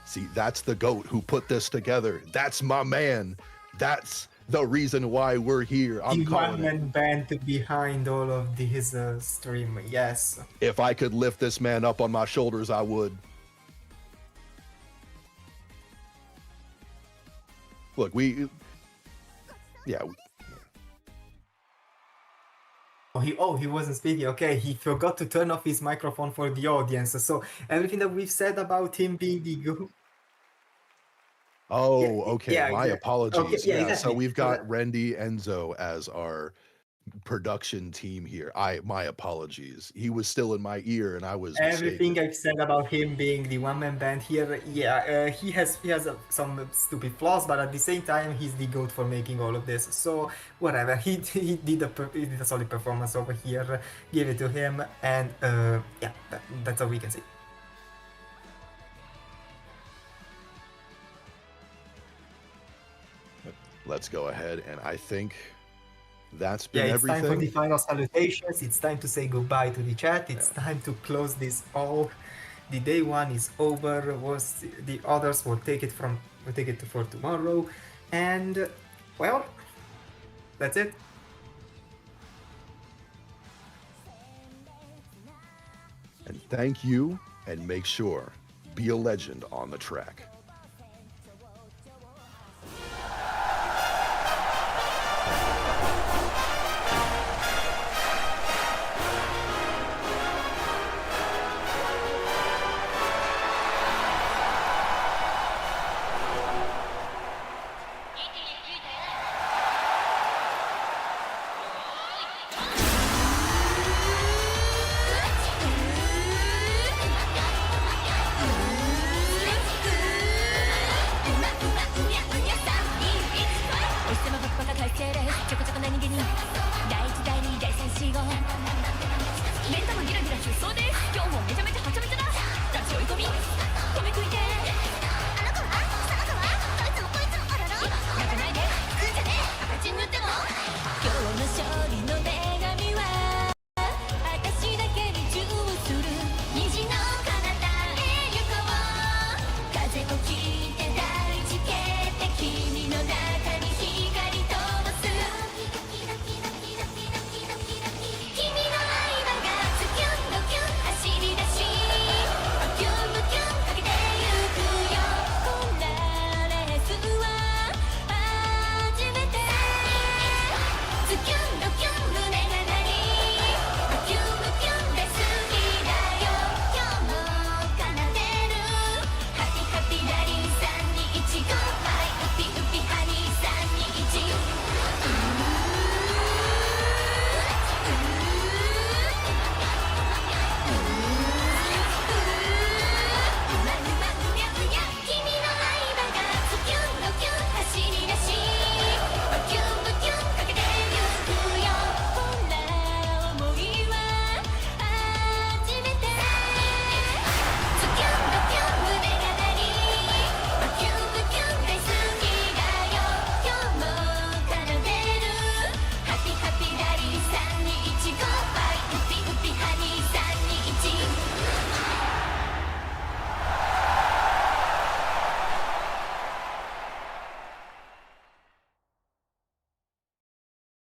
S1: See, that's the GOAT who put this together. That's my man. That's the reason why we're here. I'm
S2: The
S1: calling it.
S2: one-man band behind all of his stream, yes.
S1: If I could lift this man up on my shoulders, I would. Look, yeah.
S2: Oh, he wasn't speaking. Okay, he forgot to turn off his microphone for the audience. So everything that we've said about him being the GOAT.
S1: Oh,
S2: Yeah,
S1: okay.
S2: yeah,
S1: My
S2: exactly.
S1: apologies.
S2: Okay, yeah,
S1: So
S2: exactly.
S1: we've got Randy Enzo as our production team here. My apologies. He was still in my ear and I was
S2: Everything
S1: mistaken.
S2: I've said about him being the one-man band here, yeah, he has some stupid flaws, but at the same time, he's the GOAT for making all of this. So whatever, he did a solid performance over here. Give it to him, and yeah, that's all we can say.
S1: Let's go ahead, and I think that's
S2: Yeah,
S1: been
S2: it's time for the
S1: everything.
S2: final salutations. It's time to say goodbye to the chat. It's time to close this all. The day one is over. Was the others will take it for tomorrow, and well, that's it.
S1: And thank you, and make sure, be a legend on the track.